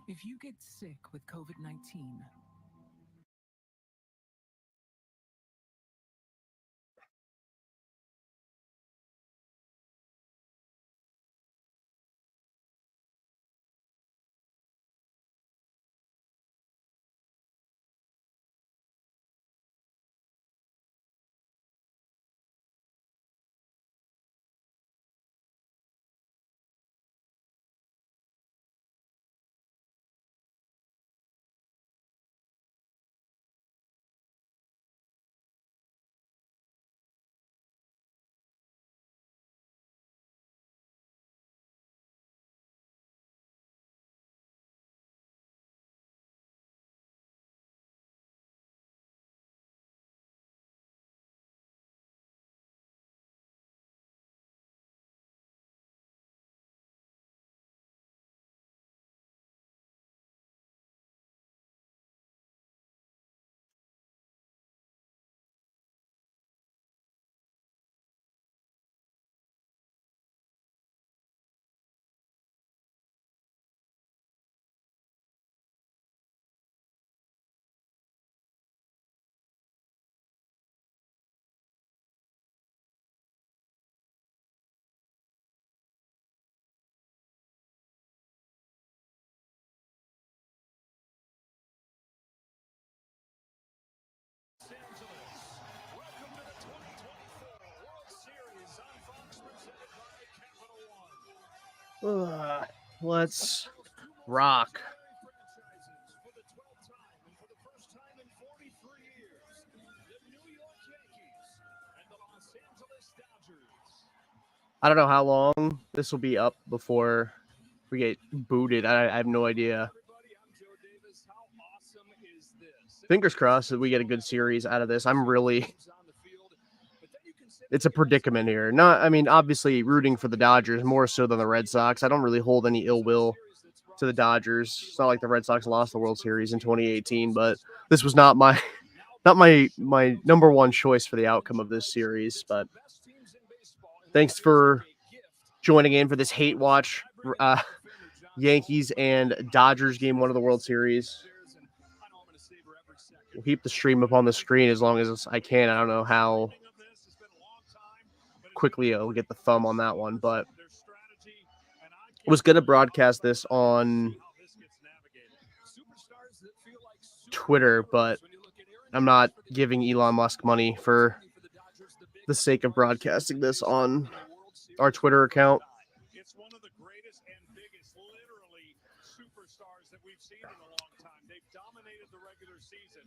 If you get sick with COVID-19, Let's rock. I don't know how long this will be up before we get booted. I have no idea. Fingers crossed that we get a good series out of this. It's a predicament here. Obviously rooting for the Dodgers more so than the Red Sox. I don't really hold any ill will to the Dodgers. It's not like the Red Sox lost the World Series in 2018, but this was not my number one choice for the outcome of this series. But thanks for joining in for this hate watch. Yankees and Dodgers game 1 of the World Series. We'll keep the stream up on the screen as long as I can. I don't know how quickly I'll get the thumb on that one, but I was going to broadcast this on Twitter, but I'm not giving Elon Musk money for the sake of broadcasting this on our Twitter account. It's one of the greatest and biggest, literally, superstars that we've seen in a long time. They've dominated the regular season.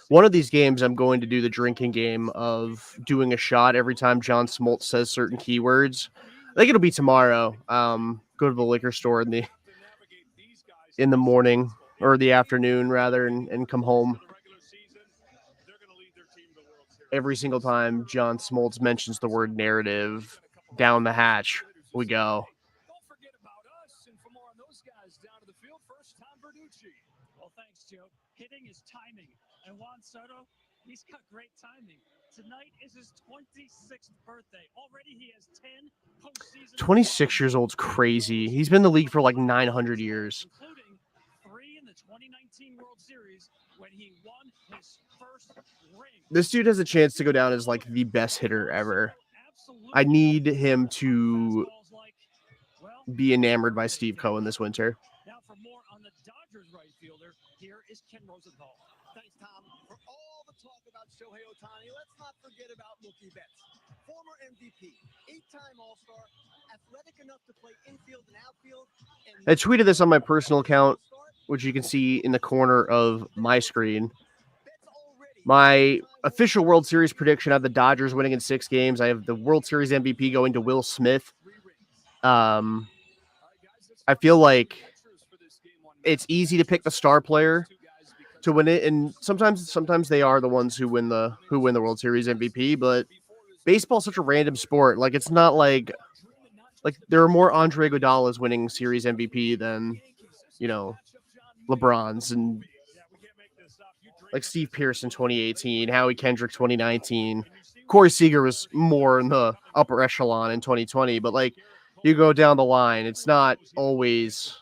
One of these games, I'm going to do the drinking game of doing a shot every time John Smoltz says certain keywords. I think it'll be tomorrow. Go to the liquor store in the morning or the afternoon, rather, and come home. Every single time John Smoltz mentions the word narrative, down the hatch we go. Don't forget about us, and for more on those guys down to the field, first Tom Verducci. Well, thanks, Joe. Hitting is timing, and Juan Soto, he's got great timing. Tonight is his 26th birthday. Already he has 10 postseason. 26 years old's crazy. He's been in the league for like 900 years. Including 3 in the 2019 World Series when he won his first ring. This dude has a chance to go down as like the best hitter ever. I need him to be enamored by Steve Cohen this winter. Now for more on the Dodgers right fielder, here is Ken Rosenthal. Thanks, Tom. For all the talk about Shohei Ohtani, let's not forget about Mookie Betts. Former MVP, 8-time All-Star, athletic enough to play infield and outfield. I tweeted this on my personal account, which you can see in the corner of my screen. My official World Series prediction: I have the Dodgers winning in 6 games. I have the World Series MVP going to Will Smith. I feel like it's easy to pick the star player to win it, and sometimes they are the ones who win the World Series MVP. But baseball's such a random sport. Like, it's not like there are more Andre Iguodala's winning Series MVP than LeBron's, and like Steve Pierce in 2018, Howie Kendrick 2019. Corey Seager was more in the upper echelon in 2020, but like you go down the line, it's not always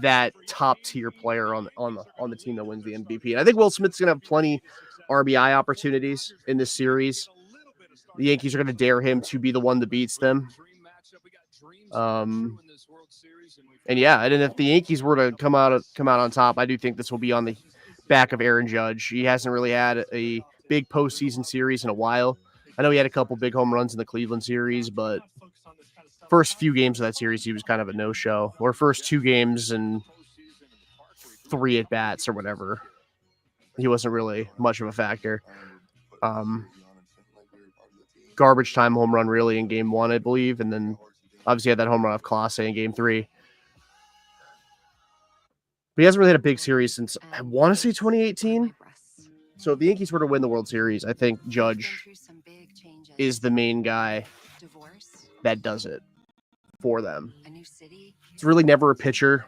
that top tier player on the team that wins the MVP. And I think Will Smith's going to have plenty RBI opportunities in this series. The Yankees are going to dare him to be the one that beats them. And yeah, and if the Yankees were to come out on top, I do think this will be on the back of Aaron Judge. He hasn't really had a big postseason series in a while. I know he had a couple big home runs in the Cleveland series, but first few games of that series, he was kind of a no-show. Or first 2 games and 3 at-bats or whatever. He wasn't really much of a factor. Garbage time home run really in game 1, I believe, and then obviously had that home run off Clase in game 3. But he hasn't really had a big series since, I want to say 2018. So if the Yankees were to win the World Series, I think Judge is the main guy that does it for them. It's really never a pitcher.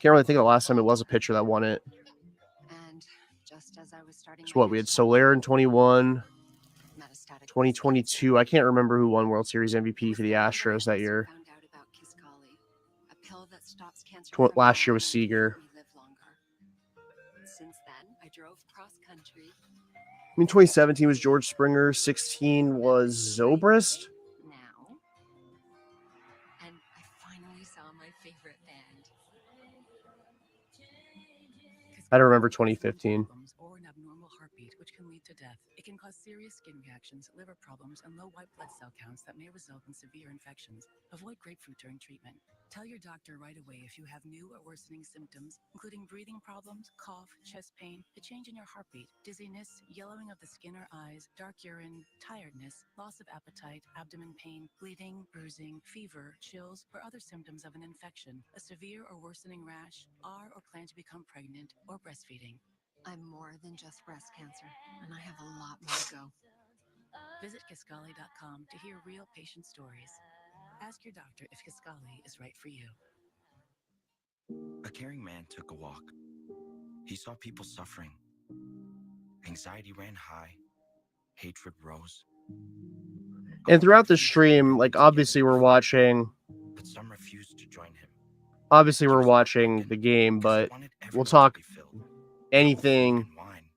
Can't really think of the last time it was a pitcher that won it. So what, we had Soler in 21, 2022. I can't remember who won World Series MVP for the Astros that year. Last year was Seager. I mean, 2017 was George Springer. 16 was Zobrist. I don't remember 2015. Or an abnormal heartbeat, which can lead to death. It can cause serious skin reactions, liver problems, and low white blood cell counts that may result in severe infections. Avoid grapefruit during treatment. Tell your doctor right away if you have new or worsening symptoms, including breathing problems, cough, chest pain, a change in your heartbeat, dizziness, yellowing of the skin or eyes, dark urine, tiredness, loss of appetite, abdomen pain, bleeding, bruising, fever, chills, or other symptoms of an infection, a severe or worsening rash, are or plan to become pregnant, or breastfeeding. I'm more than just breast cancer, and I have a lot more to go. Visit Kisqali.com to hear real patient stories. Ask your doctor if Kisqali is right for you. A caring man took a walk. He saw people suffering. Anxiety ran high. Hatred rose. And throughout the stream, like obviously we're watching. But some refused to join him. Obviously we're watching the game, but we'll talk anything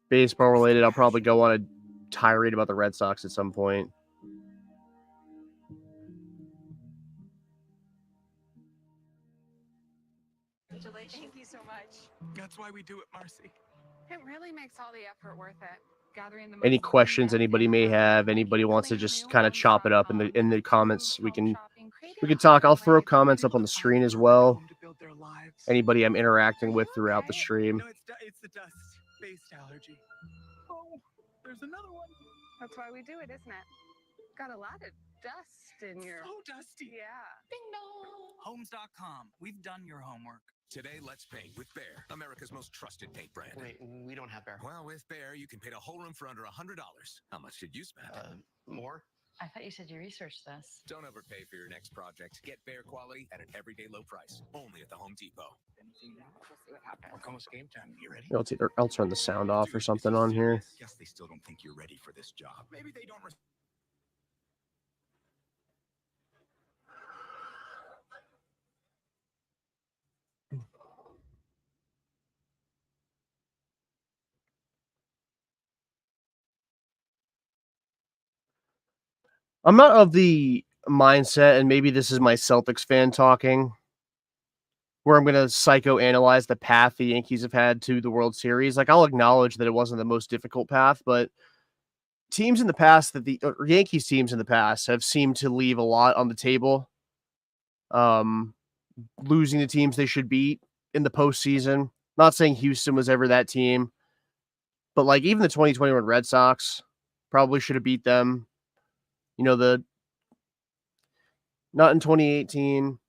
baseball related. I'll probably go on a tirade about the Red Sox at some point. Thank you so much. That's why we do it, Marcy. It really makes all the effort worth it. Gathering the Any questions anybody may have, anybody wants to just kind of chop it up in the comments, we can talk. I'll throw comments up on the screen as well. Anybody I'm interacting with throughout the stream. No, it's the dust-based allergy. Oh, there's another one. That's why we do it, isn't it? Got a lot of dust in your... So dusty. Yeah. Ding dong. Homes.com. We've done your homework. Today, let's paint with Behr, America's most trusted paint brand. Wait, we don't have Behr. Well, with Behr, you can paint a whole room for under $100. How much did you spend? More? I thought you said you researched this. Don't overpay for your next project. Get Behr quality at an everyday low price. Only at the Home Depot. We'll see what happens. It's almost game time. You ready? I'll turn the sound off or something on here. Guess they still don't think you're ready for this job. Maybe they don't. I'm not of the mindset, and maybe this is my Celtics fan talking, where I'm going to psychoanalyze the path the Yankees have had to the World Series. Like, I'll acknowledge that it wasn't the most difficult path, but teams in the past, Yankees teams in the past have seemed to leave a lot on the table. Losing the teams they should beat in the postseason. Not saying Houston was ever that team, but like even the 2021 Red Sox probably should have beat them. You know, not in 2018,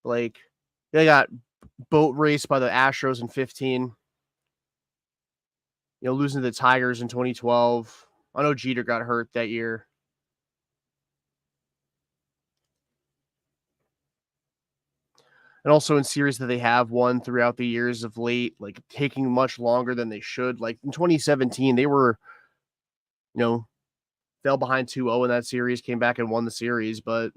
like they got boat raced by the Astros in 15. You know, losing to the Tigers in 2012. I know Jeter got hurt that year. And also in series that they have won throughout the years of late, like taking much longer than they should. Like in 2017, they were, you know, fell behind 2-0 in that series, came back and won the series, but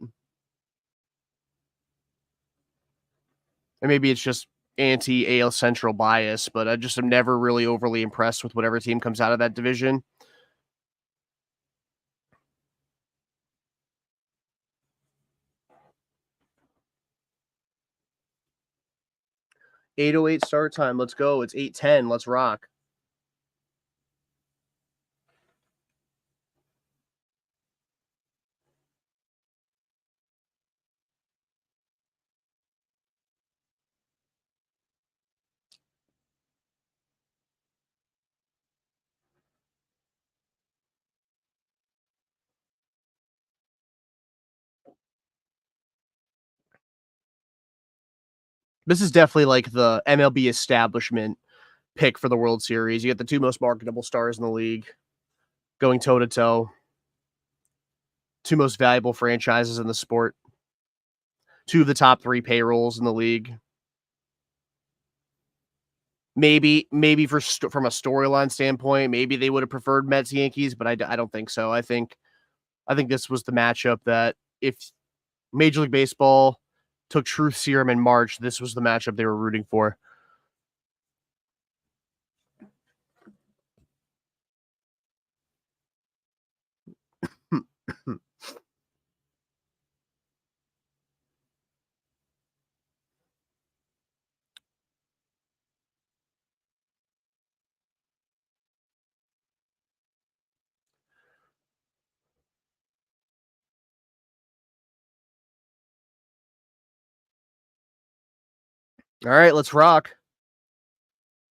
And maybe it's just anti-AL Central bias, but I just am never really overly impressed with whatever team comes out of that division. .808 start time. Let's go. It's 8:10. Let's rock. This is definitely like the MLB establishment pick for the World Series. You get the two most marketable stars in the league going toe-to-toe. Two most valuable franchises in the sport. Two of the top 3 payrolls in the league. Maybe from a storyline standpoint, maybe they would have preferred Mets Yankees, but I don't think so. I think this was the matchup that if Major League Baseball took Truth Serum in March, this was the matchup they were rooting for. All right, let's rock.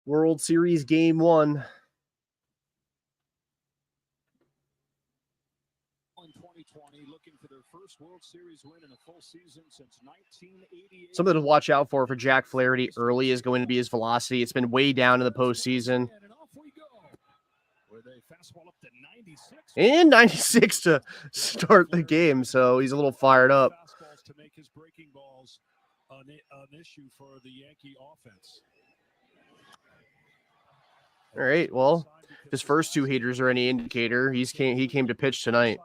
World Series Game 1. Looking for their first World Series win in a full season since 1988. Something to watch out for Jack Flaherty early is going to be his velocity. It's been way down in the postseason. And 96 to start the game, so he's a little fired up. To make his breaking balls an issue for the Yankee offense. All right, well, his first 2 heaters are any indicator. He came to pitch tonight.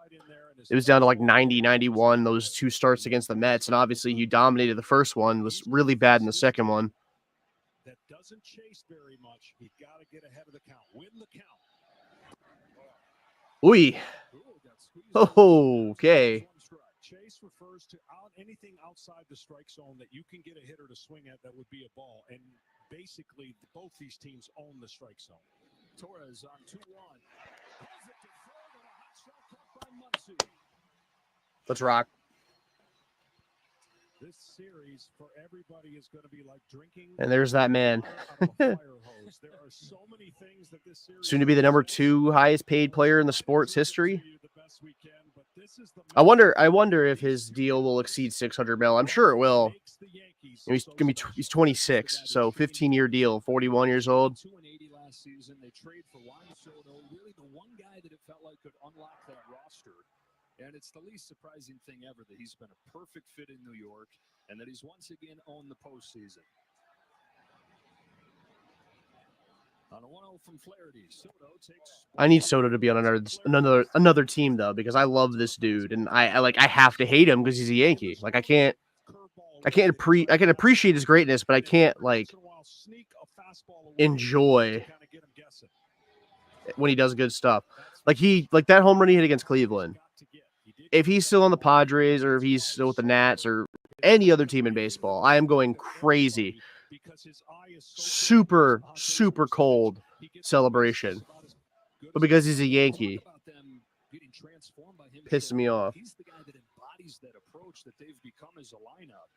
It was down to like 90, 91, those 2 starts against the Mets, and obviously he dominated the first one, was really bad in the second one. That doesn't chase very much. You got to get ahead of the count. Win the count. Ooh. Oh, okay. Chase refers to anything outside the strike zone that you can get a hitter to swing at that would be a ball. And basically, both these teams own the strike zone. Torres on 2-1. Let's rock. This series for everybody is going to be like drinking. And there's that man. There are so many things that this series Soon to be the number 2 highest paid player in the sport's history. I wonder if his deal will exceed 600 mil. I'm sure it will. He's 26, so 15-year deal, 41 years old. 280 last season. They trade for Juan Soto, really the one guy that it felt like could unlock that roster. And it's the least surprising thing ever that he's been a perfect fit in New York and that he's once again owned the postseason. On a 1-0 from Flaherty, Soto takes. I need Soto to be on another team though, because I love this dude, and I have to hate him because he's a Yankee. Like I can appreciate his greatness, but I can't like enjoy when he does good stuff. Like that home run he hit against Cleveland. If he's still on the Padres or if he's still with the Nats or any other team in baseball, I am going crazy. Super, super cold celebration. But because he's a Yankee, pisses me off. He's the guy that embodies that approach that they've become as a lineup.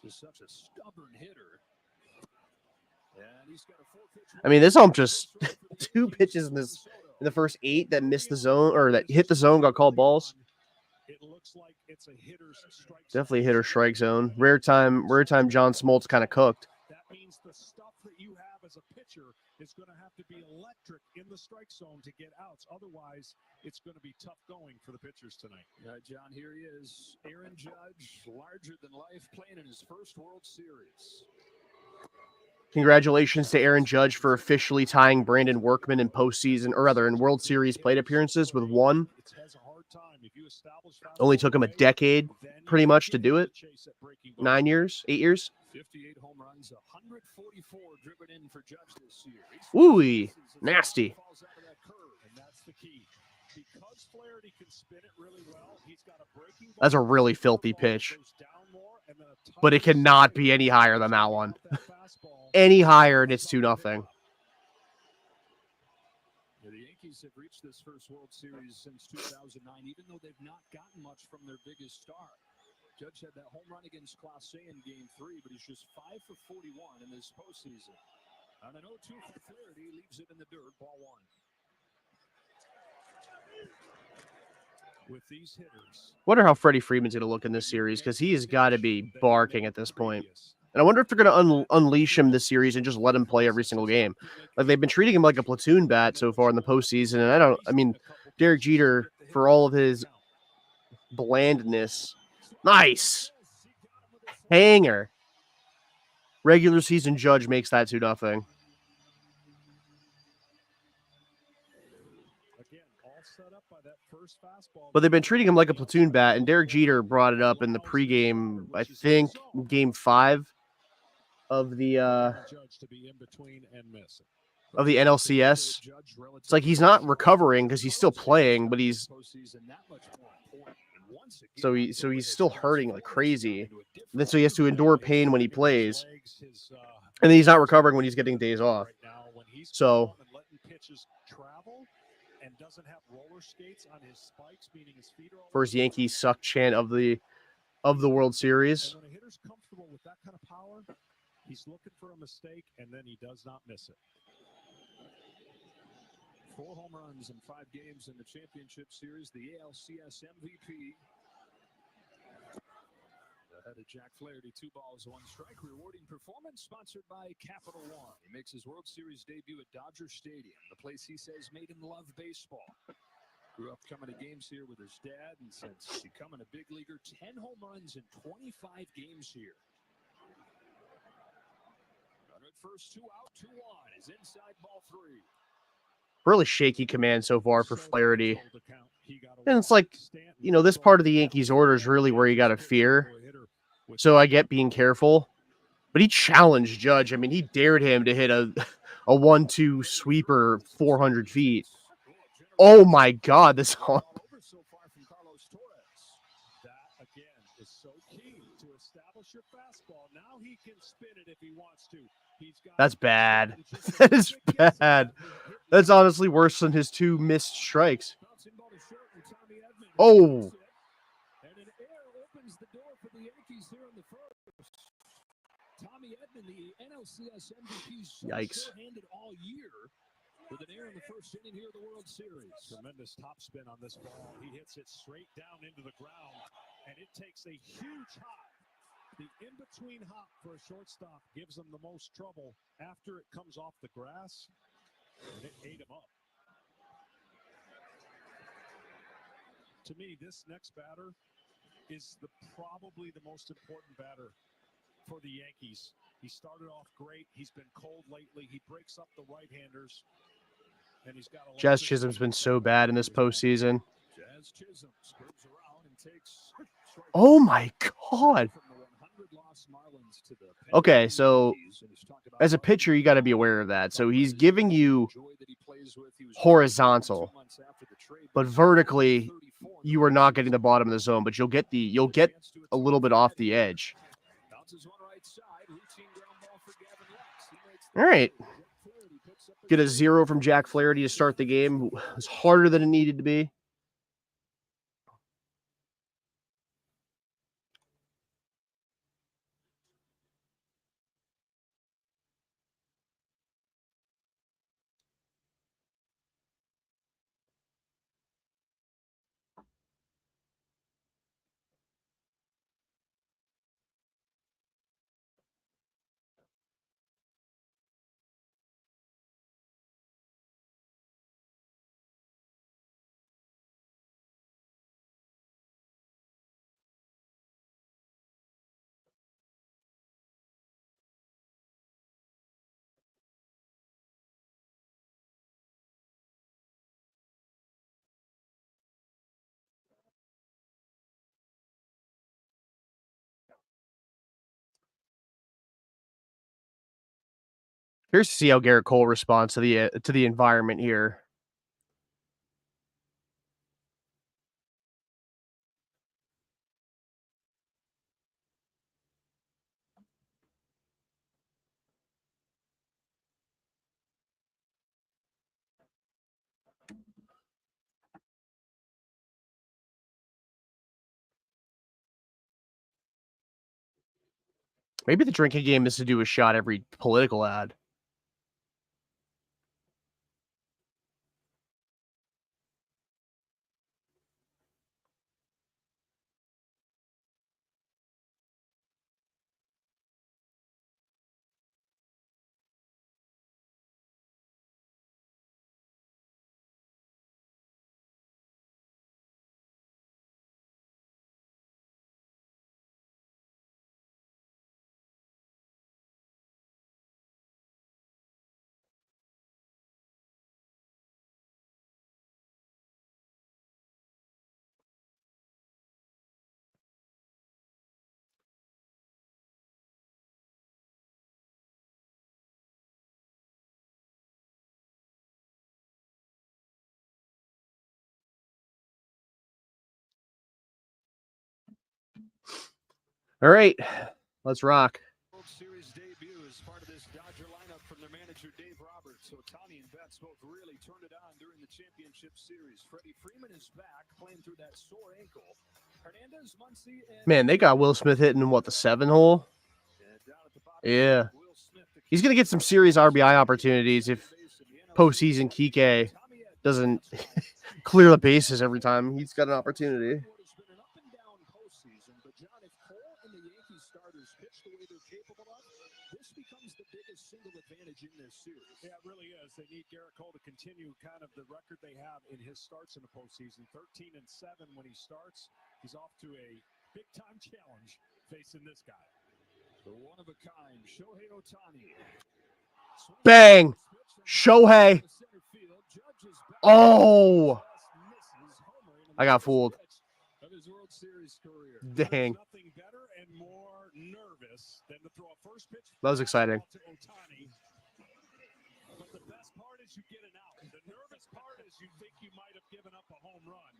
Just such a stubborn hitter. And he's got a 4-pitch. I mean, this home just 2 pitches in the first 8 that missed the zone or that hit the zone got called balls. It looks like it's a hitter's strike zone. Definitely hitter strike zone. Rare time John Smoltz kind of cooked. That means the stuff that you have as a pitcher is going to have to be electric in the strike zone to get outs. Otherwise, it's going to be tough going for the pitchers tonight. John, here he is. Aaron Judge, larger than life, playing in his first World Series. Congratulations to Aaron Judge for officially tying Brandon Workman in postseason, or rather in World Series plate appearances with 1. Only took him a decade, pretty much, to do it. 9 years, 8 years. 58 home runs, 144 driven in for Judge this year. Ooh, nasty. Falls out of that curve, and that's the key. Because Flaherty can spin it really well, he's got a breaking ball. That's a really filthy pitch. Goes down more, and then a But it cannot be any higher than that one. Any higher, and it's 2-0. The Yankees have reached this first World Series since 2009, even though they've not gotten much from their biggest star. Judge had that home run against Clase in Game 3, but he's just 5 for 41 in this postseason. On an 0-2 for Flaherty, leaves it in the dirt, ball 1. With these hitters, Wonder how Freddie Freeman's going to look in this series, because he has got to be barking at this point. And I wonder if they're going to unleash him this series and just let him play every single game. Like, they've been treating him like a platoon bat so far in the postseason. And I mean, Derek Jeter, for all of his blandness, nice hanger. Regular season Judge makes that 2-0. But they've been treating him like a platoon bat, and Derek Jeter brought it up in the pregame, I think, Game 5 of the NLCS. It's like he's not recovering because he's still playing, but he's still hurting like crazy. And then so he has to endure pain when he plays, and then he's not recovering when he's getting days off. So first Yankees suck chant of the World Series. When a hitter's comfortable with that kind of power, he's looking for a mistake, and then he does not miss it. 4 home runs in 5 games in the championship series. The ALCS MVP. Ahead of Jack Flaherty, 2 balls, 1 strike. Rewarding performance sponsored by Capital One. He makes his World Series debut at Dodger Stadium, the place he says made him love baseball. Grew up coming to games here with his dad, and since becoming a big leaguer, 10 home runs in 25 games here. Runner at first, 2 out, 2 on. Is inside, ball 3. Really shaky command so far for Flaherty. And it's like, you know, this part of the Yankees order is really where you got to fear. So I get being careful. But he challenged Judge. I mean, he dared him to hit a 1-2 sweeper 400 feet. Oh, my God. This one. That, again, is so key to establish your fastball. Now he can spin it if he wants to. That's bad. That is bad. That's honestly worse than his 2 missed strikes. Oh. And an air opens the door for the Yankees here in the first. Tommy Edman, the NLCS MVP, yikes. Handed all year with an air in the first inning here of the World Series. Tremendous topspin on this ball. He hits it straight down into the ground, and it takes a huge hop. The in-between hop for a shortstop gives him the most trouble after it comes off the grass, and it ate him up. To me, this next batter is probably the most important batter for the Yankees. He started off great. He's been cold lately. He breaks up the right-handers, and he's got a Jazz Chisholm's been so bad in this postseason. Jazz Chisholm screws around and takes. Oh my God. Okay, so as a pitcher, you got to be aware of that. So he's giving you horizontal, but vertically, you are not getting the bottom of the zone, but you'll get a little bit off the edge. All right. Get a 0 from Jack Flaherty to start the game. It was harder than it needed to be. Curious to see how Garrett Cole responds to the environment here. Maybe the drinking game is to do a shot every political ad. All right, let's rock. World Series debut as part of this Dodger lineup from their manager Dave Roberts. Ohtani and Betts both really turned it on during the championship series. Freddie Freeman is back, playing through that sore ankle. Hernandez, Muncy, and Man, they got Will Smith hitting in what, the 7 hole? Yeah. He's going to get some serious RBI opportunities if postseason Kike doesn't clear the bases every time. He's got an opportunity. It's been an up and down postseason, but John, if Cole and the Yankees starters pitch the way they're capable of, this becomes the biggest single advantage in this series. Yeah, it really is. They need Garrett Cole to continue kind of the record they have in his starts in the postseason. 13-7 when he starts. He's off to a big-time challenge facing this guy. The one-of-a-kind Shohei Ohtani. Bang! Shohei. Oh! I got fooled. Of his World Series career. Dang. Nothing better and more nervous than to throw a first pitch. That was exciting. To Ohtani. But the best part is you get it out. The nervous part is you think you might have given up a home run.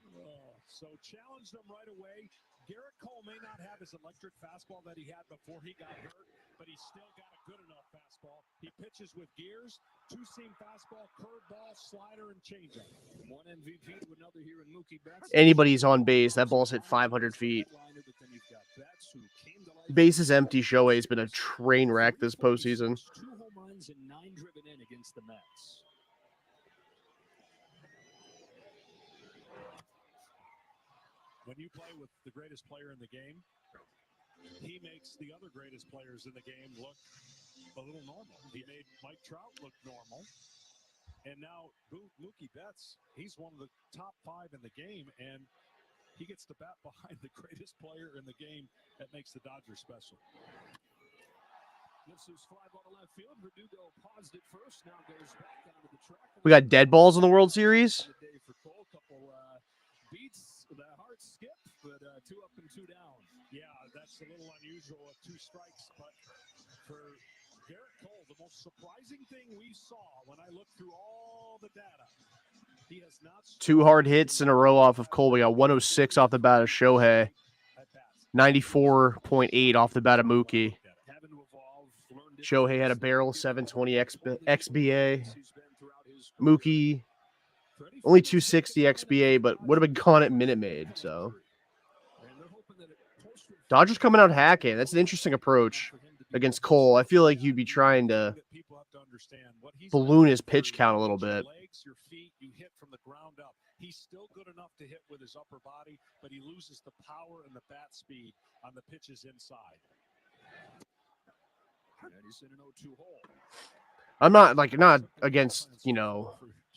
So challenged him right away. Garrett Cole may not have his electric fastball that he had before he got hurt, but he's still got a good enough fastball. He pitches with gears, two-seam fastball, curveball, slider, and changeup. One MVP to another here in Mookie Betts. Anybody's on base. That ball's hit 500 feet. Base is empty. Shohei's been a train wreck this postseason. 2 home runs and 9 driven in against the Mets. When you play with the greatest player in the game, he makes the other greatest players in the game look a little normal. He made Mike Trout look normal. And now Mookie Betts, he's one of the top 5 in the game, and he gets to bat behind the greatest player in the game. That makes the Dodgers special. This is fly ball to left field. Verdugo paused it first, now goes back onto the track. We got dead balls in the World Series. Beats the hard skip, but 2 up and 2 down. Yeah, that's a little unusual with 2 strikes, but for Garrett Cole, the most surprising thing we saw when I looked through all the data, he has not 2 hard hits in a row off of Cole. We got 106 off the bat of Shohei, 94.8 off the bat of Mookie. Shohei had a barrel 720 XBA. Mookie only 260 XBA, but would have been gone at Minute Maid. So Dodgers coming out hacking. That's an interesting approach against Cole. I feel like you'd be trying to balloon his pitch count a little bit. Your feet, you hit from the ground up. He's still good enough to hit with his upper body, but he loses the power and the bat speed on the pitches inside. And he's in an 0-2 hole. I'm not against,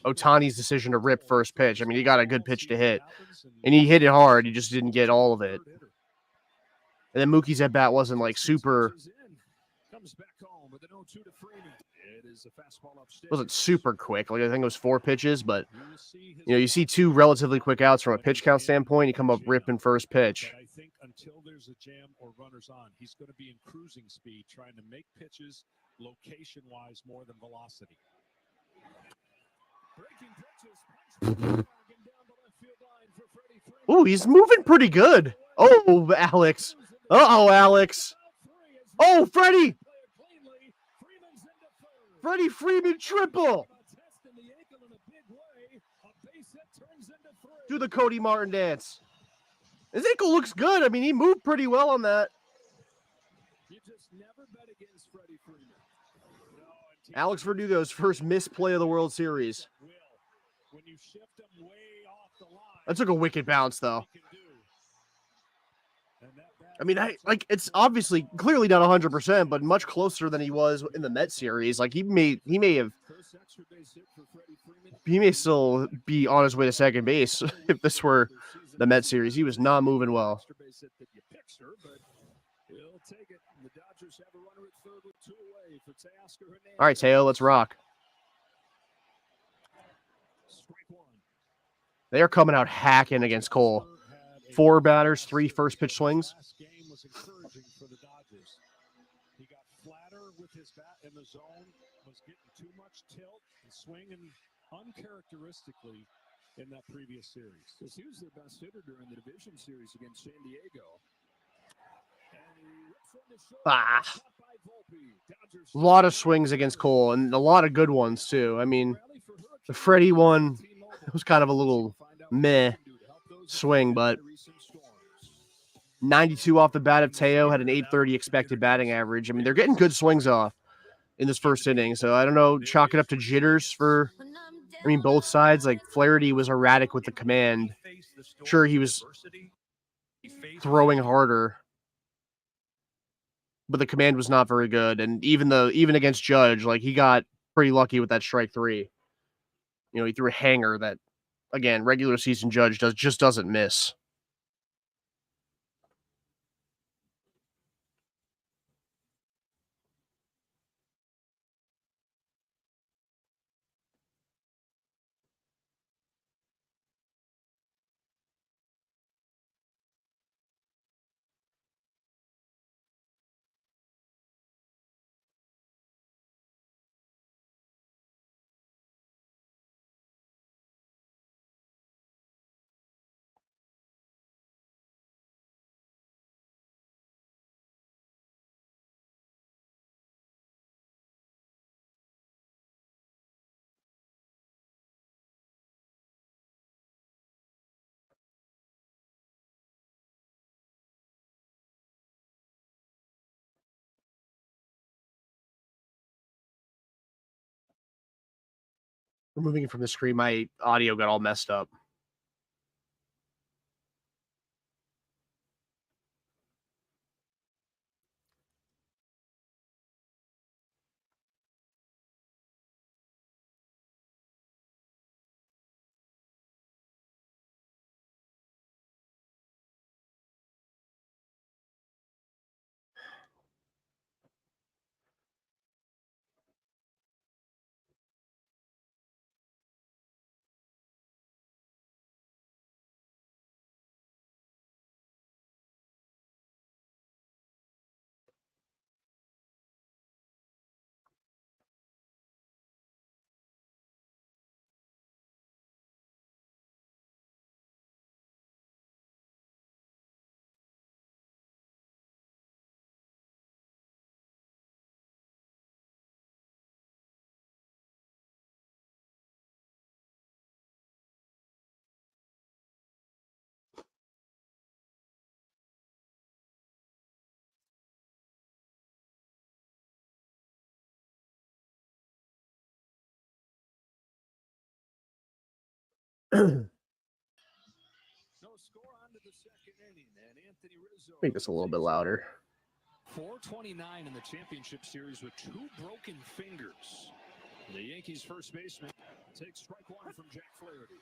Ohtani's decision to rip first pitch. I mean, he got a good pitch to hit, and he hit it hard. He just didn't get all of it. And then Mookie's at bat wasn't super. Wasn't super quick. I think it was 4 pitches, but you see 2 relatively quick outs from a pitch count standpoint. You come up ripping first pitch. But I think until there's a jam or runners on, he's going to be in cruising speed, trying to make pitches, location-wise more than velocity. Breaking pitches. Oh, he's moving pretty good. Oh, Alex. Uh-oh, Alex. Oh, Freddie. Freddie Freeman triple. Do the Cody Martin dance. His ankle looks good. I mean, he moved pretty well on that. You just never bet against Freddie Freeman. Alex Verdugo's first missed play of the World Series. When you shift him way off the line, That took a wicked bounce, though. I mean, it's obviously clearly not 100%, but much closer than he was in the Mets series. Like he may still be on his way to second base if this were the Mets series. He was not moving well. All right, Teo, let's rock. They are coming out hacking against Cole. 4 batters, 3 first pitch swings. Game was encouraging for the Dodgers. He got flatter with his bat in the zone, was getting too much tilt and swinging uncharacteristically in that previous series. Because he was their best hitter during the division series against San Diego. A lot of swings against Cole and a lot of good ones, too. I mean, the Freddie one was kind of a little meh swing, but 92 off the bat of Teo, had an 830 expected batting average. I mean, they're getting good swings off in this first inning. So I don't know, chalk it up to jitters for, both sides. Like Flaherty was erratic with the command. Sure, he was throwing harder, but the command was not very good. And even against Judge, like he got pretty lucky with that strike 3. He threw a hanger that, again, regular season Judge just doesn't miss. Removing it from the screen, my audio got all messed up. Make this a little bit louder. 429 in the championship series with 2 broken fingers. The Yankees first baseman takes strike 1 from Jack Flaherty.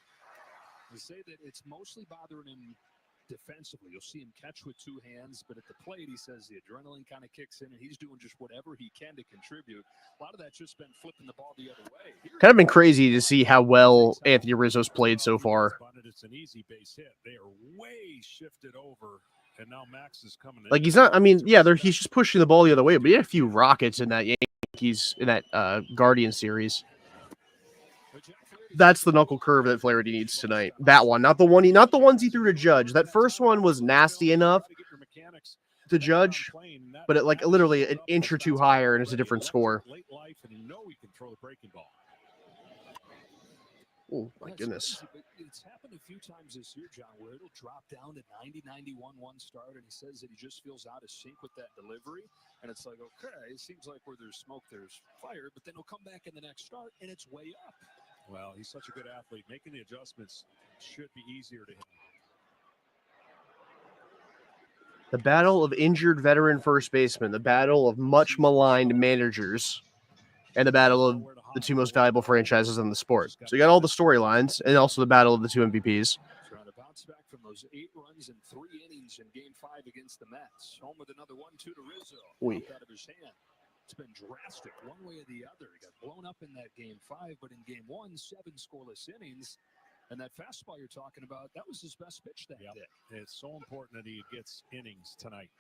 They say that it's mostly bothering him defensively. You'll see him catch with 2 hands, but at the plate, he says the adrenaline kind of kicks in, and he's doing just whatever he can to contribute. A lot of that's just been flipping the ball the other way. Kind of been crazy to see how well Anthony Rizzo's played so far. It's an easy base hit. They are way shifted over, and now Max is coming in. Like he's not. I mean, yeah, he's just pushing the ball the other way, but he had a few rockets in that Yankee Yankees in that Guardian series. That's the knuckle curve that Flaherty needs tonight. That one, not the ones he threw to Judge. That first one was nasty enough to Judge, but it like literally an inch or two higher, and it's a different score. Oh, my goodness. It's happened a few times this year, John, where it'll drop down to 90, 91 one start, and he says that he just feels out of sync with that delivery. And it's like, okay, it seems like where there's smoke, there's fire, but then he'll come back in the next start, and it's way up. Well, he's such a good athlete. Making the adjustments should be easier to him. The battle of injured veteran first baseman, the battle of much maligned managers, and the battle of the two most valuable franchises in the sport. So you got all the storylines and also the battle of the two MVPs. Trying to bounce back from those 8 runs in 3 innings in Game 5 against the Mets. Home with another 1-2 to Rizzo. Out of his hand. It's been drastic one way or the other. He got blown up in that Game 5, but in Game 1, 7 scoreless innings. And that fastball you're talking about, that was his best pitch that day. It's so important that he gets innings tonight.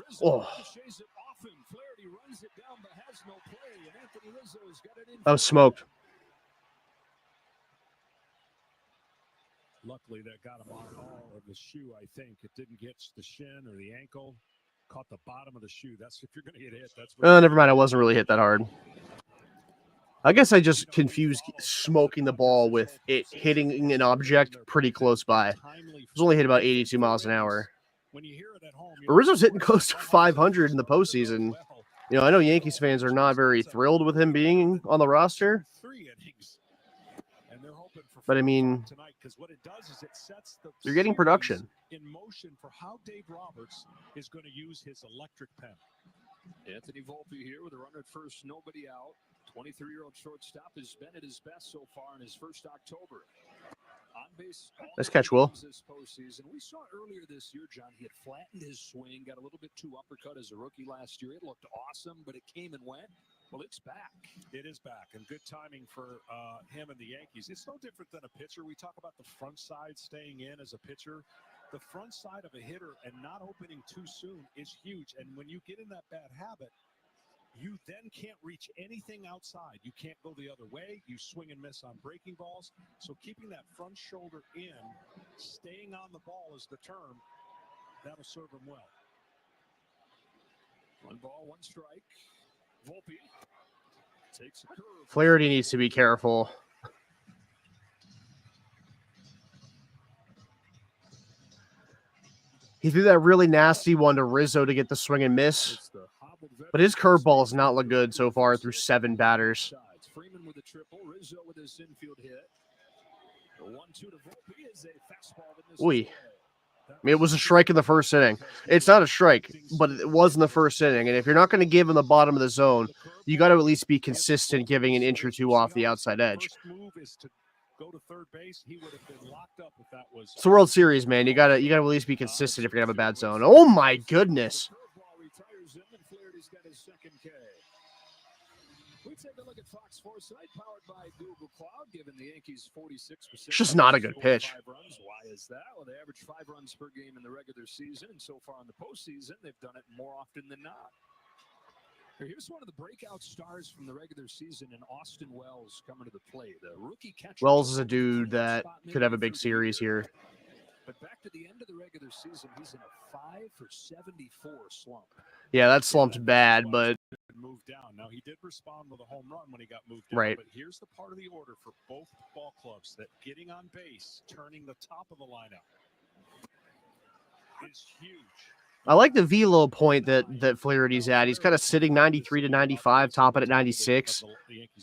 Rizzo ricochets it often. Flaherty runs it down but has no play. And Anthony Rizzo has got it in. I was smoked. Luckily, that got him on all of the shoe, I think. It didn't get the shin or the ankle. Caught the bottom of the shoe. That's if you're going to get hit. That's. Never mind. I wasn't really hit that hard. I guess I just confused smoking the ball with it hitting an object pretty close by. It was only hit about 82 miles an hour. When you hear it at home, but Rizzo's hitting close to 500 in the postseason. You know, I know Yankees fans are not very thrilled with him being on the roster. But I mean, you're getting production. In motion for how Dave Roberts is going to use his electric pen. Anthony Volpe here with a runner at first, nobody out. 23-year-old shortstop has been at his best so far in his first October. On base, nice catch, Will. This postseason. We saw earlier this year, John, he had flattened his swing, got a little bit too uppercut as a rookie last year. It looked awesome, but it came and went. Well, it's back. It is back, and good timing for him and the Yankees. It's no different than a pitcher. We talk about the front side staying in as a pitcher. The front side of a hitter and not opening too soon is huge. And when you get in that bad habit, you then can't reach anything outside. You can't go the other way. You swing and miss on breaking balls. So keeping that front shoulder in, staying on the ball is the term. That'll serve him well. 1 ball, 1 strike. Volpe takes a curve. Flaherty needs to be careful. He threw that really nasty one to Rizzo to get the swing and miss. But his curveball has not looked good so far through 7 batters. Freeman with a triple, Rizzo with his infield hit. The 1-2 to Volpe is a fastball that misses away. I mean, it was a strike in the first inning. It's not a strike, but it was in the first inning. And if you're not going to give him the bottom of the zone, you got to at least be consistent, giving an inch or two off the outside edge. Go to third base, he would have been locked up if that was. It's the World Series, man. You gotta at least be consistent if you're gonna have a bad zone. Oh my goodness! We take a look at Fox Foresight, powered by Google Cloud, giving the Yankees 46%. It's just not a good pitch. Runs. Why is that? Well, they average 5 runs per game in the regular season, and so far in the postseason, they've done it more often than not. Here's one of the breakout stars from the regular season in Austin Wells coming to the plate. The rookie catcher. Wells is a dude that could have a big series here. But back to the end of the regular season, he's in a 5 for 74 slump. Yeah, that slump's bad, but moved down. Now he did respond with a home run when he got moved down. Right. But here's the part of the order for both ball clubs that getting on base, turning the top of the lineup is huge. I like the velo point that Flaherty's at. He's kind of sitting 93 to 95, topping at 96.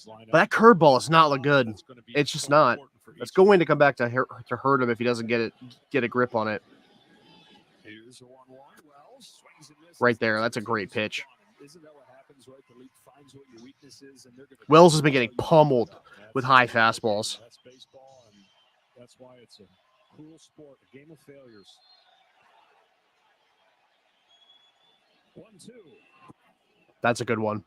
But that curveball does not look good. It's just not. It's going to come back to hurt him if he doesn't get a grip on it. Right there. That's a great pitch. Wells has been getting pummeled with high fastballs. That's baseball, and that's why it's a cruel sport, a game of failures. 1-2. That's a good one.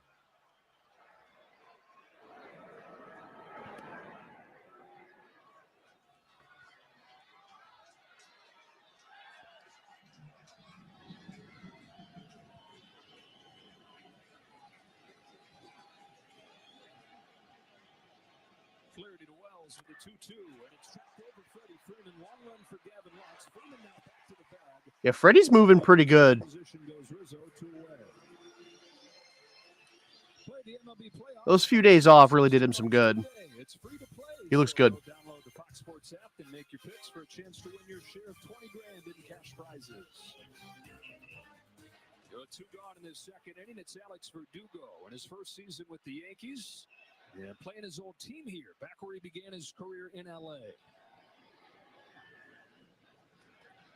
Torres with the 2-2, and it's tracked over Freddie Freeman. Long run for Gavin Lux. Freeman now back to the bag. Yeah, Freddie's moving pretty good. Position goes Rizzo to away. Play the MLB playoffs. Those few days off really did him some good. It's free to play. He looks good. Download the Fox Sports app and make your picks for a chance to win your share of $20,000 in cash prizes. Go 2 gone in this second inning. It's Alex Verdugo in his first season with the Yankees. Yeah, playing his old team here, back where he began his career in L.A.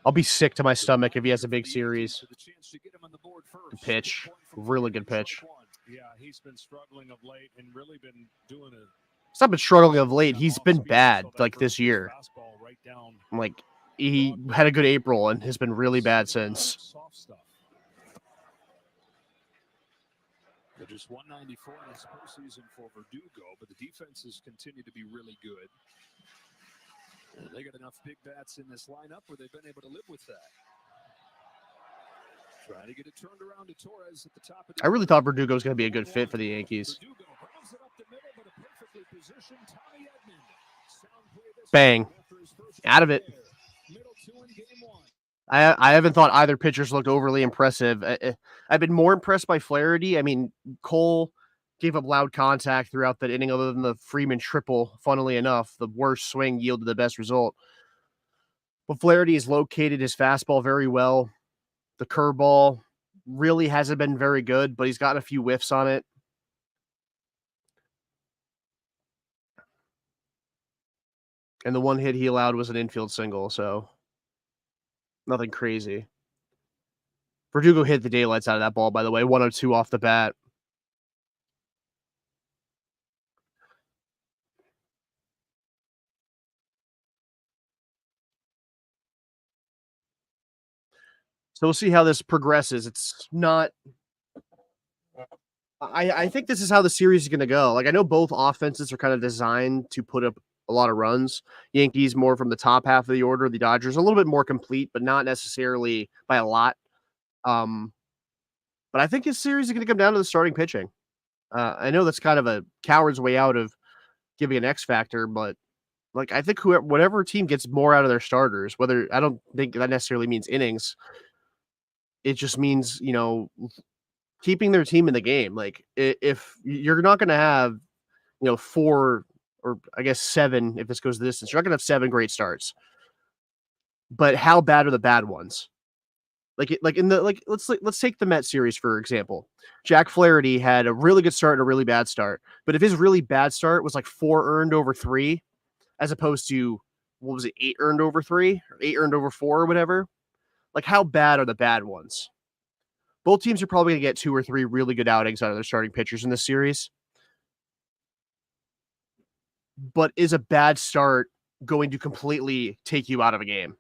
I'll be sick to my stomach if he has a big series. The pitch, really good pitch. Yeah, he's been struggling of late and really been doing it. He's not been struggling of late. He's been bad like this year. Like he had a good April and has been really bad since. They're just 194 in this postseason for Verdugo, but the defenses continue to be really good. And they got enough big bats in this lineup where they've been able to live with that. Trying to get it turned around to Torres at the top of the I really thought Verdugo was going to be a good fit for the Yankees. Bang. Out of it. I haven't thought either pitchers looked overly impressive. I've been more impressed by Flaherty. I mean, Cole gave up loud contact throughout that inning other than the Freeman triple, funnily enough. The worst swing yielded the best result. But Flaherty has located his fastball very well. The curveball really hasn't been very good, but he's gotten a few whiffs on it. And the one hit he allowed was an infield single, so nothing crazy. Verdugo hit the daylights out of that ball, by the way. 102 off the bat. So we'll see how this progresses. It's not... I think this is how the series is going to go. Like, I know both offenses are kind of designed to put up a lot of runs. Yankees more from the top half of the order. The Dodgers a little bit more complete, but not necessarily by a lot. But I think this series is going to come down to the starting pitching. I know that's kind of a coward's way out of giving an X factor, but like I think whatever team gets more out of their starters, whether I don't think that necessarily means innings. It just means, you know, keeping their team in the game. Like if you're not going to have, you know, 4 or I guess 7, if this goes the distance, you're not going to have 7 great starts. But how bad are the bad ones? Let's take the Mets series for example. Jack Flaherty had a really good start and a really bad start. But if his really bad start was like 4 earned over 3, as opposed to 8 earned over 3 or 8 earned over 4 or whatever, like how bad are the bad ones? Both teams are probably going to get 2 or 3 really good outings out of their starting pitchers in this series. But is a bad start going to completely take you out of a game?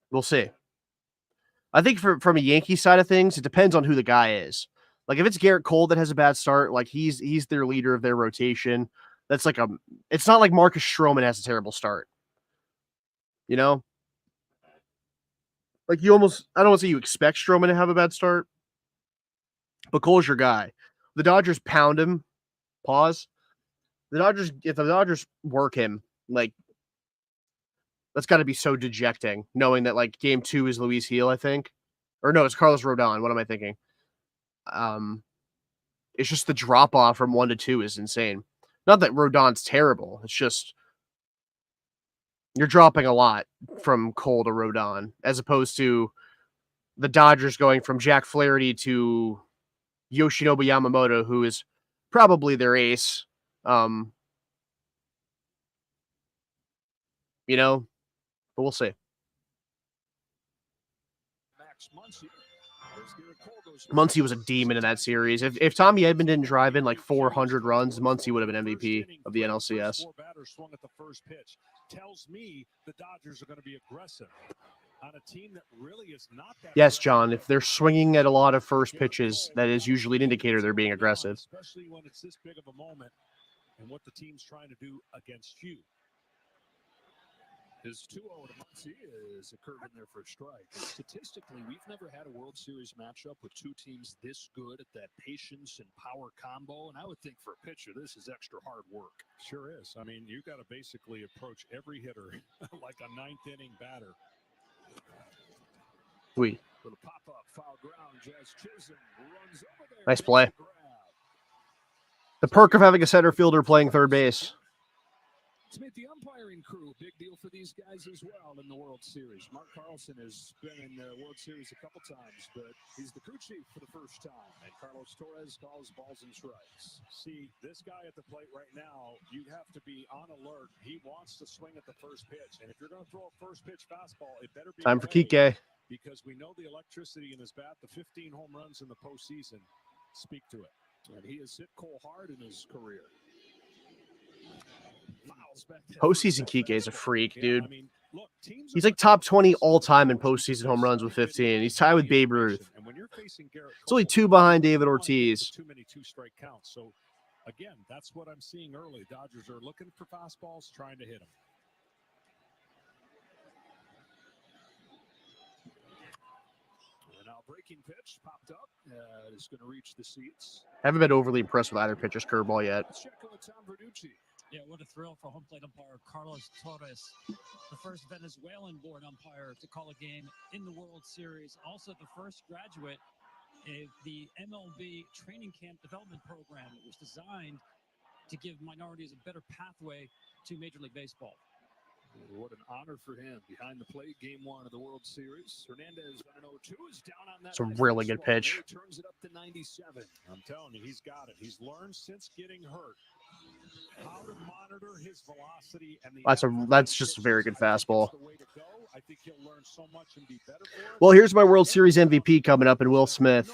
We'll see. I think from a Yankee side of things, it depends on who the guy is. Like if it's Garrett Cole that has a bad start, like he's their leader of their rotation. That's like it's not like Marcus Stroman has a terrible start. You know? Like I don't want to say you expect Stroman to have a bad start, but Cole's your guy. The Dodgers pound him. Pause. If the Dodgers work him, like that's got to be so dejecting, knowing that like game 2 is Luis Gil, I think, or no, it's Carlos Rodon. What am I thinking? It's just the drop off from 1 to 2 is insane. Not that Rodon's terrible. It's just you're dropping a lot from Cole to Rodon, as opposed to the Dodgers going from Jack Flaherty to Yoshinobu Yamamoto, who is probably their ace. You know, but we'll see. Muncy was a demon in that series. If Tommy Edman didn't drive in like 400 runs, Muncy would have been MVP of the NLCS. Swung at the first pitch. Tells me the Dodgers are going to be aggressive on a team that really is not that. Yes, John. If they're swinging at a lot of first pitches, that is usually an indicator they're being aggressive. Especially when it's this big of a moment and what the team's trying to do against you. His 2-0 to Muncie is a curve in there for a strike. And statistically, we've never had a World Series matchup with two teams this good at that patience and power combo. And I would think for a pitcher, this is extra hard work. Sure is. I mean, you got to basically approach every hitter like a ninth-inning batter. Little pop-up, foul ground. Jazz Chisholm runs over there. Nice play. The perk of having a center fielder playing third base. It's made the umpiring crew a big deal for these guys as well in the World Series. Mark Carlson has been in the World Series a couple times, but he's the crew chief for the first time. And Carlos Torres calls balls and strikes. See, this guy at the plate right now, you have to be on alert. He wants to swing at the first pitch. And if you're going to throw a first pitch fastball, it better be time for Kike. Because we know the electricity in his bat, the 15 home runs in the postseason speak to it. And he has hit Cole hard in his career. Postseason Kike is a freak, dude. I mean, look, he's like top 20 all time in postseason home runs with 15. He's tied with Babe Ruth. It's only 2 behind David Ortiz. Too many 2-strike counts. So again, that's what I'm seeing early. Dodgers are looking for fastballs, trying to hit them. Now breaking pitch popped up. Is going to reach the seats. Haven't been overly impressed with either pitcher's curveball yet. Let's check on Tom Verducci. Yeah, what a thrill for home plate umpire Carlos Torres, the first Venezuelan-born umpire to call a game in the World Series. Also the first graduate of the MLB training camp development program that was designed to give minorities a better pathway to Major League Baseball. What an honor for him. Behind the plate, game 1 of the World Series. Hernandez on an 0-2 is down on that. It's a really good pitch. Turns it up to 97. I'm telling you, he's got it. He's learned since getting hurt how to monitor his velocity, and that's just a very good fastball. I think he'll learn so much and be better for it. Well, here's my World Series MVP coming up in Will Smith.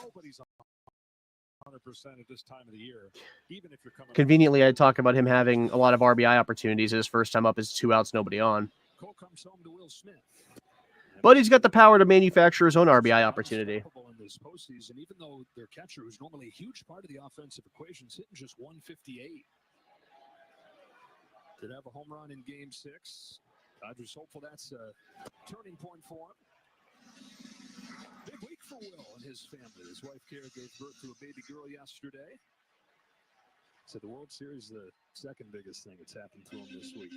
100% at this time of the year, even if you're coming. Conveniently, I talk about him having a lot of RBI opportunities. His first time up is 2 outs, nobody on. Cole comes home to Will Smith. But he's got the power to manufacture his own RBI opportunity. In this postseason, even though their catcher, who's normally a huge part of the offensive equation, is hitting just 158. Did have a home run in Game 6. Dodgers hopeful that's a turning point for him. Big week for Will and his family. His wife Kara gave birth to a baby girl yesterday. So the World Series, the second biggest thing that's happened to him this week.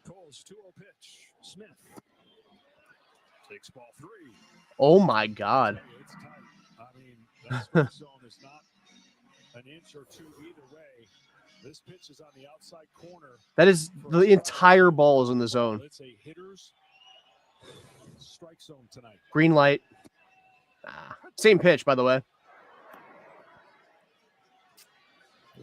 Cole's 2-0 pitch. Smith takes ball 3. Oh my God. It's tight. I mean, that strike zone is not an inch or two either way. This pitch is on the outside corner. That is the entire ball is in the zone. It's a hitter's strike zone tonight. Green light. Same pitch, by the way.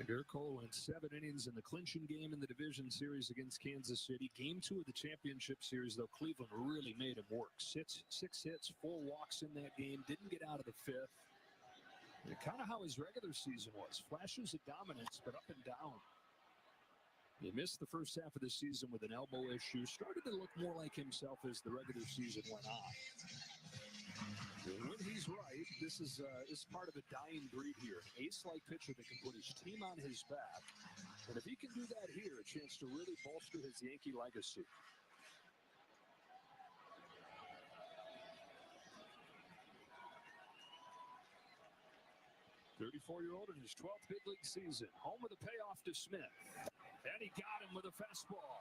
Garrett Cole went 7 innings in the clinching game in the division series against Kansas City. Game 2 of the championship series, though, Cleveland really made him work. 6 hits, 4 walks in that game. Didn't get out of the 5th. Kind of how his regular season was. Flashes of dominance, but up and down. He missed the first half of the season with an elbow issue. Started to look more like himself as the regular season went on. When he's right, this is part of a dying breed here. An ace-like pitcher that can put his team on his back. And if he can do that here, a chance to really bolster his Yankee legacy. "34-year-old in his 12th big league season. Home with a payoff to Smith. And he got him with a fastball.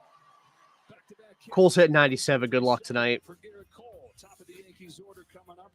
Back-to-back Cole's hit 97. Good luck tonight. for Garrett Cole. Top of the Yankees order coming up.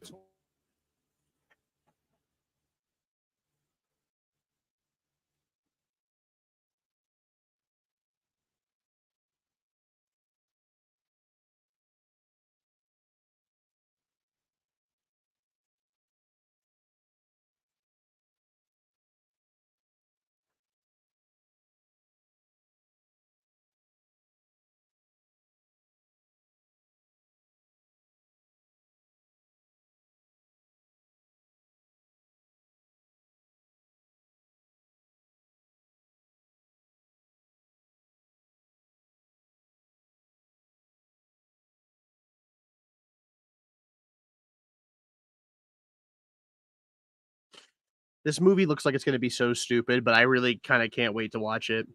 This movie looks like it's going to be so stupid, but I really kind of can't wait to watch it.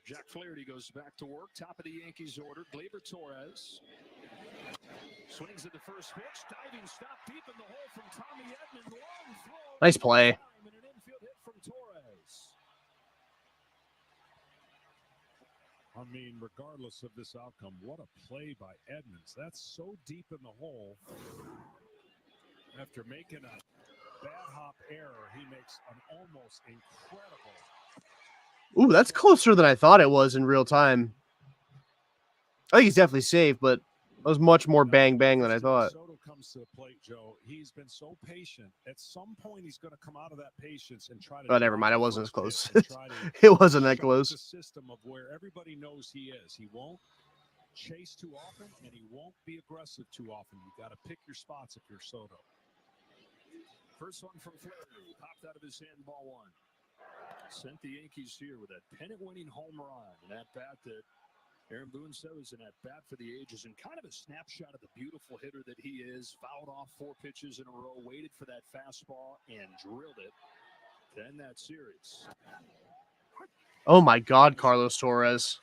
Jack Flaherty goes back to work. Top of the Yankees order. Gleyber Torres swings at the first pitch. Diving stop deep in the hole from Tommy Edman. Long throw. Nice play. And an infield hit from Torres. I mean, regardless of this outcome, what a play by Edmonds. That's so deep in the hole. After making a bad hop error, he makes an almost incredible. Ooh, that's closer than I thought it was in real time. I think he's definitely safe, but it was much more bang than I thought. Soto comes to the plate, Joe. He's been so patient. At some point, he's going to come out of that patience and try to. Oh, never mind. It wasn't as close. It wasn't that close. The system of where everybody knows he is. He won't chase too often, and he won't be aggressive too often. You got to pick your spots if you're Soto. First one from Flaherty, popped out of his hand, ball one. Sent the Yankees here with a pennant-winning home run. And that bat that Aaron Boone said was an at-bat for the ages, and kind of a snapshot of the beautiful hitter that he is. Fouled off 4 pitches in a row, waited for that fastball, and drilled it to end that series. Oh, my God, Carlos Torres.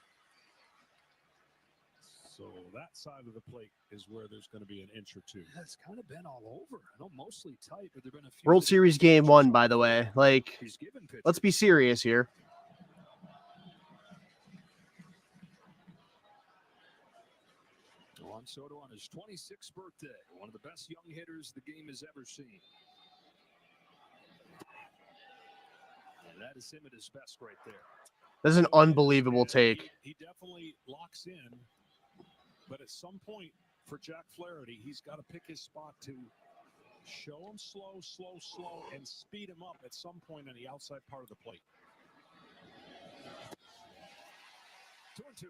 So that side of the plate is where there's going to be an inch or two. Yeah, it's kind of been all over. I know mostly tight, but there've been a few. World Series game 1, by the way. Like, let's be serious here. Juan Soto on his 26th birthday, one of the best young hitters the game has ever seen. And that is him at his best right there. This is an unbelievable take. He definitely locks in, but at some point for Jack Flaherty, he's got to pick his spot to show him slow, and speed him up at some point on the outside part of the plate. 2-2.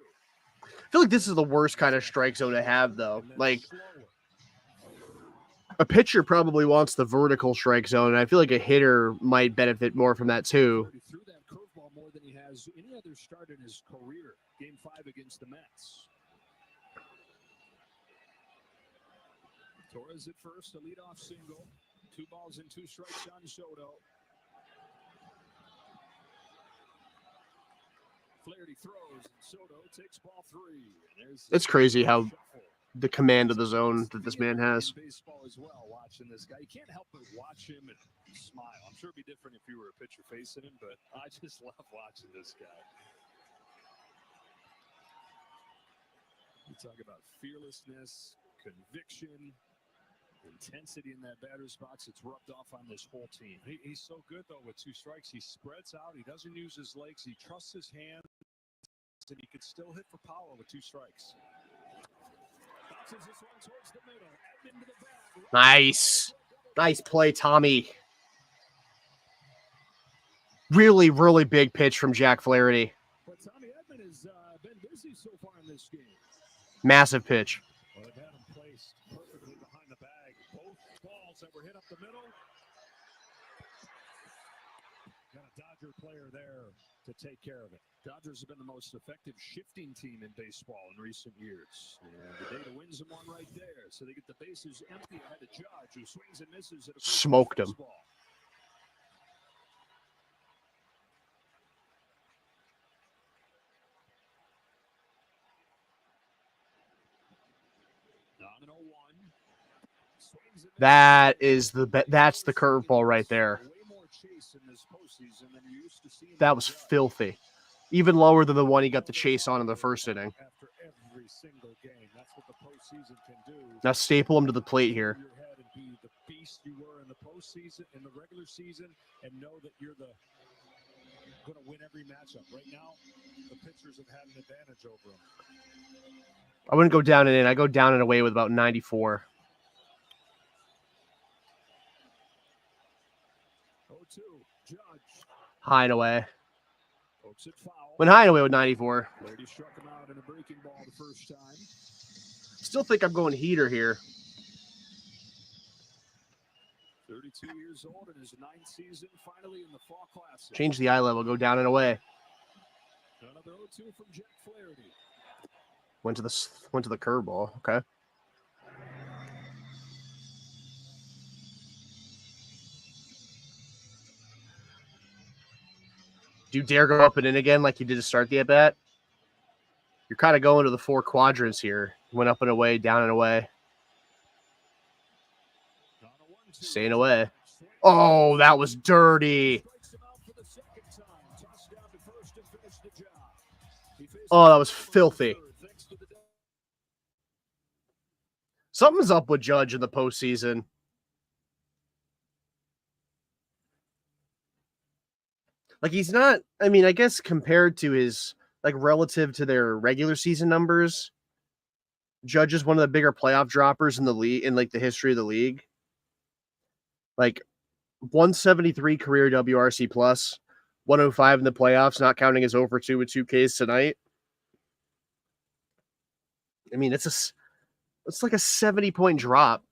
I feel like this is the worst kind of strike zone to have, though. Like, a pitcher probably wants the vertical strike zone, and I feel like a hitter might benefit more from that, too. He threw that curveball more than he has any other start in his career. Game 5 against the Mets. Torres at first, a leadoff single. 2 balls and 2 strikes on Soto. Flaherty throws, and Soto takes ball 3. It's crazy how the command of the zone that this man has. Baseball as well, watching this guy. You can't help but watch him and smile. I'm sure it'd be different if you were a pitcher facing him, but I just love watching this guy. You talk about fearlessness, conviction. Intensity in that batter's box, it's rubbed off on this whole team. He's so good, though, with 2 strikes. He spreads out. He doesn't use his legs. He trusts his hands, and he can still hit for power with 2 strikes. Bounces this one towards the middle. Edman to the bag. Nice. Nice play, Tommy. Really, really big pitch from Jack Flaherty. But Tommy Edman has been busy so far in this game. Massive pitch. Well, they've had him placed perfectly behind the bag. Both balls that were hit up the middle. Got a Dodger player there to take care of it. Dodgers have been the most effective shifting team in baseball in recent years. And the data wins them one right there. So they get the bases empty ahead of Judge, who swings and misses at a smoked him. That's the curveball right there. That was filthy. Even lower than the one he got the chase on in the first inning. After every single game, that's what the postseason can do. Now staple him to the plate here. Your head and be the beast you were in the postseason, in the regular season, and know that you're going to win every matchup. Right now, the pitchers have had an advantage over them. I wouldn't go down and in. I go down and away with about 94. 0-2, Judge. High and away. Went high and away with 94. Struck him out in a breaking ball the first time. Still think I'm going heater here. 32 years old in his 9th season, finally in the Fall Classic. Change the eye level. Go down and away. Another 0-2 from Jack Flaherty. Went to the curveball. Okay. Do you dare go up and in again like you did to start the at-bat? You're kind of going to the 4 quadrants here. Went up and away, down and away. Staying away. Oh, that was dirty. Oh, that was filthy. Something's up with Judge in the postseason. Like, he's not, I mean, I guess compared to his, like, relative to their regular season numbers, Judge is one of the bigger playoff droppers in the league, in, like, the history of the league. Like, 173 career WRC plus, 105 in the playoffs, not counting his over 2 with 2 Ks tonight. I mean, it's like a 70-point drop.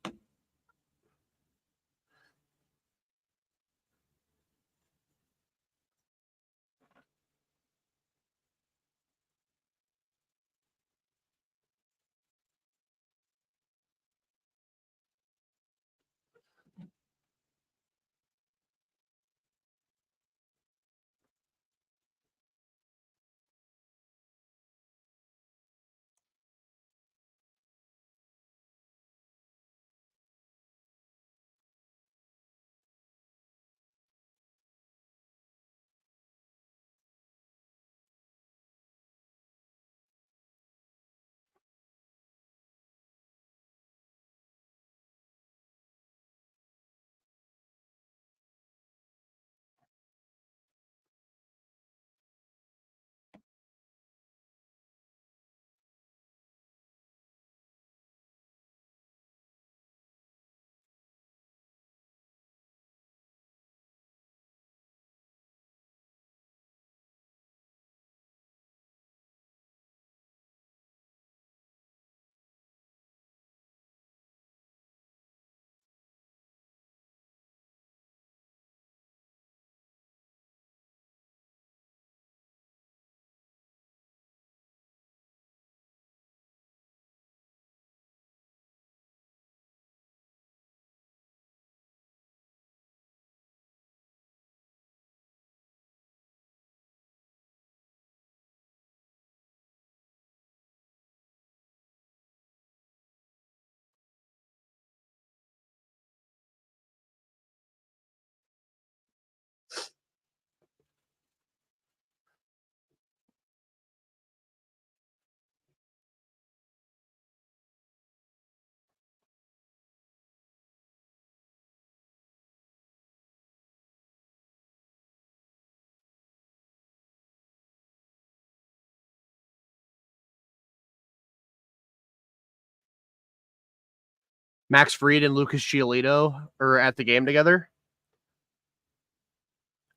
Max Fried and Lucas Giolito are at the game together.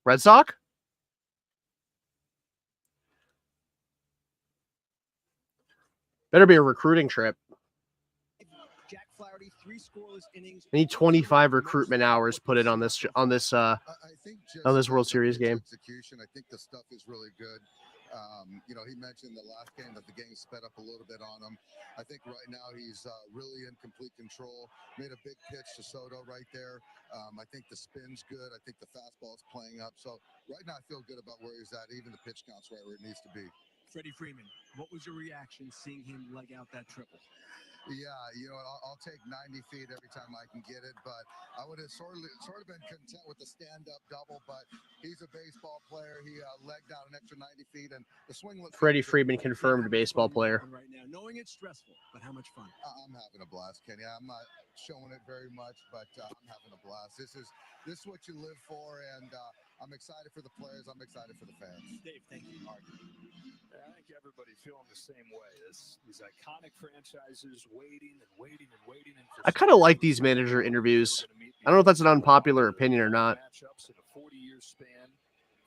Red Sox? Better be a recruiting trip. Jack Flaherty, 3 scoreless innings. I need 25 recruitment hours put in on this World Series game. Execution. I think the stuff is really good. He mentioned the last game that the game sped up a little bit on him. I think right now he's really in complete control. Made a big pitch to Soto right there. I think the spin's good. I think the fastball's playing up. So right now I feel good about where he's at. Even the pitch count's right where it needs to be. Freddie Freeman, what was your reaction seeing him leg out that triple? Yeah, I'll take 90 feet every time I can get it, but I would have sort of been content with the stand-up double, but he's a baseball player. He legged out an extra 90 feet, and the swing looks Freddie Freeman confirmed baseball player. Right now, knowing it's stressful, but how much fun? I'm having a blast, Kenny. I'm not showing it very much, but I'm having a blast. This is what you live for, and I'm excited for the players. I'm excited for the fans. Dave, thank you. I think everybody feeling the same way. These iconic franchises waiting and waiting and waiting. I kind of like these manager interviews. I don't know if that's an unpopular opinion or not. Matchups in a 40-year span.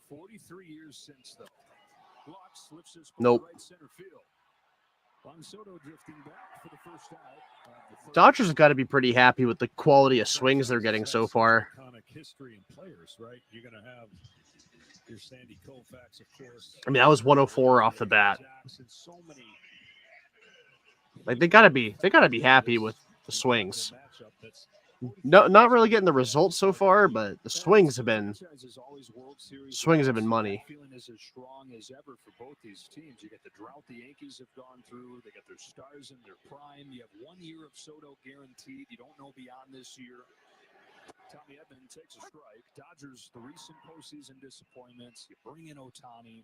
43 years since though. Locks lifts his Nope. Right center field. Juan Soto drifting back for the first out. Dodgers have got to be pretty happy with the quality of swings they're getting so far. Iconic history and players, right? You're going to have your Sandy Koufax, of course. I mean, that was 104 off the bat. Like they gotta be happy with the swings. No, not really getting the results so far, but the swings have been money. Feeling is as strong as ever for both these teams. You get the drought the Yankees have gone through. They got their stars in their prime. You have 1 year of Soto guaranteed. You don't know beyond this year. Tommy Edman takes a strike. Dodgers, the recent postseason disappointments. You bring in Ohtani.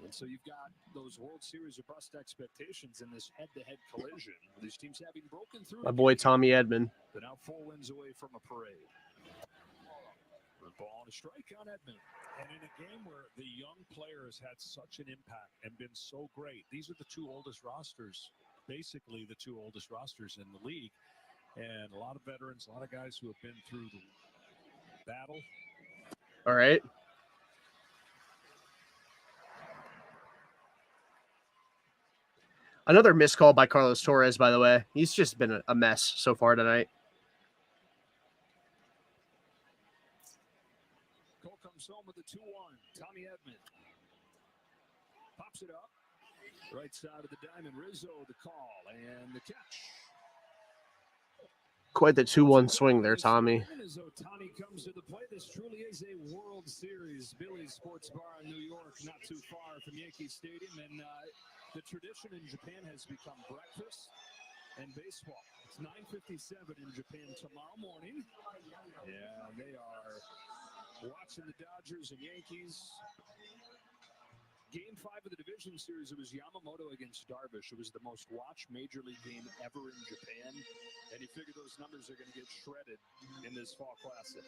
And so you've got those World Series or bust expectations in this head-to-head collision. These teams having broken through. My boy Tommy Edman. They're now 4 wins away from a parade. The ball and a strike on Edman. And in a game where the young players had such an impact and been so great, these are the 2 oldest rosters, basically the 2 oldest rosters in the league. And a lot of veterans, a lot of guys who have been through the battle. All right. Another missed call by Carlos Torres, by the way. He's just been a mess so far tonight. Cole comes home with a 2-1. Tommy Edman pops it up. Right side of the diamond. Rizzo the call and the catch. Quite the 2-1 swing there, Tommy. As Ohtani comes to the plate, this truly is a World Series. Billy's Sports Bar in New York, not too far from Yankee Stadium. And the tradition in Japan has become breakfast and baseball. It's 9:57 in Japan tomorrow morning. Yeah, they are watching the Dodgers and Yankees. Game 5 of the division series, it was Yamamoto against Darvish. It was the most watched Major League game ever in Japan. And you figure those numbers are going to get shredded in this fall classic.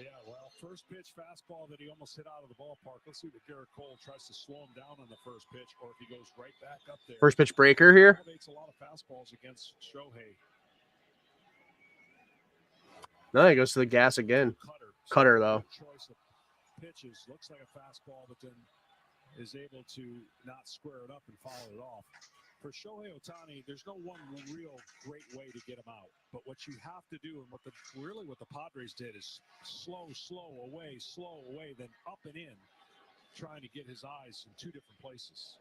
Yeah, well, first pitch fastball that he almost hit out of the ballpark. Let's see if Garrett Cole tries to slow him down on the first pitch or if he goes right back up there. First pitch breaker here. Elevates a lot of fastballs against Shohei. No, he goes to the gas again. Cutter though. Choice of pitches. Looks like a fastball, but then is able to not square it up and foul it off. For Shohei Ohtani, there's no one real great way to get him out. But what you have to do, and what the Padres did, is slow away, then up and in, trying to get his eyes in 2 different places.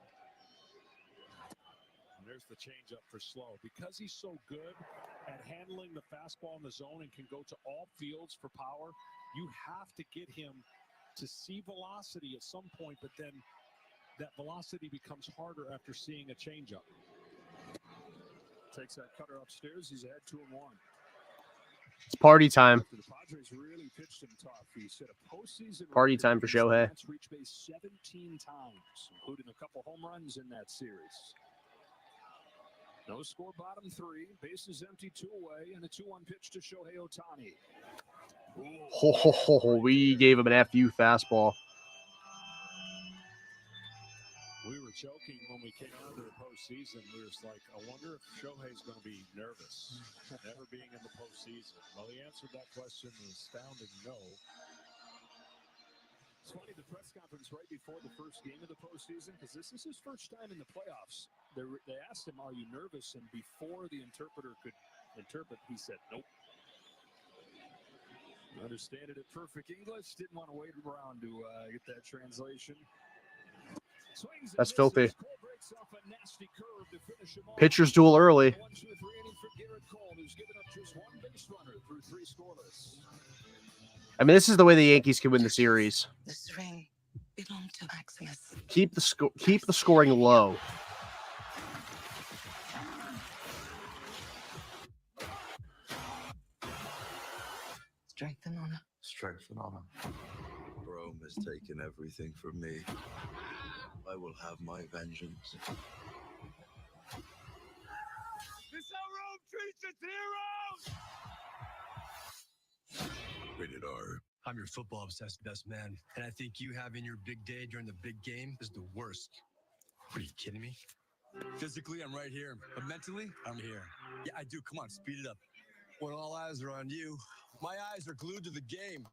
And there's the changeup for Slow. Because he's so good at handling the fastball in the zone and can go to all fields for power, you have to get him to see velocity at some point, but then that velocity becomes harder after seeing a changeup. Takes that cutter upstairs. He's ahead 2-1. It's party time. The Padres really pitched him tough. He set a postseason Party time for Shohei. Reached base 17 times, including a couple home runs in that series. No score, bottom 3. Bases empty, 2 away, and a 2-1 pitch to Shohei Ohtani. We gave him an FU fastball. We were joking when we came out of the postseason. We were like, I wonder if Shohei's going to be nervous, never being in the postseason. Well, he answered that question an astounding no. It's funny, the press conference right before the first game of the postseason, because this is his first time in the playoffs. They asked him, are you nervous? And before the interpreter could interpret, he said, nope. Understand it in perfect English. Didn't want to wait around to get that translation. That's filthy. Pitcher's duel early. I mean, this is the way the Yankees can win the series. This ring belonged to Maximus. Keep the scoring low. Strength and honor. Strength and honor. Rome has taken everything from me. I will have my vengeance. This is how Rome treats its heroes! Rated R. I'm your football-obsessed best man, and I think you having your big day during the big game is the worst. What, are you kidding me? Physically, I'm right here, but mentally, I'm here. Yeah, I do. Come on, speed it up. When all eyes are on you, my eyes are glued to the game.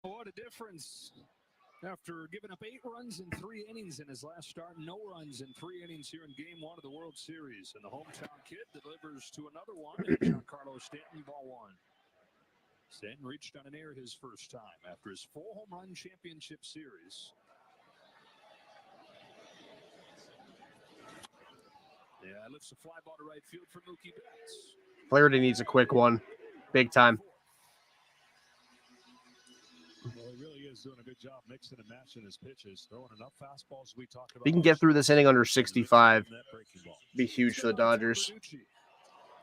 What a difference. After giving up 8 runs in 3 innings in his last start, no runs in 3 innings here in Game 1 of the World Series. And the hometown kid delivers to another one, and Giancarlo Stanton, ball 1. Stanton reached on an air his first time after his 4 home run championship series. Yeah, lifts a fly ball to right field for Mookie Betts. Flaherty needs a quick one. Big time. Well, he really is doing a good job mixing and matching his pitches, throwing enough fastballs we talked about. If he can get through this inning under 65, be huge for the Dodgers.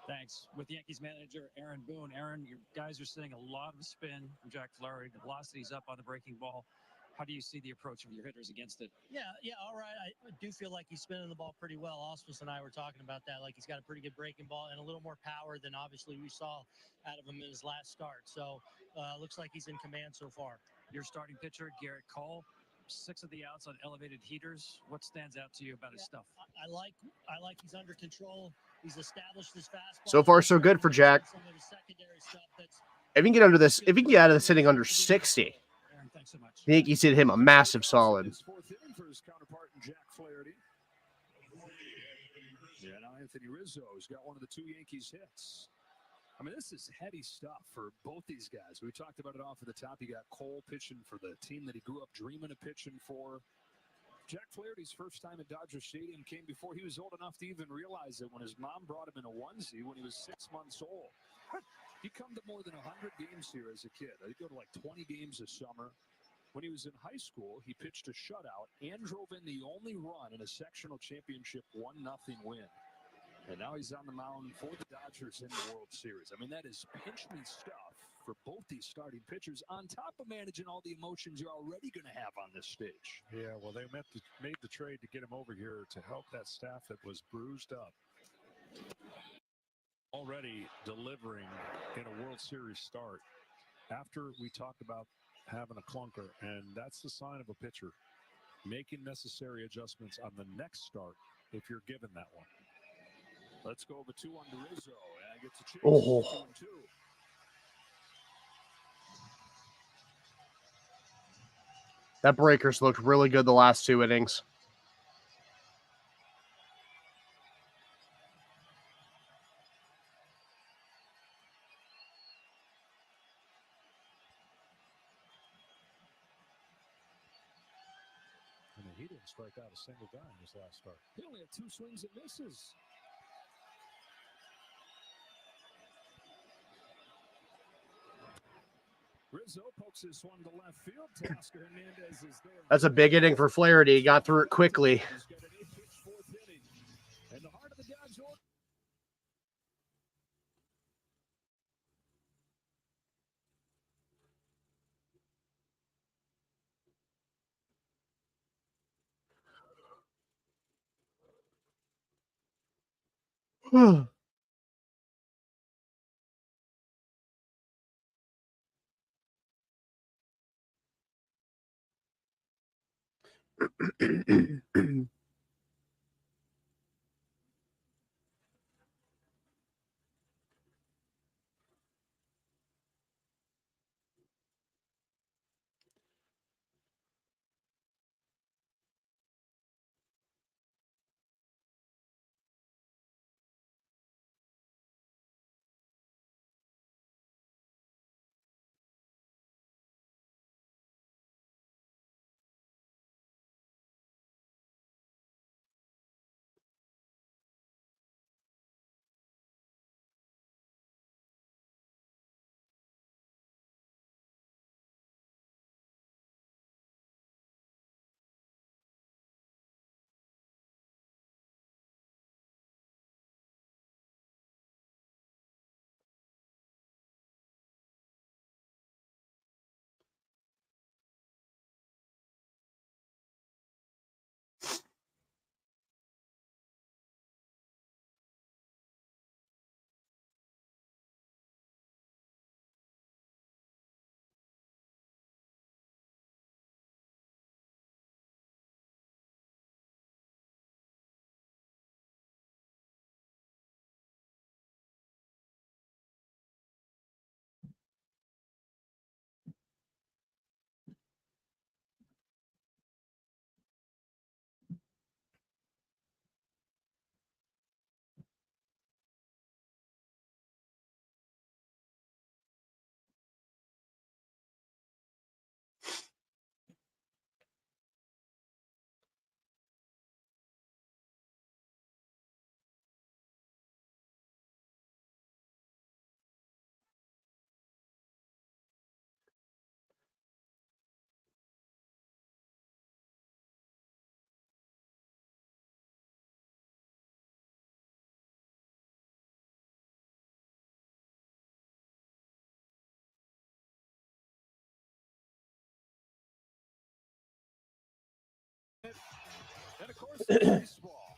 Thanks. With Yankees manager Aaron Boone. Aaron, your guys are sitting a lot of spin from Jack Flaherty. The velocity's up on the breaking ball. How do you see the approach of your hitters against it? Yeah, all right. I do feel like he's spinning the ball pretty well. Ausmus and I were talking about that. Like, he's got a pretty good breaking ball and a little more power than obviously we saw out of him in his last start. So looks like he's in command so far. Your starting pitcher, Garrett Cole, 6 of the outs on elevated heaters. What stands out to you about his stuff? I like he's under control. He's established his fastball. So far, so good for Jack. Some of his secondary stuff that's If he can get under this, if he can get out of this inning under 60, thanks so much. the Yankees hit him a massive solid. His 4th inning for his counterpart, Jack Flaherty. Yeah, now Anthony Rizzo's got one of the 2 Yankees hits. I mean, this is heady stuff for both these guys. We talked about it off at the top. You got Cole pitching for the team that he grew up dreaming of pitching for. Jack Flaherty's first time at Dodger Stadium came before he was old enough to even realize it when his mom brought him in a onesie when he was 6 months old. He come to more than 100 games here as a kid. I think go to like 20 games a summer. When he was in high school, he pitched a shutout and drove in the only run in a sectional championship 1-0 win. And now he's on the mound for the Dodgers in the World Series. I mean, that is pinch-me stuff for both these starting pitchers on top of managing all the emotions you're already going to have on this stage. Yeah, well, they made the trade to get him over here to help that staff that was bruised up. Already delivering in a World Series start after we talked about having a clunker, and that's the sign of a pitcher making necessary adjustments on the next start if you're given that one. Let's go over 2 on Rizzo. And gets a chase. Oh. 2-2. That breakers looked really good the last 2 innings. I mean, he didn't strike out a single guy in his last start. He only had 2 swings and misses. Rizzo pokes this one to left field. Teoscar Hernandez is there. That's a big inning for Flaherty. He got through it quickly. He's got an 8-pitch 4th inning. And the heart of the Dodge order. And of course, baseball.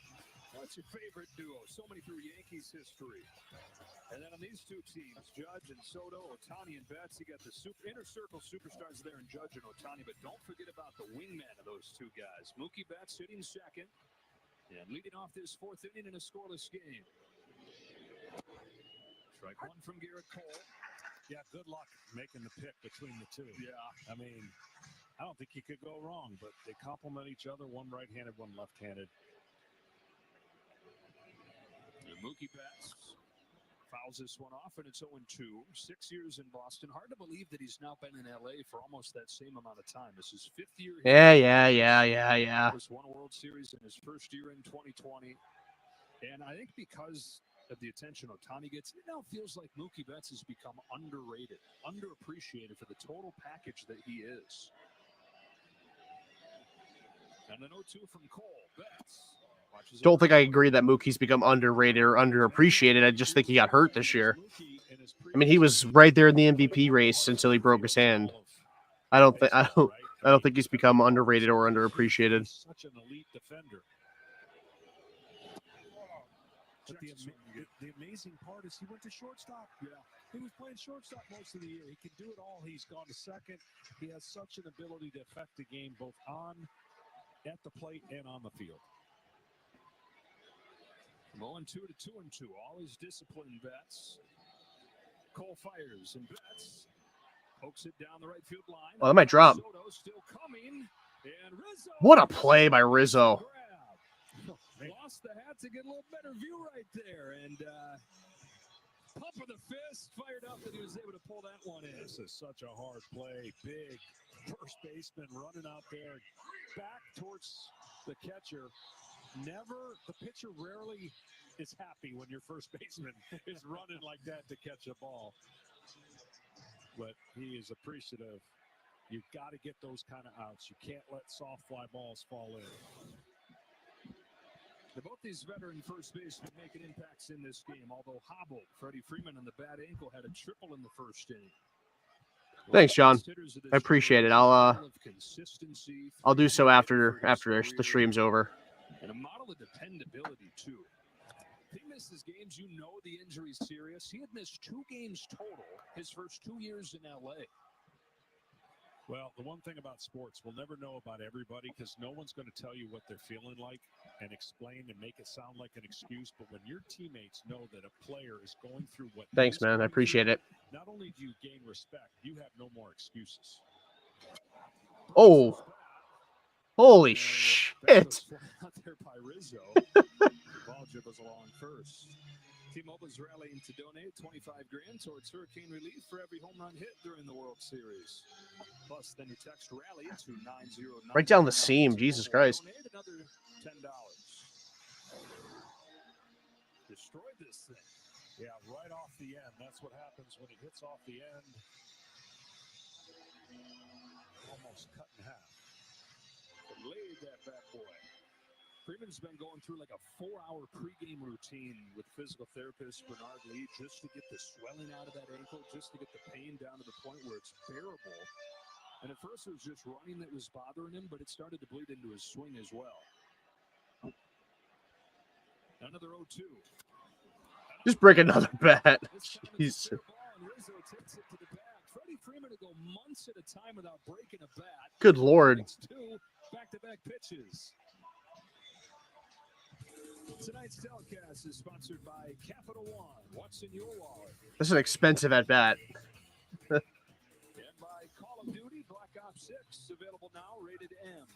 What's your favorite duo? So many through Yankees history. And then on these 2 teams, Judge and Soto, Ohtani and Betts, you got the inner circle superstars there in Judge and Ohtani, but don't forget about the wingman of those 2 guys. Mookie Betts hitting second and leading off this 4th inning in a scoreless game. Strike 1 from Garrett Cole. Yeah, good luck making the pick between the 2. Yeah. I mean, I don't think you could go wrong, but they complement each other, one right-handed, one left-handed. And Mookie Betts Fouls this one off, and it's 0-2. 6 years in Boston. Hard to believe that he's now been in L.A. for almost that same amount of time. This is 5th year. Yeah. Just won a World Series in his first year in 2020. And I think because of the attention Ohtani gets, it now feels like Mookie Betts has become underrated, underappreciated for the total package that he is. And an 0-2 from Cole. Betts. Don't think I agree that Mookie's become underrated or underappreciated. I just think he got hurt this year. I mean, he was right there in the MVP race until he broke his hand. I don't think he's become underrated or underappreciated. Such an elite defender. But the amazing part is he went to shortstop. Yeah, he was playing shortstop most of the year. He can do it all. He's gone to second. He has such an ability to affect the game both at the plate and on the field. From 0-2 to 2-2. Always disciplined Betts. Cole fires, and Betts pokes it down the right field line. Well, that might drop. Still coming, and Rizzo. What a play by Rizzo. Lost the hat to get a little better view right there, and pump of the fist fired up, and he was able to pull that one in. This is such a hard play. Big first baseman running out there, back towards the catcher. The pitcher rarely is happy when your first baseman is running like that to catch a ball. But he is appreciative. You've got to get those kind of outs. You can't let soft fly balls fall in. Both these veteran first basemen making impacts in this game, although hobbled. Freddie Freeman on the bad ankle had a triple in the first inning. Thanks, John. I appreciate it. I'll do so after the stream's over. And a model of dependability too. If he misses games, you know the injury's serious. He had missed 2 games total his first 2 years in LA. Well, the one thing about sports, we'll never know about everybody because no one's going to tell you what they're feeling like and explain and make it sound like an excuse. But when your teammates know that a player is going through what... Thanks, man. I appreciate it. Not only do you gain respect, you have no more excuses. Oh. Holy shit. Out there by Rizzo. Ball dribbles along first. T-Mobile's rallying to donate $25,000 towards hurricane relief for every home run hit during the World Series. Plus, then you text rally to 909. Right down the seam. Jesus Christ. Donate another $10. Destroy this thing. Yeah, right off the end. That's what happens when it hits off the end. Almost cut in half. Laid that bad boy. Freeman's been going through like a 4-hour pregame routine with physical therapist Bernard Lee just to get the swelling out of that ankle, just to get the pain down to the point where it's bearable. And at first it was just running that was bothering him, but it started to bleed into his swing as well. Another 0-2. Just break another bat. Jeez. Rizzo takes it to the bat. Freddie Freeman to go months at a time without breaking a bat. Good Lord. 2 back-to-back pitches. Tonight's telecast is sponsored by Capital One. What's in your wallet? This is an expensive at bat. And by Call of Duty Black Ops 6, available now, rated M.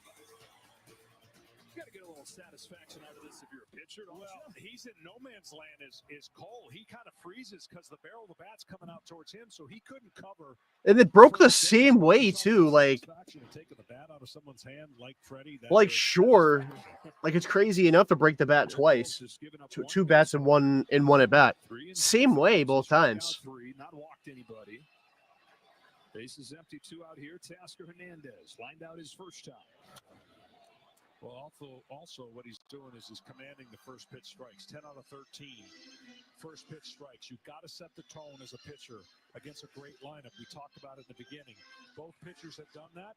You got to get a little satisfaction out of this if you're a pitcher, don't you? He's in no man's land is Cole. He kind of freezes because the barrel of the bat's coming out towards him, so he couldn't cover. And it broke the same way too. Like, taking the bat out of someone's hand, like Freddie. Sure, like it's crazy enough to break the bat twice. Two bats in one at bat. Same way both times. Not walked anybody. Bases empty, 2 out here. Tasker Hernandez lined out his first time. Well, also what he's doing is he's commanding the first pitch strikes. 10 out of 13 first pitch strikes. You've got to set the tone as a pitcher against a great lineup. We talked about it in the beginning. Both pitchers have done that.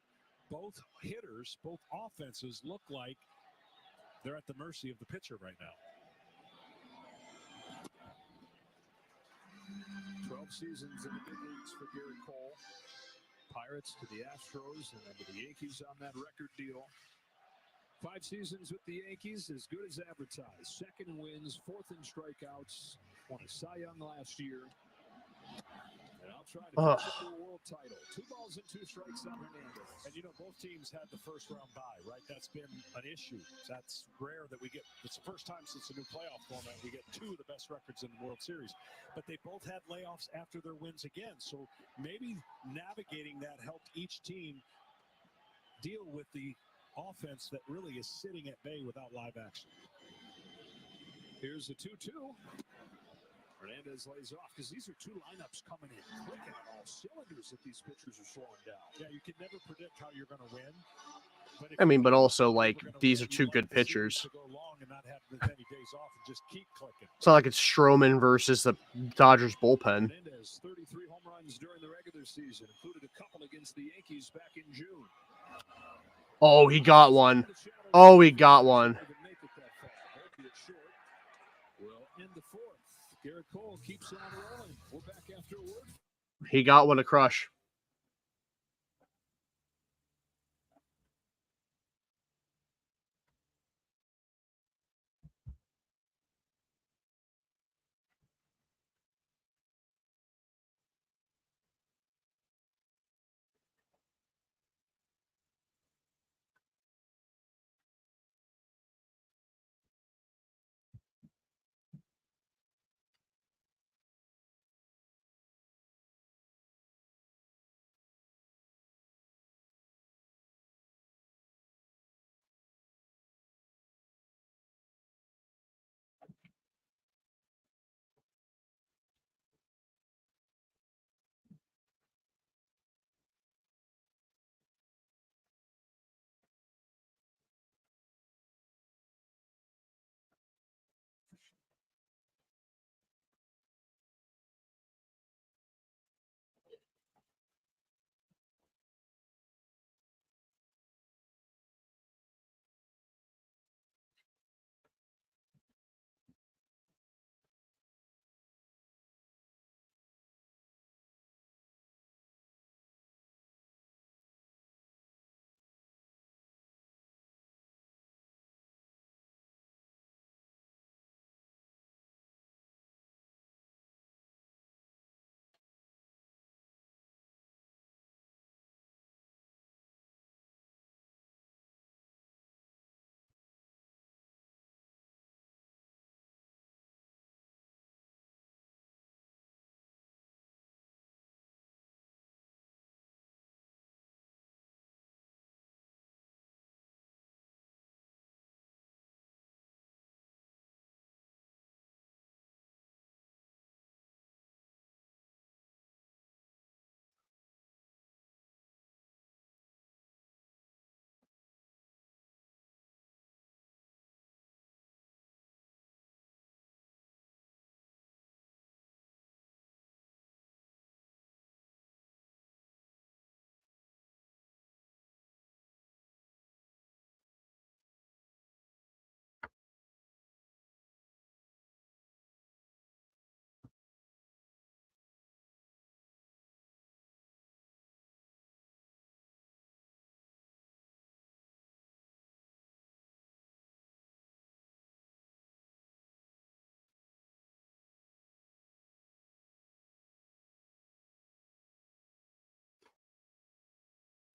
Both hitters, both offenses look like they're at the mercy of the pitcher right now. 12 seasons in the big leagues for Garrett Cole. Pirates to the Astros and then to the Yankees on that record deal. 5 seasons with the Yankees, as good as advertised. 2nd in wins, 4th in strikeouts. Won a Cy Young last year. And out trying to fix it to a world title. 2 balls and 2 strikes on Hernandez. And you know, both teams had the first round bye, right? That's been an issue. That's rare that we get. It's the first time since the new playoff format we get 2 of the best records in the World Series. But they both had layoffs after their wins again. So maybe navigating that helped each team deal with the offense that really is sitting at bay without live action. Here's a 2-2. Hernandez lays off because these are 2 lineups coming in clicking on all cylinders that these pitchers are slowing down. Yeah, you can never predict how you're going to win. I mean, but also, like, these are 2 good pitchers. It's not like it's Stroman versus the Dodgers bullpen. Hernandez, 33 home runs during the regular season, included a couple against the Yankees back in June. Oh, he got one. Oh, he got one. We'll end the 4th. Garrett Cole keeps on rolling. We're back after a word. He got one to crush.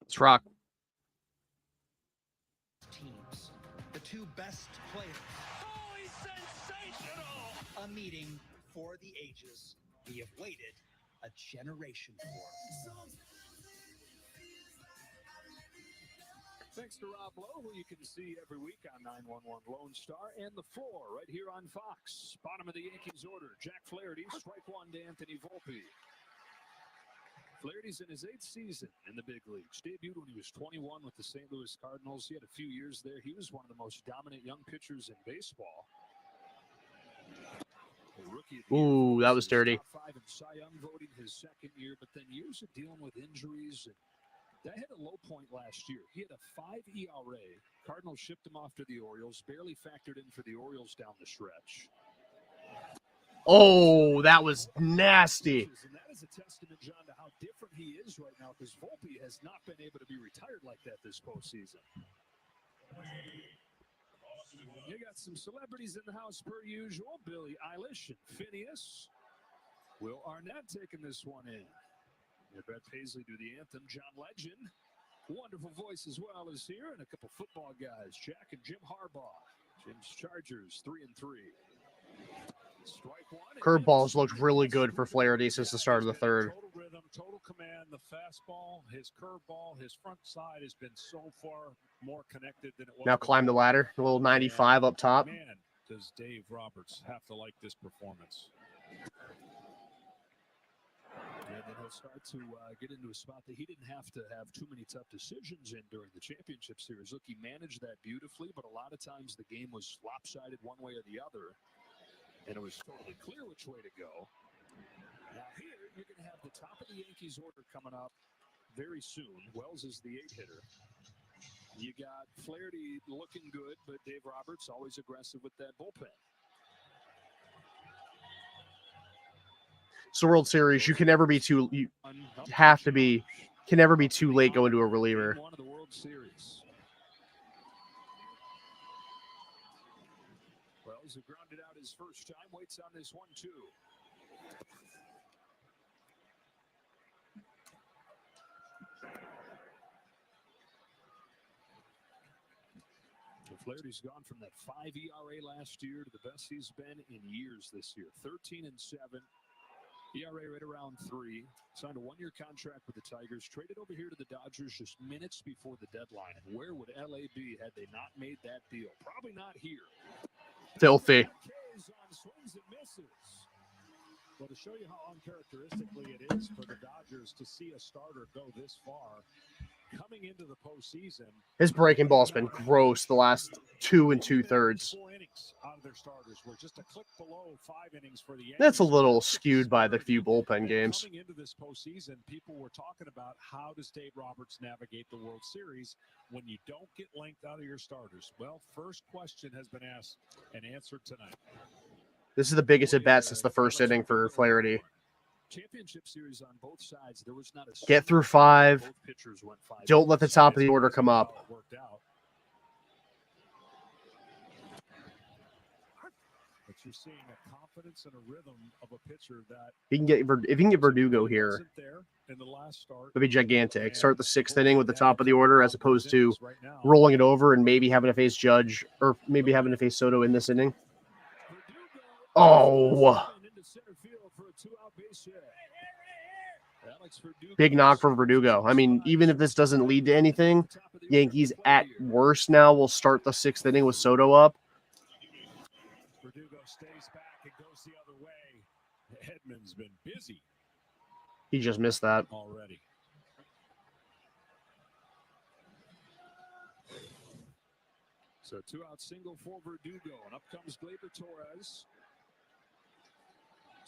Let's rock. Teams. The 2 best players. Oh, he's sensational! A meeting for the ages. We have waited a generation for. Thanks to Rob Lowe, who you can see every week on 911 Lone Star, and the 4 right here on Fox. Bottom of the Yankees order, Jack Flaherty, strike 1 to Anthony Volpe. Flaherty's in his 8th season in the big leagues. Debuted when he was 21 with the St. Louis Cardinals. He had a few years there. He was one of the most dominant young pitchers in baseball. Ooh, that was dirty. Top 5 in Cy Young voting his 2nd year, but then years of dealing with injuries. And that hit a low point last year. He had a 5 ERA. Cardinals shipped him off to the Orioles. Barely factored in for the Orioles down the stretch. Oh, that was nasty. And that is a testament, John, to how different he is right now, because Volpe has not been able to be retired like that this postseason. You got some celebrities in the house per usual. Billie Eilish and Phineas. Will Arnett taking this one in. Brett Paisley do the anthem. John Legend, wonderful voice as well, is here, and a couple football guys, Jack and Jim Harbaugh. Jim's Chargers 3-3. Strike one. Curveballs looked really good for Flaherty since the start of the third. Total rhythm, total command. The fastball, his curveball, his front side has been so far more connected than it was. Now climb the ladder, a little 95 up top. Man, does Dave Roberts have to like this performance? And then he'll start to get into a spot that he didn't have to have too many tough decisions in during the championship series. Look, he managed that beautifully, but a lot of times the game was lopsided one way or the other, and it was totally clear which way to go. Now here, you're going to have the top of the Yankees order coming up very soon. Wells is the 8-hitter. You got Flaherty looking good, but Dave Roberts always aggressive with that bullpen. It's the World Series. You can never be too. You have to be. Can never be too late going to a reliever. One of the World Series. Wells, who grounded out his first time, waits on this 1-2. Flaherty's gone from that 5 ERA last year to the best he's been in years this year. 13-7. ERA right around 3. Signed a 1-year contract with the Tigers. Traded over here to the Dodgers just minutes before the deadline. And where would LA be had they not made that deal? Probably not here. Filthy. On swings and misses. Well, to show you how uncharacteristically it is for the Dodgers to see a starter go this far, coming into the postseason, His breaking ball's been gross the last 2 2/3. 4 innings out of their starters. We're just a click below 5 innings for the Yankees. That's a little skewed by the few bullpen games. Coming into this postseason, people were talking about how does Dave Roberts navigate the World Series when you don't get length out of your starters. Well, first question has been asked and answered tonight. This is the biggest at bat since the first inning for Flaherty. Championship series on both sides. There was not a Get through 5. both pitchers went 5. Don't let the top of the order come up. Worked out. But you're seeing a confidence and a rhythm of a pitcher that If he can get Verdugo here, wasn't there in the last start. it'd be gigantic. Start the 6th inning with the top of the order as opposed to rolling it over and maybe having to face Judge or maybe having to face Soto in this inning. Oh, big knock for Verdugo. I mean, even if this doesn't lead to anything, Yankees at worst now will start the 6th inning with Soto up. Verdugo stays back and goes the other way. Edman's been busy He just missed that. already. So 2-out single for Verdugo, and up comes Gleyber Torres.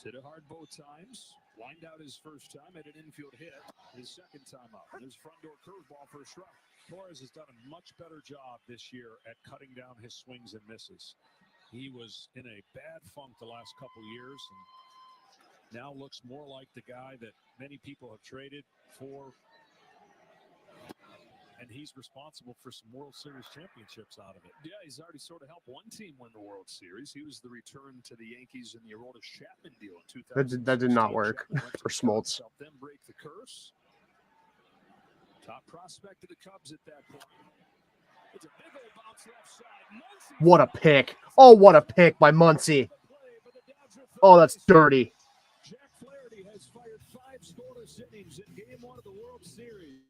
Hit it hard both times. Lined out his first time, had an infield hit. His second time up. And his front door curveball for a strike. Torres has done a much better job this year at cutting down his swings and misses. He was in a bad funk the last couple years and now looks more like the guy that many people have traded for. And he's responsible for some World Series championships out of it. Yeah, he's already sort of helped one team win the World Series. He was the return to the Yankees in the Aroldis Chapman deal in 2000. That did not work for Smoltz. Then break the curse. Top prospect of the Cubs at that point. It's a big old bounce left side. Muncy. What a pick. Oh, what a pick by Muncy. Oh, that's dirty. Jack Flaherty has fired 5 scoreless innings in Game 1 of the World Series.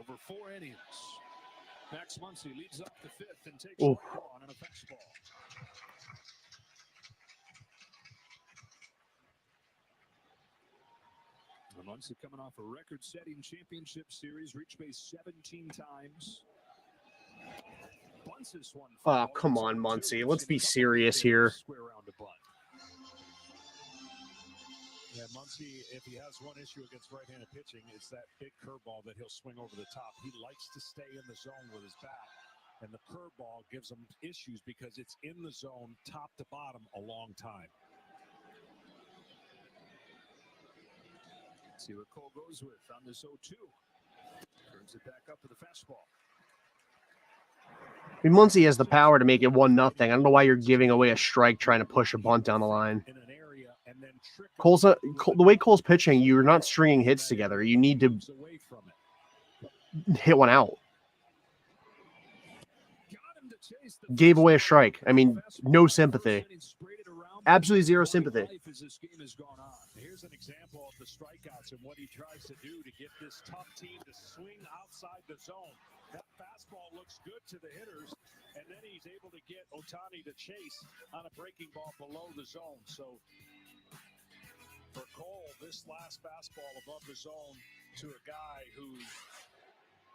over 4 innings. Max Muncy leads up the 5th and takes Oh. strike one on a fastball. Muncy coming off a record-setting championship series, reached base 17 times. Bunts this one. Oh, come on, Muncy. Let's be serious here. Yeah, Muncy, if he has one issue against right-handed pitching, it's that big curveball that he'll swing over the top. He likes to stay in the zone with his bat, and the curveball gives him issues because it's in the zone, top to bottom, a long time. Let's see what Cole goes with on this 0-2. Turns it back up with the fastball. I mean, Muncy has the power to make it 1-0. I don't know why you're giving away a strike trying to push a bunt down the line. The way Cole's pitching, you're not stringing hits together. You need to hit one out. Gave away a strike. I mean, no sympathy. Absolutely zero sympathy. Here's an example of the strikeouts and what he tries to do to get this tough team to swing outside the zone. That fastball looks good to the hitters, and then he's able to get Ohtani to chase on a breaking ball below the zone. So for Cole, this last fastball above the zone to a guy who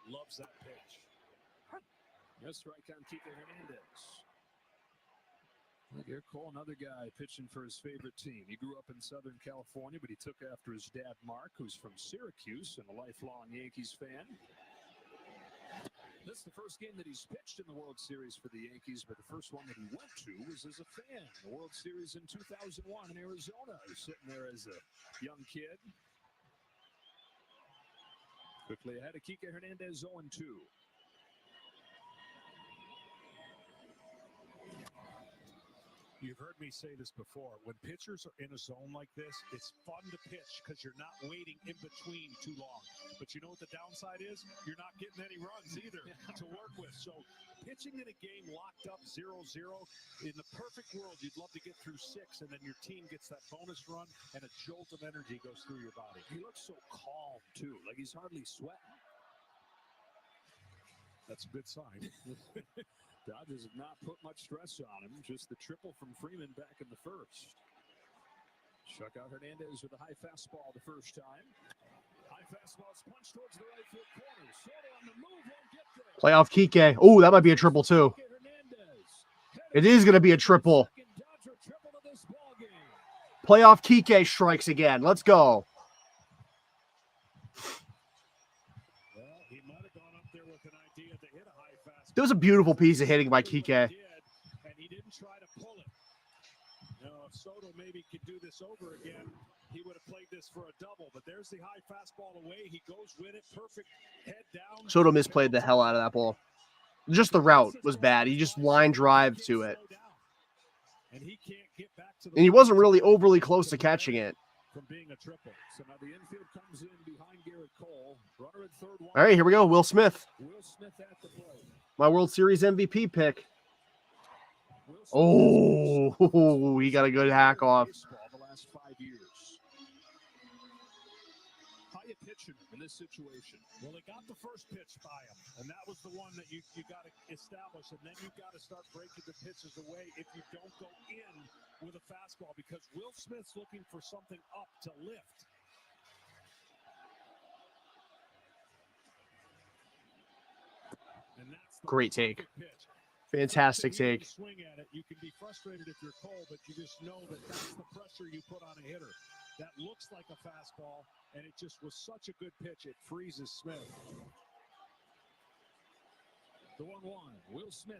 loves that pitch. No strike on Kike Hernandez. Garrett Cole, another guy pitching for his favorite team. He grew up in Southern California, but he took after his dad, Mark, who's from Syracuse and a lifelong Yankees fan. This is the first game that he's pitched in the World Series for the Yankees, but the first one that he went to was as a fan. The World Series in 2001 in Arizona. He was sitting there as a young kid. Quickly ahead of Kike Hernandez, 0-2. You've heard me say this before. When pitchers are in a zone like this, it's fun to pitch because you're not waiting in between too long. But you know what the downside is? You're not getting any runs either to work with. So pitching in a game locked up 0-0, in the perfect world, you'd love to get through 6, and then your team gets that bonus run, and a jolt of energy goes through your body. He looks so calm, too. Like he's hardly sweating. That's a good sign. Dodgers have not put much stress on him. Just the triple from Freeman back in the first. Struck out Hernandez with a high fastball the first time. High fastball is punched towards the right field corner. Soto on the move, won't get there. Playoff Kike. Oh, that might be a triple, too. It is going to be a triple. Playoff Kike strikes again. Let's go. That was a beautiful piece of hitting by Kike. And he didn't try to pull it. Now, if Soto maybe could do this over again, he would have played this for a double. But there's the high fastball away. He goes with it. Perfect head down. Soto misplayed the hell out of that ball. Just the route was bad. He just line drive to it. And he can't get back to the and he wasn't really overly close to catching it. From being a triple. So now the infield comes in behind Garrett Cole. Runner at third. All right, here we go. Will Smith. Will Smith at the plate. My World Series MVP pick. Oh, he got a good hack off. The last 5 years. How you pitching in this situation? Well, they got the first pitch by him, and that was the one that you got to establish, and then you got to start breaking the pitches away if you don't go in with a fastball, because Will Smith's looking for something up to lift. And that's the Great take. pitch. Fantastic take. Swing at it. You can be frustrated if you're Cole, but you just know that that's the pressure you put on a hitter. That looks like a fastball, and it just was such a good pitch. It freezes Smith. The 1-1. Will Smith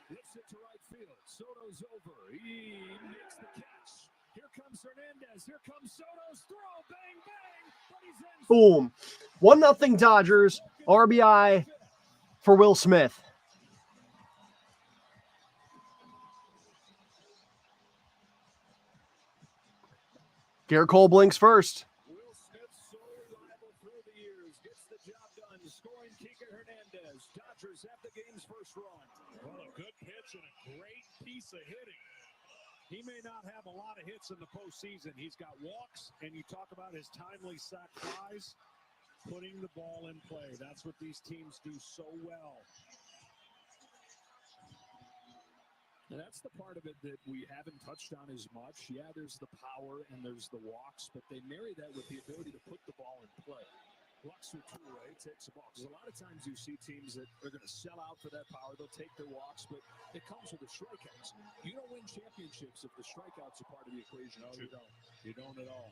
lifts it to right field. Soto's over. He makes the catch. Here comes Hernandez. Here comes Soto's throw. Bang, bang. But he's in. Boom. 1-0 Dodgers. RBI for Will Smith. Garrett Cole blinks first. Will Smith, so reliable through the years, gets the job done, scoring Kike Hernandez. Dodgers have the game's first run. Well, a good pitch and a great piece of hitting. He may not have a lot of hits in the postseason. He's got walks, and you talk about his timely sac flies. putting the ball in play. That's what these teams do so well. And that's the part of it that we haven't touched on as much. Yeah, there's the power and there's the walks, but they marry that with the ability to put the ball in play. Luxor two-way takes the ball. Because a lot of times you see teams that are going to sell out for that power. They'll take their walks, but it comes with the strikeouts. You don't win championships if the strikeouts are part of the equation. No, you don't. You don't at all.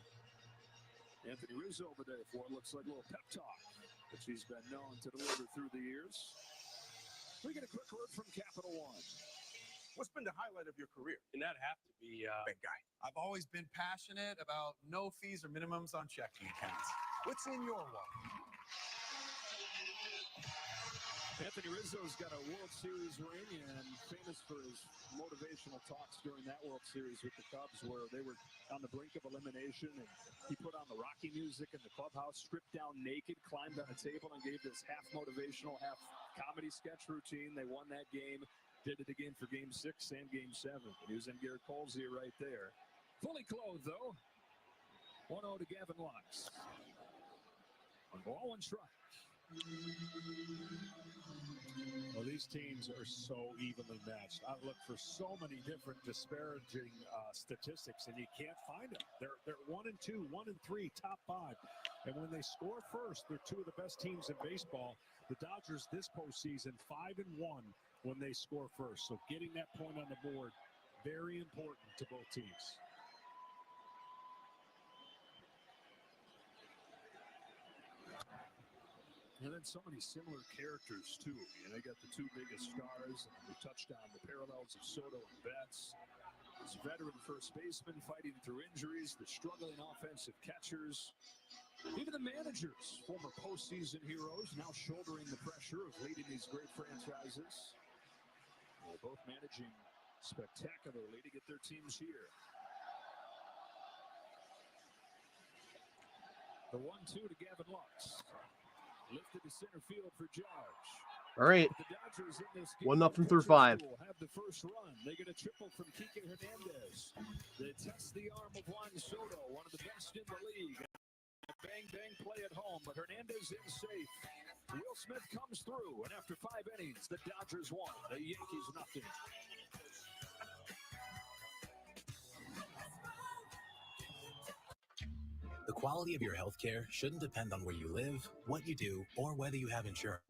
Anthony Rizzo over there for what looks like a little pep talk, which he's been known to deliver through the years. We get a quick word from Capital One. What's been the highlight of your career? And that'd have to be Big guy. I've always been passionate about no fees or minimums on checking accounts. What's in your wallet? Anthony Rizzo's got a World Series ring and famous for his motivational talks during that World Series with the Cubs where they were on the brink of elimination and he put on the Rocky music in the clubhouse, stripped down naked, climbed on a table and gave this half motivational, half comedy sketch routine. They won that game. Did it again for Game 6 and Game 7. He was in Garrett Cole's ear right there. Fully clothed, though. 1-0 to Gavin Lux. On ball, one strike. Well, these teams are so evenly matched. I've looked for so many different disparaging statistics, and you can't find them. They're 1-2, 1-3, top 5. And when they score first, they're two of the best teams in baseball. The Dodgers this postseason 5-1 when they score first. So getting that point on the board, very important to both teams. And then so many similar characters, too. They got the two biggest stars, and we touched on the parallels of Soto and Betts. This veteran first baseman fighting through injuries, the struggling offensive catchers, even the managers, former postseason heroes, now shouldering the pressure of leading these great franchises. They're both managing spectacularly to get their teams here. The 1-2 to Gavin Lux. Lifted to center field for Judge. All right. 1-0 through 5. Have the first run. They get a triple from Kike Hernandez. They test the arm of Juan Soto, one of the best in the league. Bang, bang play at home, but Hernandez in safe. Will Smith comes through, and after 5 innings, the Dodgers won. The Yankees nothing. The quality of your health care shouldn't depend on where you live, what you do, or whether you have insurance.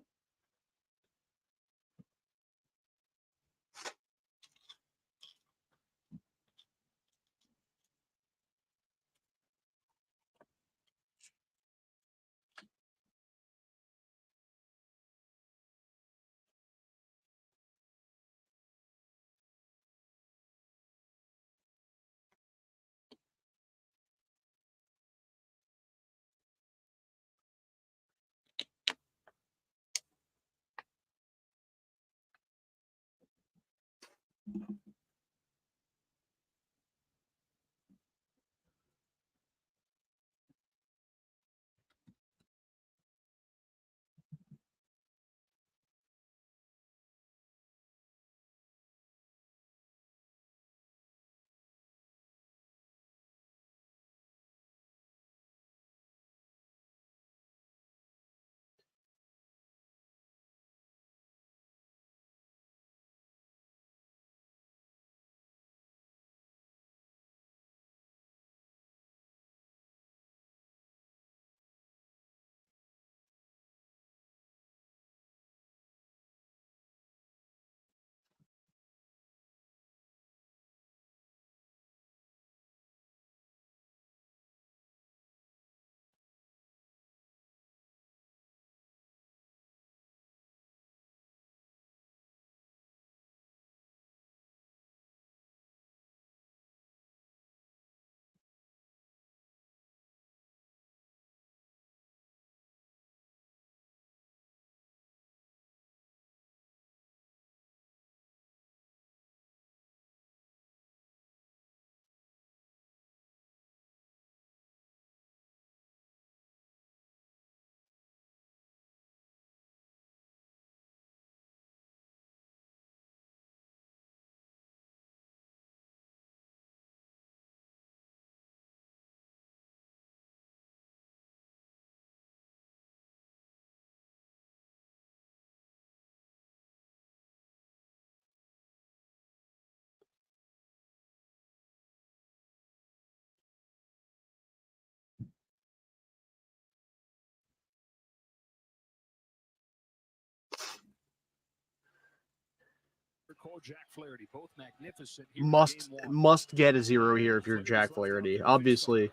Must get a 0 here if you're Jack Flaherty. Obviously,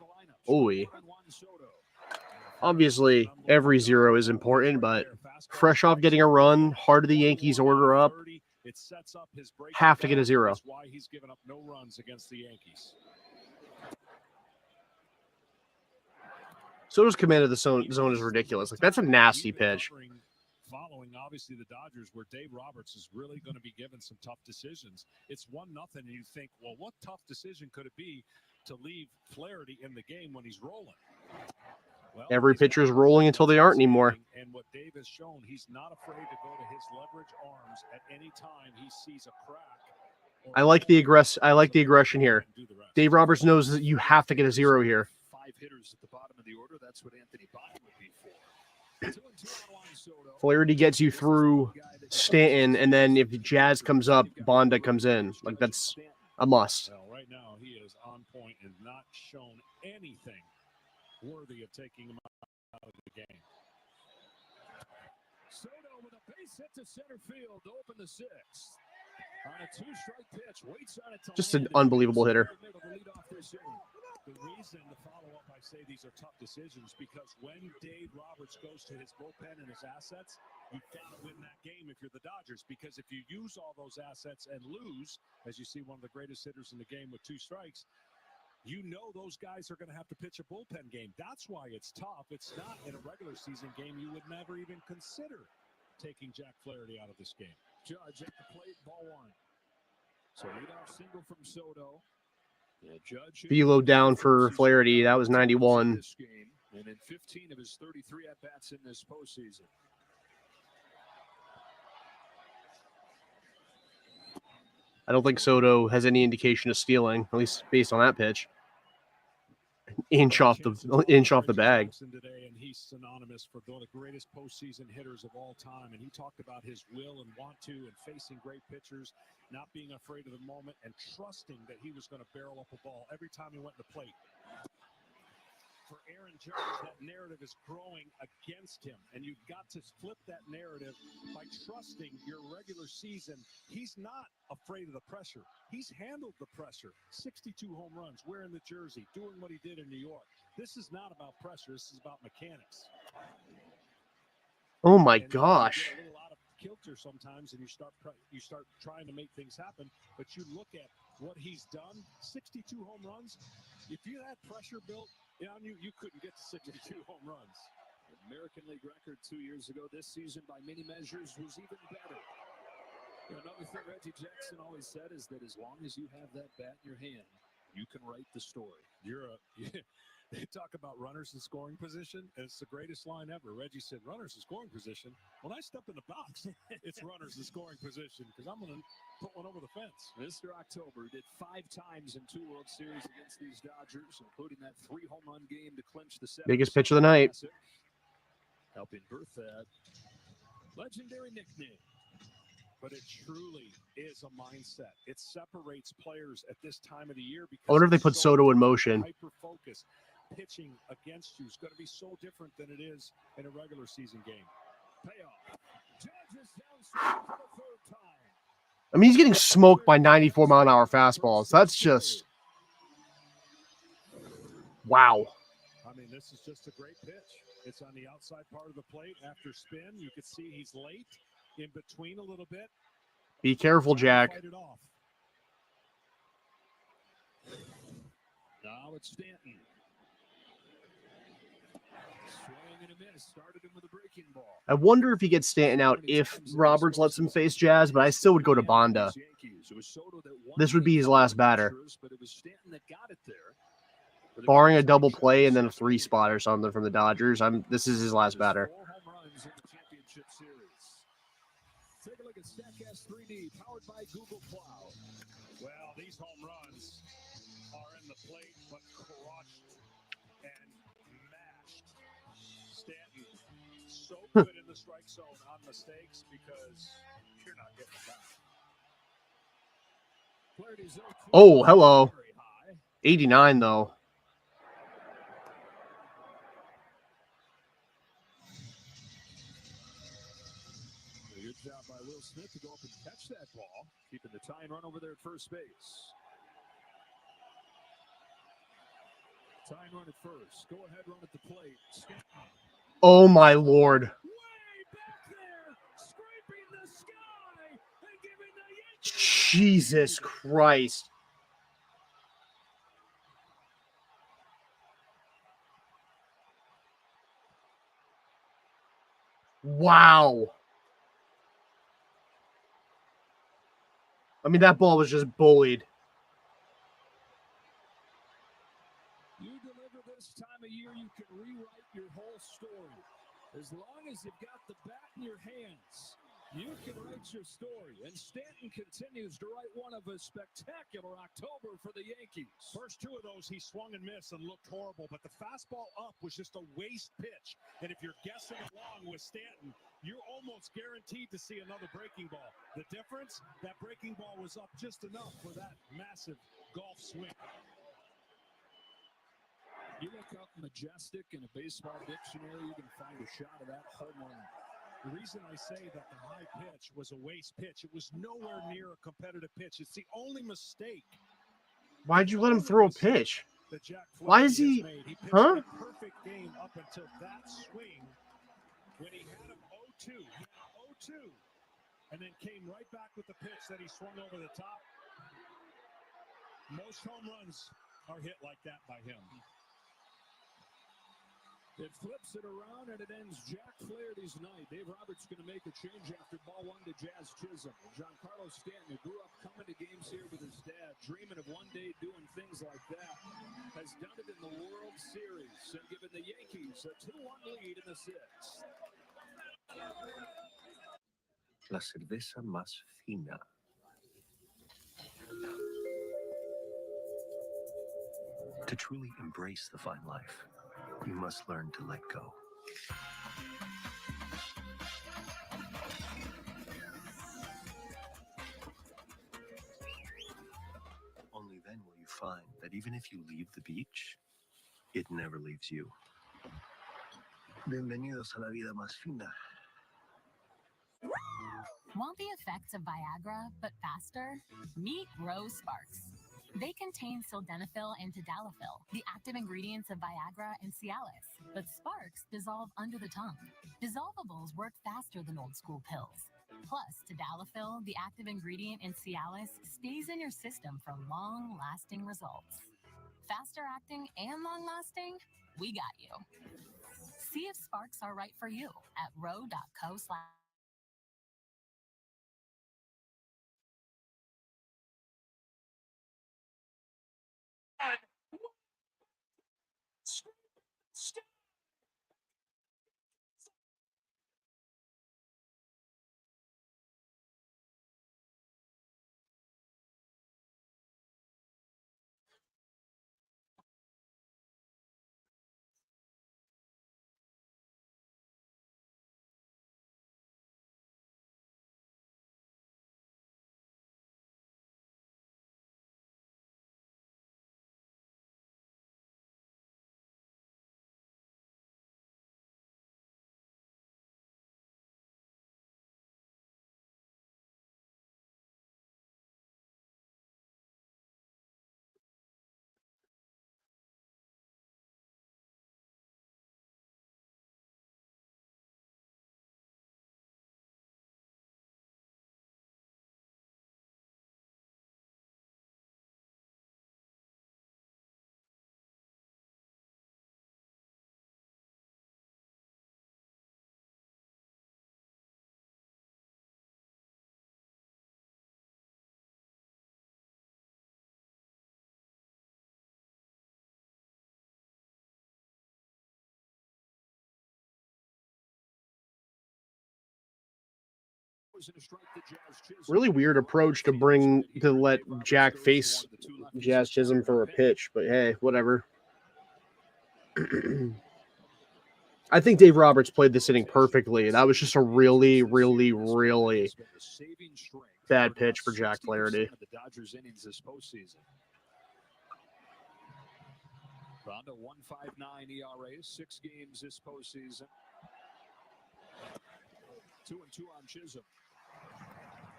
obviously every 0 is important, but fresh off getting a run, heart of the Yankees order up, have to get a 0. That's why he's given up no runs against the Yankees. Soto's command of the zone is ridiculous. Like, that's a nasty pitch. Following, obviously, the Dodgers, where Dave Roberts is really going to be given some tough decisions. It's 1-0, and you think, well, what tough decision could it be to leave Flaherty in the game when he's rolling? Well, every pitcher is rolling until they aren't anymore. And what Dave has shown, he's not afraid to go to his leverage arms at any time he sees a crack. I like the aggression here. Dave Roberts knows that you have to get a 0 here. 5 hitters at the bottom of the order. That's what Anthony Bond would be for. Flaherty gets you through Stanton, and then if Jazz comes up, Bonda comes in. Like, that's a must. Well, right now he is on point and not shown anything worthy of taking him out of the game. Soto with a base hit to center field to open the 6th. On a 2-strike pitch, waits on it to Just an unbelievable hitter. The reason to follow up, I say these are tough decisions because when Dave Roberts goes to his bullpen and his assets, you've got to win that game if you're the Dodgers, because if you use all those assets and lose, as you see one of the greatest hitters in the game with 2 strikes, you know those guys are going to have to pitch a bullpen game. That's why it's tough. It's not in a regular season game. You would never even consider taking Jack Flaherty out of this game. Judge at the plate, ball 1. So leadoff single from Soto. Velo down for Flaherty. That was 91. And in 15 of his 33 at-bats in this postseason. I don't think Soto has any indication of stealing, at least based on that pitch. Inch off the bag. Today, and he's synonymous for one of the greatest postseason hitters of all time. And he talked about his will and want to, and facing great pitchers, not being afraid of the moment, and trusting that he was going to barrel up a ball every time he went to the plate. For Aaron Judge, that narrative is growing against him, and you've got to flip that narrative by trusting your regular season. He's not afraid of the pressure. He's handled the pressure. 62 home runs, wearing the jersey, doing what he did in New York. This is not about pressure. This is about mechanics. Oh my gosh! You get a little out of kilter sometimes, and you start trying to make things happen. But you look at what he's done. 62 home runs. If you had pressure built on you, you couldn't get to 62 home runs. American League record 2 years ago. This season, by many measures, was even better. Another thing Reggie Jackson always said is that as long as you have that bat in your hand, you can write the story. They talk about runners in scoring position, and it's the greatest line ever. Reggie said, runners in scoring position. When I step in the box, it's runners in scoring position because I'm going to put one over the fence. Mr. October did 5 times in 2 World Series against these Dodgers, including that 3 home run game to clinch the 7th. Biggest pitch of the night. Helping birth that legendary nickname. But it truly is a mindset. It separates players at this time of the year. Because I wonder if they put Soto in motion. Hyper-focus. Pitching against you is going to be so different than it is in a regular season game. Payoff. Judge is down for the 3rd time. I mean, he's getting smoked by 94-mile-an-hour fastballs. That's just... wow. I mean, this is just a great pitch. It's on the outside part of the plate. After spin, you can see he's late. In between a little bit. Be careful, Jack. Now it's Stanton. Swing and a miss. Started him with a breaking ball. I wonder if he gets Stanton out if Roberts lets him face Jazz, but I still would go to Bonda. This would be his last batter. Barring a double play and then a 3-spot or something from the Dodgers, this is his last batter. Take a look at StatCast 3D, powered by Google Cloud. Well, these home runs are in the plate, but crushed and mashed. Stanton, so good in the strike zone on mistakes because you're not getting it back. Oh, hello. 89, though. Good job by Will Smith to go up and catch that ball. Keeping the tying run over there at first base. Tying run at first. Go ahead run at the plate. Oh my Lord. Way back there, scraping the sky and giving the Yankees. Jesus Christ. Wow. I mean, that ball was just bullied. You deliver this time of year, you can rewrite your whole story. As long as you've got the bat in your hands, you can write your story. And Stanton continues to write one of a spectacular October for the Yankees. First two of those, he swung and missed and looked horrible, but the fastball up was just a waste pitch. And if you're guessing along with Stanton, you're almost guaranteed to see another breaking ball. The difference, that breaking ball was up just enough for that massive golf swing. You look up Majestic in a baseball dictionary, you can find a shot of that home run. The reason I say that the high pitch was a waste pitch, it was nowhere near a competitive pitch. It's the only mistake. Why'd you let him throw a pitch? Why is he? He pitched Huh? a perfect game up until that swing when he had him 0-2. He had 0-2 and then came right back with the pitch that he swung over the top. Most home runs are hit like that by him. It flips it around, and it ends Jack Flaherty's night. Dave Roberts going to make a change after ball one to Jazz Chisholm. Giancarlo Stanton, who grew up coming to games here with his dad, dreaming of one day doing things like that, has done it in the World Series and given the Yankees a 2-1 lead in the sixth. La cerveza más fina. To truly embrace the fine life, you must learn to let go. Only then will you find that even if you leave the beach, it never leaves you. Bienvenidos a la vida más fina. Want the effects of Viagra, but faster? Meet Rose Sparks. They contain sildenafil and tadalafil, the active ingredients of Viagra and Cialis. But Sparks dissolve under the tongue. Dissolvables work faster than old school pills. Plus, tadalafil, the active ingredient in Cialis, stays in your system for long-lasting results. Faster acting and long-lasting? We got you. See if Sparks are right for you at ro.co/. Really weird approach to let Jack face Jazz Chisholm for a pitch, but hey, whatever. I think Dave Roberts played this inning perfectly. That was just a really, really, really bad pitch for Jack Flaherty. The Dodgers innings this postseason. Down to 1.59 ERA, 6 games this postseason. 2-2 on Chisholm.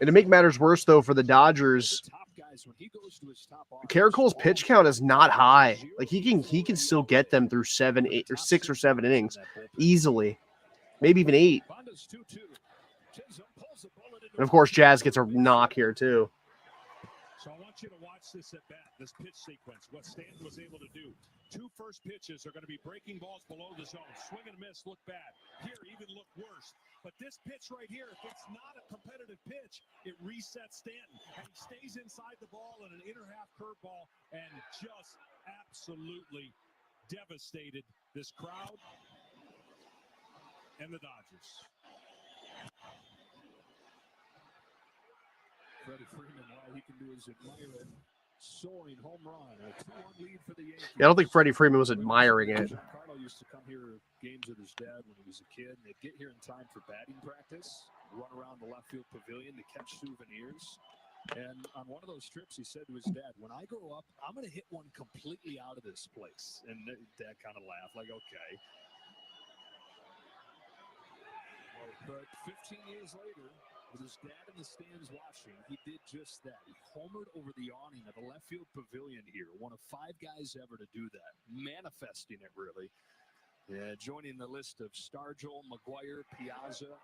And to make matters worse, though, for the Dodgers, Garrett Cole's pitch count is not high. Like he can still get them through 7, 8, or 6 or 7 innings easily, maybe even 8. And of course, Jazz gets a knock here too. So I want you to watch this at bat, this pitch sequence, what Stanton was able to do. 2 first pitches are going to be breaking balls below the zone. Swing and a miss, look bad. Here, even look worse. But this pitch right here, if it's not a competitive pitch, it resets Stanton. And he stays inside the ball in an inner half curveball and just absolutely devastated this crowd and the Dodgers. Freddie Freeman, all he can do is admire it. Soaring home run, a 2-1 lead for the Yankees. Yeah, I don't think Freddie Freeman was admiring it. Carlo used to come here games with his dad when he was a kid, and they'd get here in time for batting practice, run around the left field pavilion to catch souvenirs. And on one of those trips, he said to his dad, "When I grow up, I'm going to hit one completely out of this place." And Dad kind of laughed, like, okay. But 15 years later, with his dad in the stands watching, he did just that. He homered over the awning of the left field pavilion here. One of 5 guys ever to do that. Manifesting it, really. Yeah, joining the list of Stargell, McGuire, Piazza.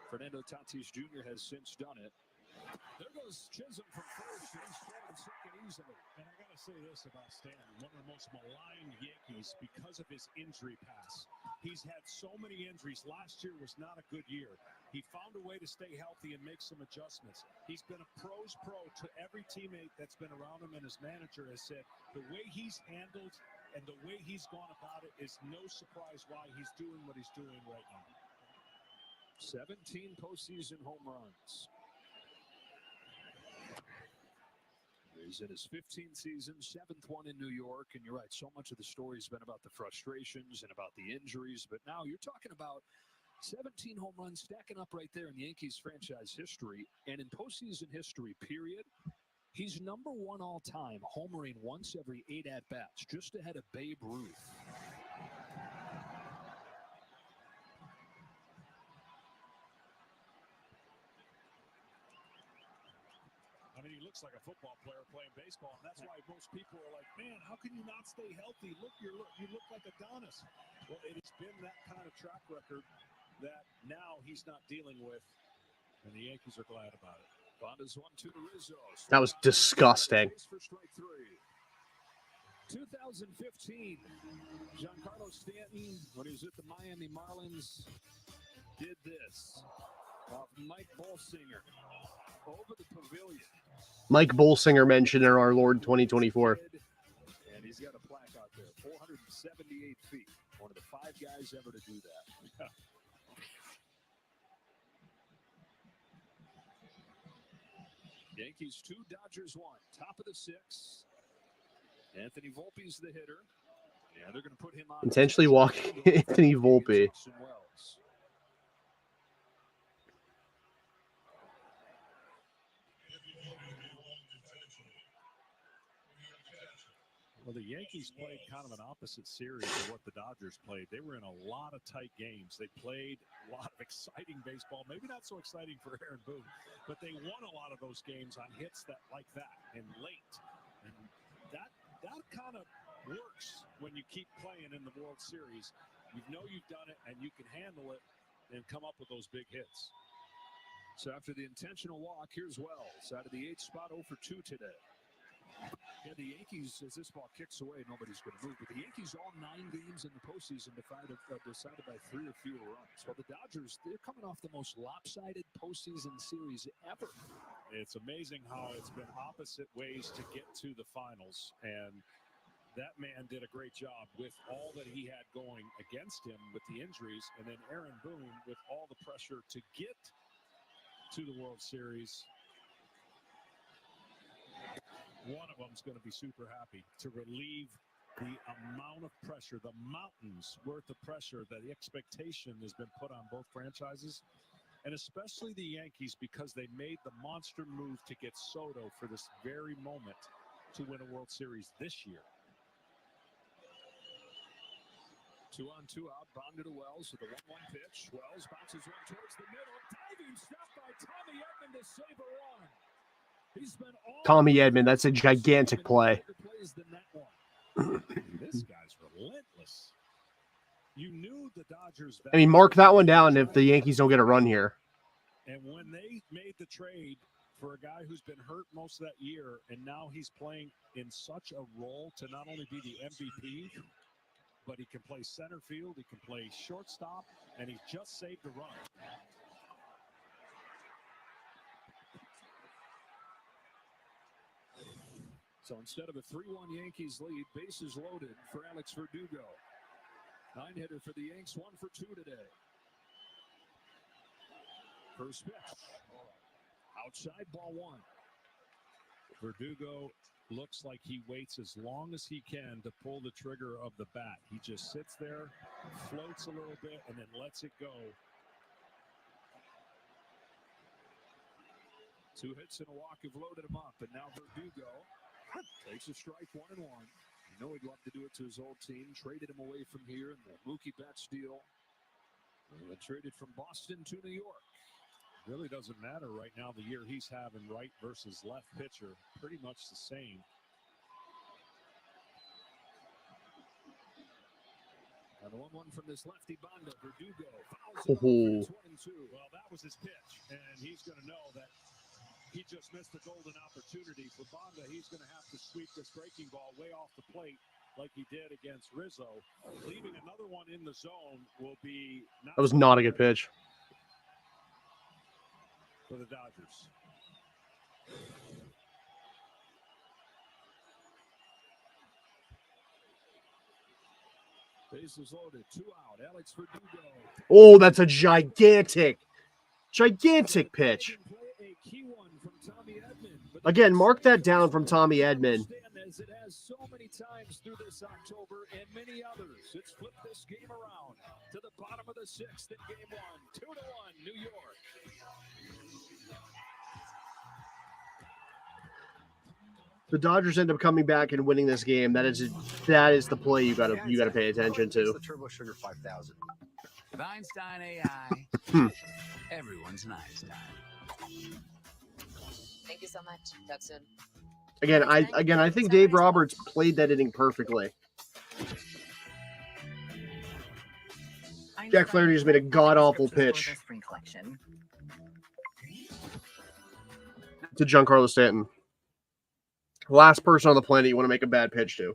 Fernando Tatis Jr. has since done it. There goes Chisholm from first. He's throwing second easily. And I got to say this about Stanton, one of the most maligned Yankees because of his injury past. He's had so many injuries. Last year was not a good year. He found a way to stay healthy and make some adjustments. He's been a pro's pro to every teammate that's been around him, and his manager has said the way he's handled and the way he's gone about it is no surprise why he's doing what he's doing right now. 17 postseason home runs. He's in his 15th season, 7th one in New York. And you're right, so much of the story has been about the frustrations and about the injuries. But now you're talking about 17 home runs stacking up right there in Yankees franchise history. And in postseason history, period, he's number 1 all time, homering once every 8 at-bats, just ahead of Babe Ruth. I mean, he looks like a football player playing baseball, and that's why most people are like, man, how can you not stay healthy? You look like Adonis. Well, it has been that kind of track record that now he's not dealing with, and the Yankees are glad about it. Bonda's 1-2 to Rizzo. That was disgusting. 2015, Giancarlo Stanton, when he was with the Miami Marlins, did this off Mike Bolsinger over the pavilion. Mike Bolsinger mentioned in our Lord 2024. And he's got a plaque out there, 478 feet. One of the 5 guys ever to do that. Yankees 2, Dodgers 1. Top of the 6th. Anthony Volpe's the hitter. Yeah, they're going to put him on. Intentionally walking Anthony Volpe. Well, the Yankees played kind of an opposite series of what the Dodgers played. They were in a lot of tight games. They played a lot of exciting baseball. Maybe not so exciting for Aaron Boone, but they won a lot of those games on hits like that and late. And that kind of works when you keep playing in the World Series. You know you've done it, and you can handle it and come up with those big hits. So after the intentional walk, here's Wells out of the 8th spot, 0 for 2 today. Yeah, the Yankees, as this ball kicks away, nobody's going to move. But the Yankees, all 9 games in the postseason decided by 3 or fewer runs. Well, the Dodgers, they're coming off the most lopsided postseason series ever. It's amazing how it's been opposite ways to get to the finals. And that man did a great job with all that he had going against him with the injuries. And then Aaron Boone with all the pressure to get to the World Series. One of them is going to be super happy to relieve the amount of pressure, the mountains worth of pressure, that the expectation has been put on both franchises, and especially the Yankees, because they made the monster move to get Soto for this very moment to win a World Series this year. 2-on-2 out, Bonda to Wells with the 1-1 pitch. Wells bounces one towards the middle. Diving stop by Tommy Edman to save a run. He's been all Tommy Edman, that's a gigantic play. This guy's relentless. You knew the Dodgers. I mean, mark that one down if the Yankees don't get a run here. And when they made the trade for a guy who's been hurt most of that year, and now he's playing in such a role to not only be the MVP, but he can play center field, he can play shortstop, and he just saved a run. So instead of a 3-1 Yankees lead, bases loaded for Alex Verdugo. 9-hitter for the Yanks, 1 for 2 today. First pitch. Outside, ball 1. Verdugo looks like he waits as long as he can to pull the trigger of the bat. He just sits there, floats a little bit, and then lets it go. 2 hits and a walk have loaded him up, and now Verdugo takes a strike, 1-1. You know he'd love to do it to his old team. Traded him away from here in the Mookie Betts deal. And traded from Boston to New York. Really doesn't matter right now the year he's having, right versus left pitcher. Pretty much the same. And the 1-1 from this lefty Bonda. Verdugo fouls it off. It's 1-2. Well, that was his pitch, and he's going to know that he just missed a golden opportunity. For Bonda, he's going to have to sweep this breaking ball way off the plate like he did against Rizzo. Leaving another one in the zone will be... That was not a good pitch. For the Dodgers. Bases loaded, 2 out. Alex Verdugo. Oh, that's a gigantic pitch. Again, mark that down from Tommy Edman. As it has so many times through this October and many others, it's flipped this game around to the bottom of the 6th in game 1, 2-1, New York. The Dodgers end up coming back and winning this game. That is the play you gotta pay attention to. The Turbo Sugar 5000. With Einstein AI, everyone's an Einstein. Thank you so much. Talk soon. I think Dave Roberts played that inning perfectly. Jack Flaherty just made a god-awful pitch to Giancarlo Stanton. Last person on the planet you want to make a bad pitch to.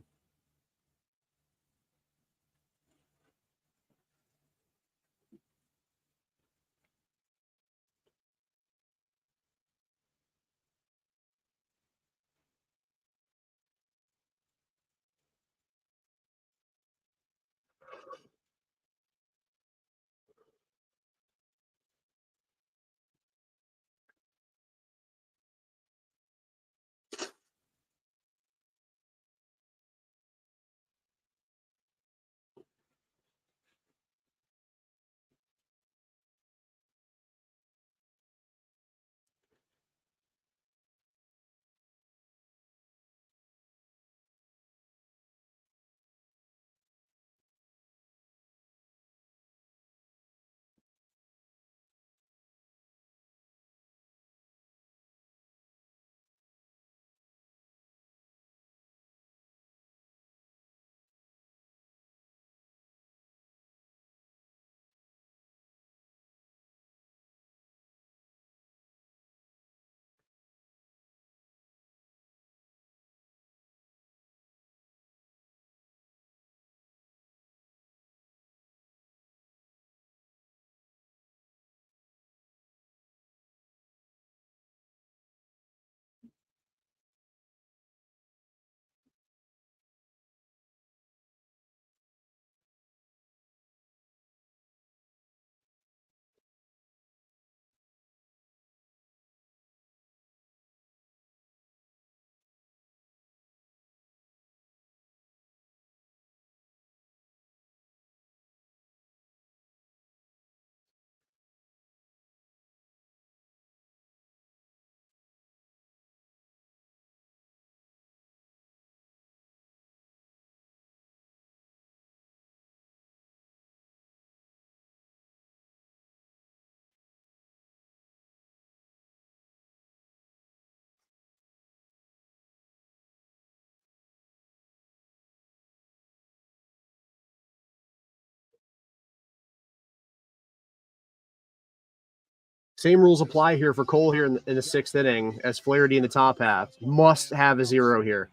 Same rules apply here for Cole here in the sixth inning as Flaherty in the top half. Must have a 0 here.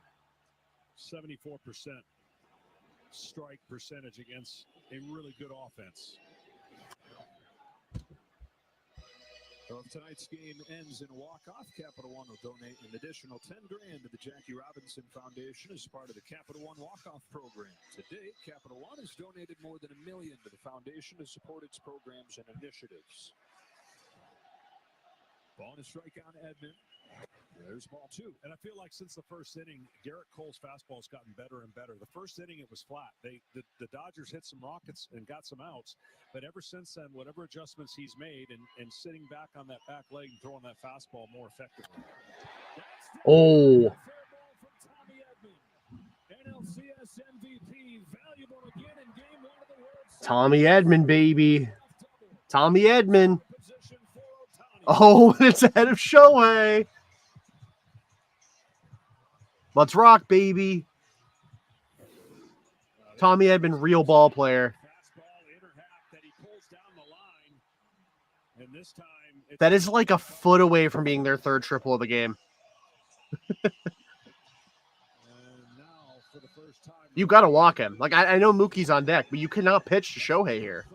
74% strike percentage against a really good offense. So if tonight's game ends in a walk-off, Capital One will donate an additional $10,000 to the Jackie Robinson Foundation as part of the Capital One walk-off program. To date, Capital One has donated more than $1 million to the foundation to support its programs and initiatives. Ball and a strike on Edman. There's ball 2. And I feel like since the first inning, Garrett Cole's fastball has gotten better and better. The first inning, it was flat. The Dodgers hit some rockets and got some outs. But ever since then, whatever adjustments he's made and sitting back on that back leg and throwing that fastball more effectively. Oh. Tommy Edman, NLCS MVP, valuable again in game 1 of the World Series. Tommy Edman, baby. Tommy Edman. Oh, it's ahead of Shohei. Let's rock, baby. Tommy Edman, real ball player. That is like a foot away from being their third triple of the game. You got to walk him. Like, I know Mookie's on deck, but you cannot pitch to Shohei here.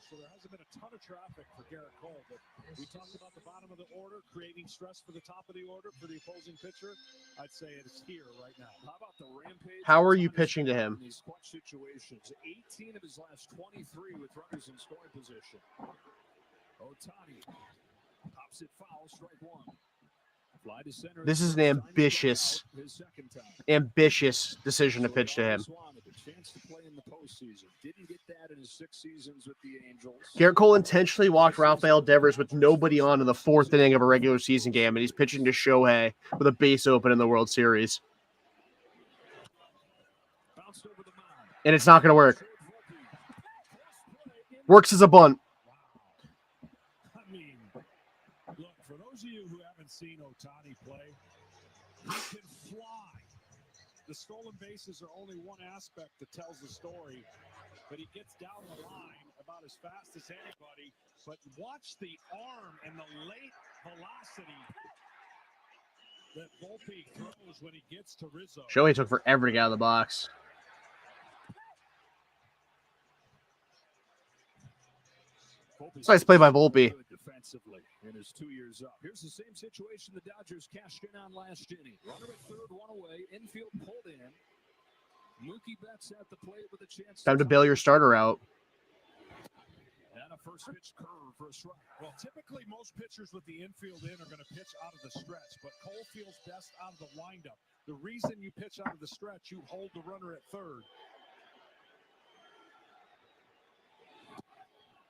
So there hasn't been a ton of traffic for Garrett Cole, but we talked about the bottom of the order, creating stress for the top of the order for the opposing pitcher. I'd say it's here right now. How about the rampage? How are you pitching to him? In these clutch situations, 18 of his last 23 with runners in scoring position. Ohtani pops it foul, strike 1. Fly to center. This is an ambitious decision to pitch to him. Garrett Cole intentionally walked Rafael Devers with nobody on in the 4th inning of a regular season game, and he's pitching to Shohei with a base open in the World Series. And it's not going to work. Works as a bunt. I mean, look, for those of you who haven't seen Ohtani play, he can fly. The stolen bases are only one aspect that tells the story, but he gets down the line about as fast as anybody. But watch the arm and the late velocity that Volpe throws when he gets to Rizzo. Shohei took forever to get out of the box. Nice play by Volpe. Defensively in his 2 years up. Here's the same situation the Dodgers cashed in on last inning. Runner at third, one away. Infield pulled in. Mookie Betts at the plate with a chance. Time to bail your starter out. And a first pitch curve for a strike. Well, typically most pitchers with the infield in are going to pitch out of the stretch, but Cole feels best out of the windup. The reason you pitch out of the stretch, you hold the runner at third.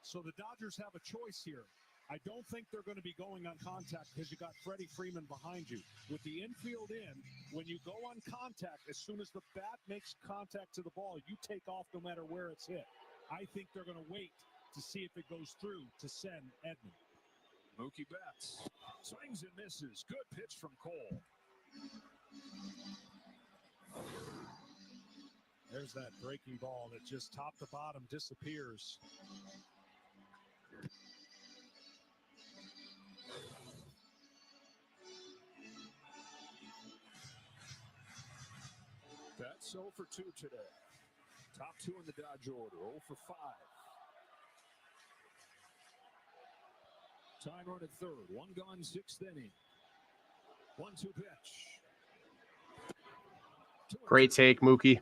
So the Dodgers have a choice here. I don't think they're going to be going on contact because you got Freddie Freeman behind you. With the infield in, when you go on contact, as soon as the bat makes contact to the ball, you take off no matter where it's hit. I think they're going to wait to see if it goes through to send Edman. Mookie Betts swings and misses. Good pitch from Cole. There's that breaking ball that just top to bottom disappears. That's 0 for 2 today. Top 2 in the Dodge order, 0 for 5. Time run at third, 1 gone, 6th inning. 1-2 pitch. Great take, Mookie.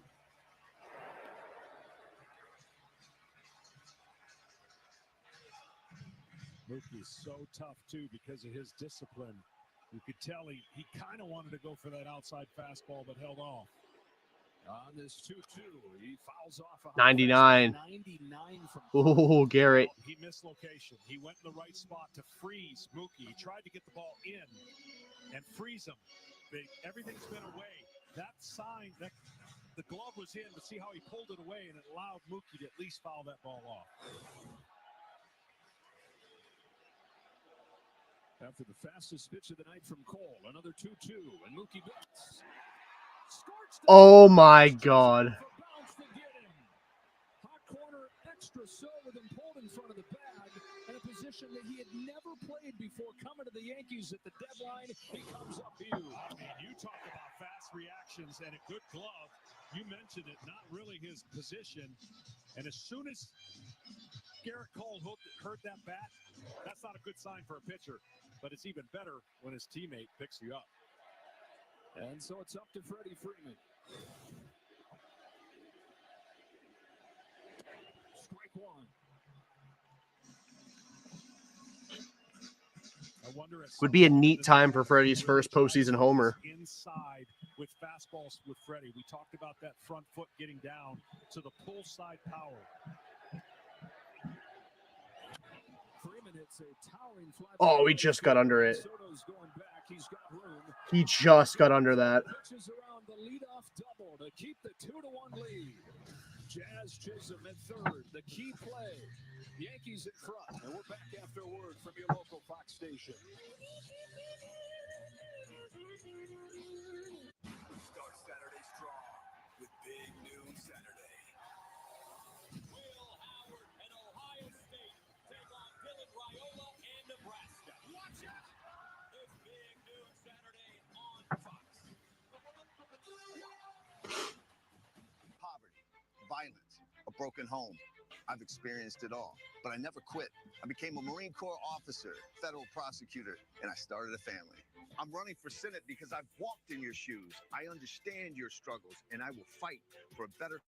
Mookie's so tough, too, because of his discipline. You could tell he kind of wanted to go for that outside fastball, but held off. On this 2-2, he fouls off. 99. 99 from Oh, Garrett. He missed location. He went in the right spot to freeze Mookie. He tried to get the ball in and freeze him. Everything's been away. That sign, that the glove was in, but see how he pulled it away, and it allowed Mookie to at least foul that ball off. After the fastest pitch of the night from Cole, another 2-2, and Mookie Betts. Oh my God. Hot corner extra so with him pulled in front of the bag and a position position that he had never played before coming to the Yankees at the deadline. He comes up huge. I mean, you talk about fast reactions and a good glove. You mentioned it, not really his position. And as soon as Garrett Cole heard that bat, that's not a good sign for a pitcher. But it's even better when his teammate picks you up. And so it's up to Freddie Freeman. Strike one. Would be a neat time for Freddie's first postseason homer. Inside with fastballs with Freddie. We talked about that front foot getting down to the pull side power. Freeman hits a towering fly. Oh, he just got under it. He just got under that. Pitches around the leadoff double to keep the 2-1 lead. Jazz Chisholm at third, the key play. Yankees in front, and we're back after a word from your local Fox station. Start Saturday strong with Big Noon Saturday. Will Howard and Ohio State take on Dylan Raiola and Nebraska. Watch it! It's Big Noon Saturday on Fox. Poverty, violence, a broken home. I've experienced it all, but I never quit. I became a Marine Corps officer, federal prosecutor, and I started a family. I'm running for Senate because I've walked in your shoes. I understand your struggles, and I will fight for a better.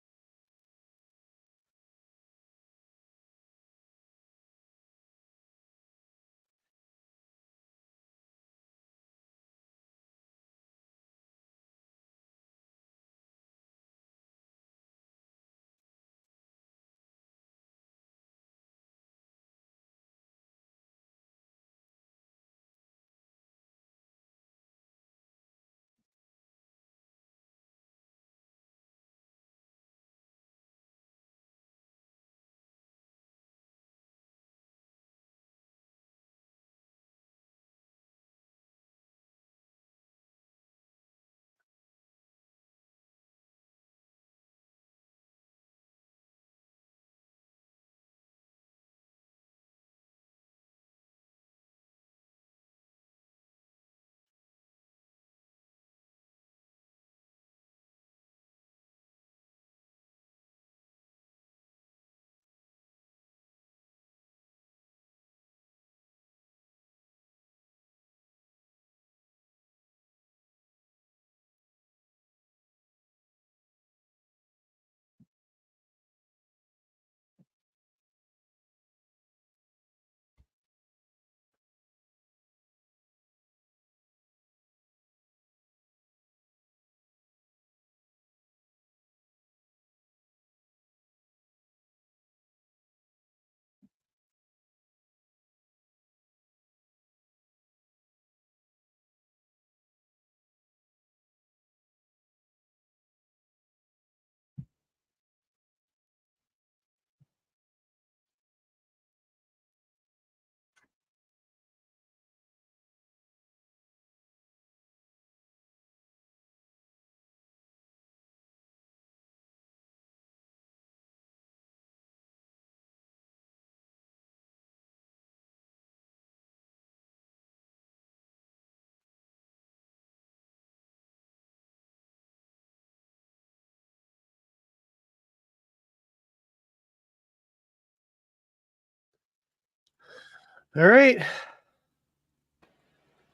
All right.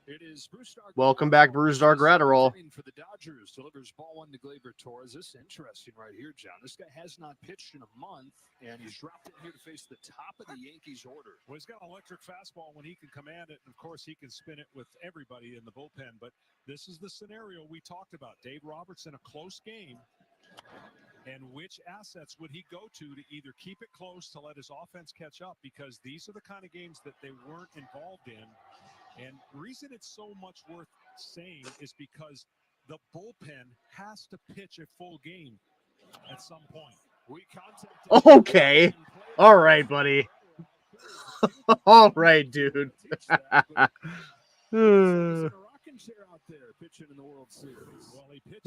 It is Bruce Dark. Welcome back, Bruce Dark Gratterall. For the Dodgers, delivers ball one to Gleyber Torres. This is interesting right here, John. This guy has not pitched in a month, and he's dropped in here to face the top of the Yankees order. Well, he's got an electric fastball when he can command it, and of course he can spin it with everybody in the bullpen. But this is the scenario we talked about. Dave Roberts in a close game. And which assets would he go to either keep it close to let his offense catch up? Because these are the kind of games that they weren't involved in. And the reason it's so much worth saying is because the bullpen has to pitch a full game at some point. We contacted Okay. All right, buddy. All right, dude.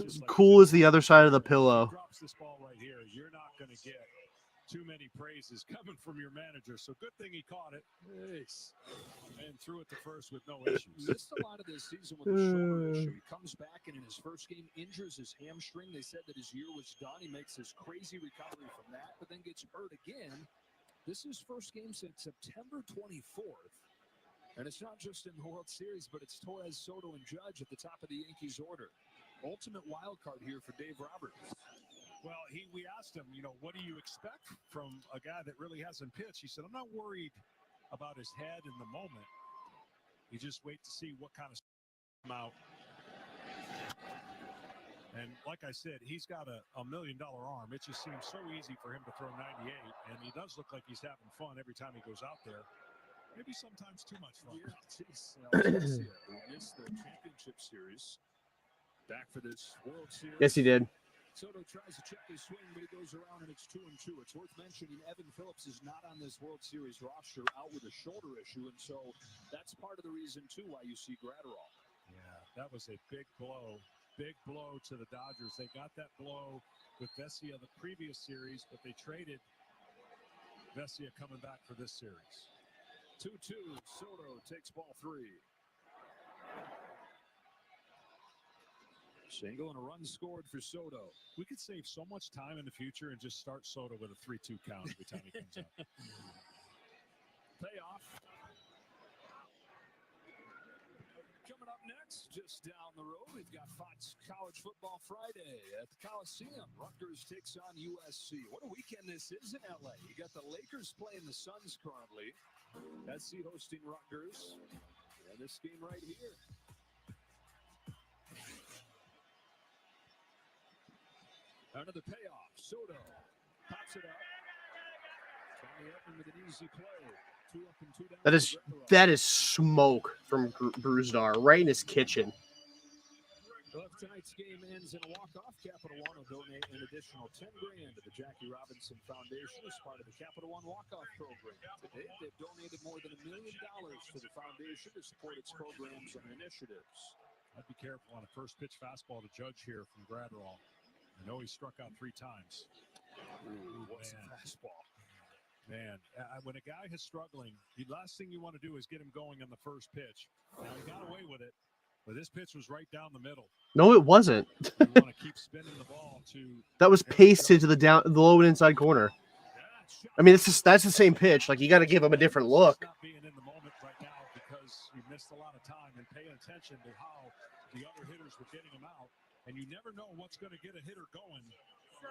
As cool as the other side of the pillow. Drops this ball right here. You're not going to get too many praises coming from your manager. So good thing he caught it. Nice. And threw it to first with no issues. Missed a lot of this season with a shoulder issue. He comes back and in his first game injures his hamstring. They said that his year was done. He makes his crazy recovery from that, but then gets hurt again. This is first game since September 24th. And it's not just in the World Series, but it's Torres, Soto, and Judge at the top of the Yankees order. Ultimate wild card here for Dave Roberts. Well, we asked him, what do you expect from a guy that really hasn't pitched? He said, I'm not worried about his head in the moment. You just wait to see what kind of come out. And like I said, he's got a $1 million arm. It just seems so easy for him to throw 98, and he does look like he's having fun every time he goes out there. Maybe sometimes too much fun. Yeah, geez. They missed the championship series. Back for this World Series. Yes, he did. Soto tries to check his swing, but he goes around and it's 2-2. It's worth mentioning Evan Phillips is not on this World Series roster, out with a shoulder issue, and so that's part of the reason too why you see Gratterall. Yeah, that was a big blow to the Dodgers. They got that blow with Vesia the previous series, but they traded Vesia coming back for this series. 2-2. Soto takes ball 3. Single and a run scored for Soto. We could save so much time in the future and just start Soto with a 3-2 count every time he comes out. Payoff. Coming up next, just down the road, we've got Fox College Football Friday at the Coliseum. Rutgers takes on USC. What a weekend this is in LA. You got the Lakers playing the Suns currently. SC hosting Rutgers. And this game right here. Another payoff. Soto pops it up. Tommy Edman with an easy play. 2 up and 2 down. That is smoke from Bruzdar right in his kitchen. Well, if tonight's game ends in a walk-off, Capital One will donate an additional $10,000 to the Jackie Robinson Foundation as part of the Capital One walk-off program. To date, they've donated more than $1 million to the foundation to support its programs and initiatives. I'd be careful on a first pitch fastball to Judge here from Gratterall. I know he struck out 3 times. Ooh, what's a fastball? Man, when a guy is struggling, the last thing you want to do is get him going on the first pitch. Now, he got away with it, but this pitch was right down the middle. No, it wasn't. You want to keep spinning the ball That was pasted to the low and inside corner. I mean, that's the same pitch. Like, you got to give him a different look. Not being in the moment right now because he missed a lot of time and paying attention to how the other hitters were getting him out. And you never know what's going to get a hitter going.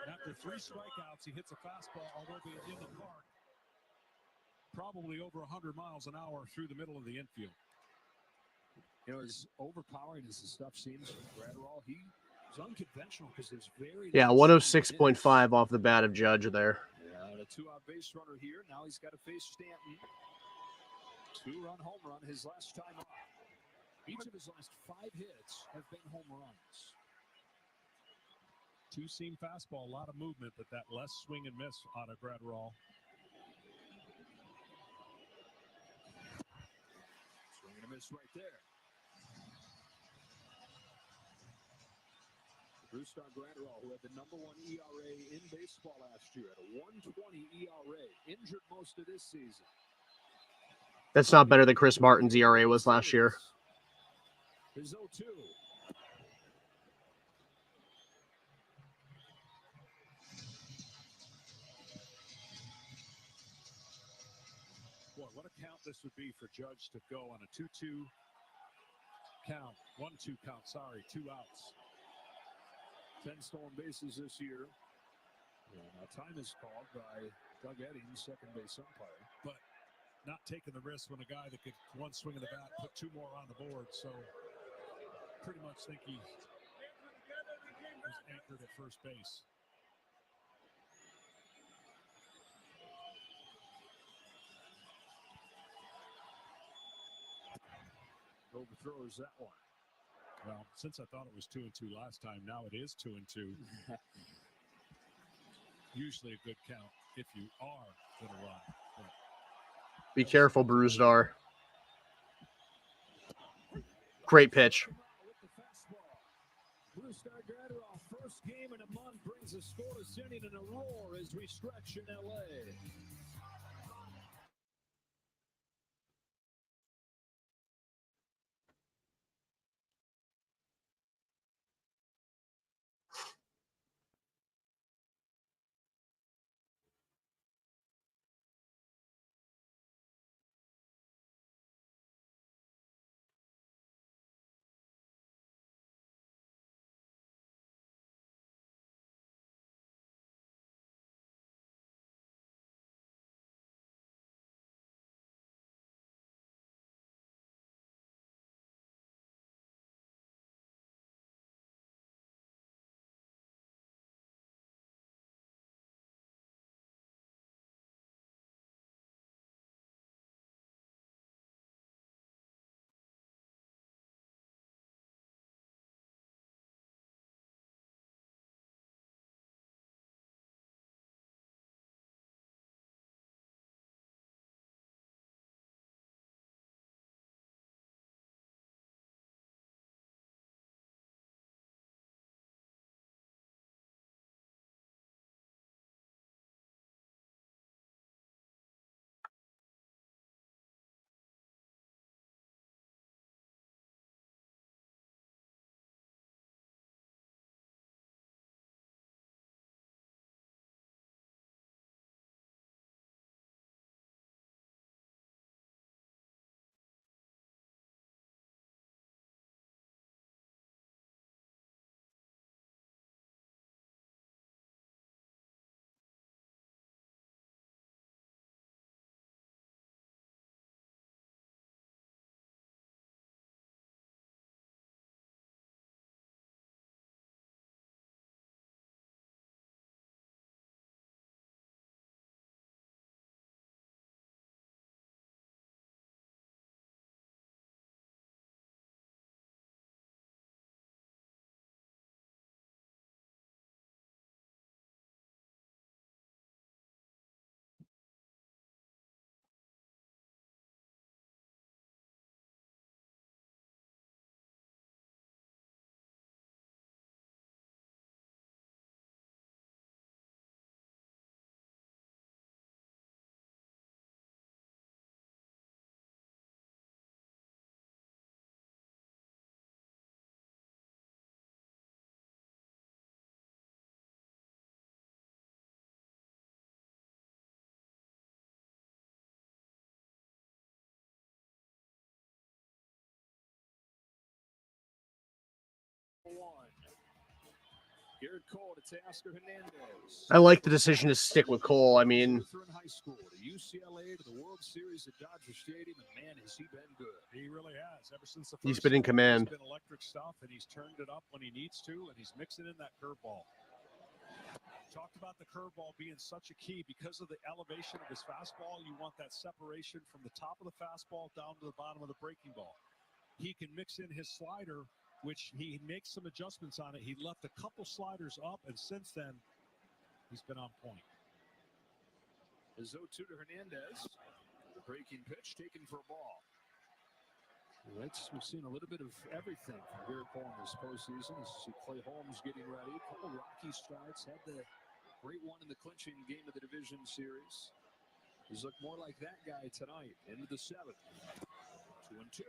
After 3 strikeouts, he hits a fastball, although being in the park, probably over 100 miles an hour through the middle of the infield. As overpowering as the stuff seems from Gratterall, he's unconventional because there's very... Yeah, 106.5 off the bat of Judge there. Yeah, a 2-out base runner here. Now he's got to face Stanton. 2-run home run his last time up. Each of his last 5 hits have been home runs. 2-seam fastball, a lot of movement, but that less swing and miss out of Gratterall. Swing and a miss right there. Brewstar Gratterall, who had the #1 ERA in baseball last year at a 1.20 ERA, injured most of this season. That's not better than Chris Martin's ERA was last year. His 0-2. Boy, what a count this would be for Judge to go on a 2-2 count. 1-2 count, sorry, 2 outs. 10 stolen bases this year. Now time is called by Doug Eddings, second base umpire. But not taking the risk when a guy that could one swing of the bat put 2 more on the board. So pretty much think he was anchored at first base. Overthrows that one. Well, since I thought it was 2-2 last time, now it is 2-2. Usually a good count if you are going to run. But be careful, Bruzdar. Great pitch. Bruce Gardner, first game in a month, brings a scoreless inning and a roar as we stretch in L.A. Garrett Cole to Teoscar Hernandez. I like the decision to stick with Cole. I mean, Lutheran High School to UCLA to the World Series at Dodger Stadium, and man, has he been good. He really has. Ever since the first he's been in command. He's been electric stuff, and he's turned it up when he needs to, and he's mixing in that curveball. Talked about the curveball being such a key because of the elevation of his fastball. You want that separation from the top of the fastball down to the bottom of the breaking ball. He can mix in his slider, which he makes some adjustments on it. He left a couple sliders up, and since then, he's been on point. The 0-2 to Hernandez. The breaking pitch taken for a ball. We've seen a little bit of everything from Garrett Cole in this postseason. As you see Clay Holmes getting ready. A couple rocky starts. Had the great one in the clinching game of the division series. He's looked more like that guy tonight. Into the seventh. 2-2.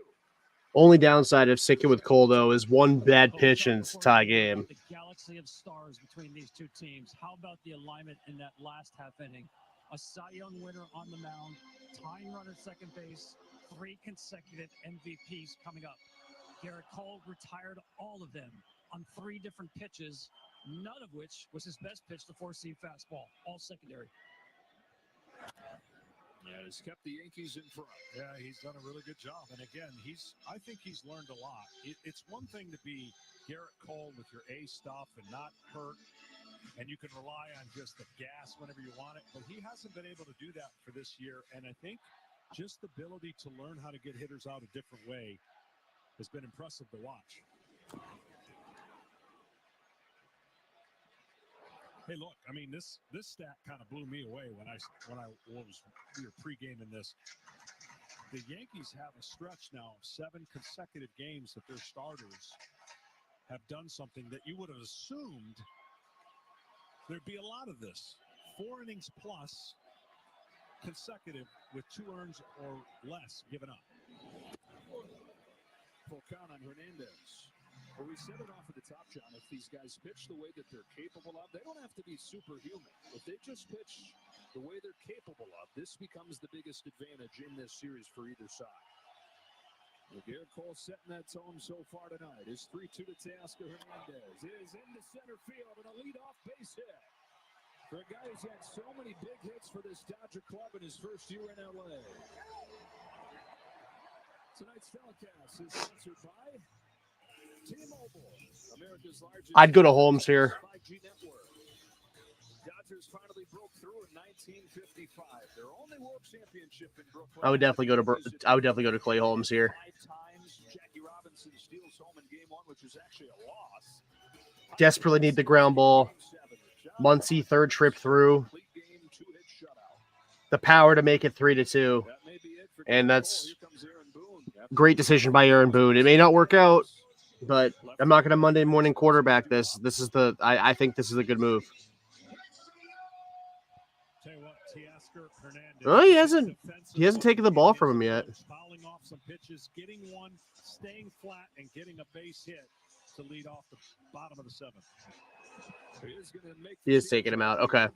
Only downside of sticking with Cole, though, is one bad pitch and it's a tie game. The galaxy of stars between these two teams. How about the alignment in that last half inning? A Cy Young winner on the mound, tying runner second base, 3 consecutive MVPs coming up. Garrett Cole retired all of them on 3 different pitches, none of which was his best pitch, the 4-seam fastball, all secondary. Yeah, it's kept the Yankees in front. Yeah, he's done a really good job. And again, I think he's learned a lot. It's one thing to be Garrett Cole with your A stuff and not hurt, and you can rely on just the gas whenever you want it. But he hasn't been able to do that for this year. And I think just the ability to learn how to get hitters out a different way has been impressive to watch. Hey, look, I mean, this stat kind of blew me away when we were pre-gaming this. The Yankees have a stretch now of 7 consecutive games that their starters have done something that you would have assumed there'd be a lot of this. 4 innings plus consecutive with 2 earns or less given up. Full count on Hernandez. Well, we said it off at the top, John. If these guys pitch the way that they're capable of, they don't have to be superhuman. If they just pitch the way they're capable of, this becomes the biggest advantage in this series for either side. Well, Garrett Cole setting that tone so far tonight. His 3-2 to Teoscar Hernandez is into center field and a leadoff base hit. For a guy who's had so many big hits for this Dodger club in his first year in L.A. Tonight's telecast is sponsored by T-Mobile, America's largest. I'd go to Holmes here. 5G network. Dodgers finally broke through in 1955. Their only world championship in Brooklyn. I would definitely go to Clay Holmes here. 5 times Jackie Robinson steals home in game 1, which was actually a loss. Desperately need the ground ball. Muncy, third trip through. The power to make it 3-2. And that's great decision by Aaron Boone. It may not work out, but I'm not going to Monday morning quarterback this. I think this is a good move. Tell you what, Teoscar Hernandez. Oh, he hasn't taken the ball from him yet. Fouling off some pitches, getting one, staying flat, and getting a base hit to lead off the bottom of the 7th. He is taking him out. Okay.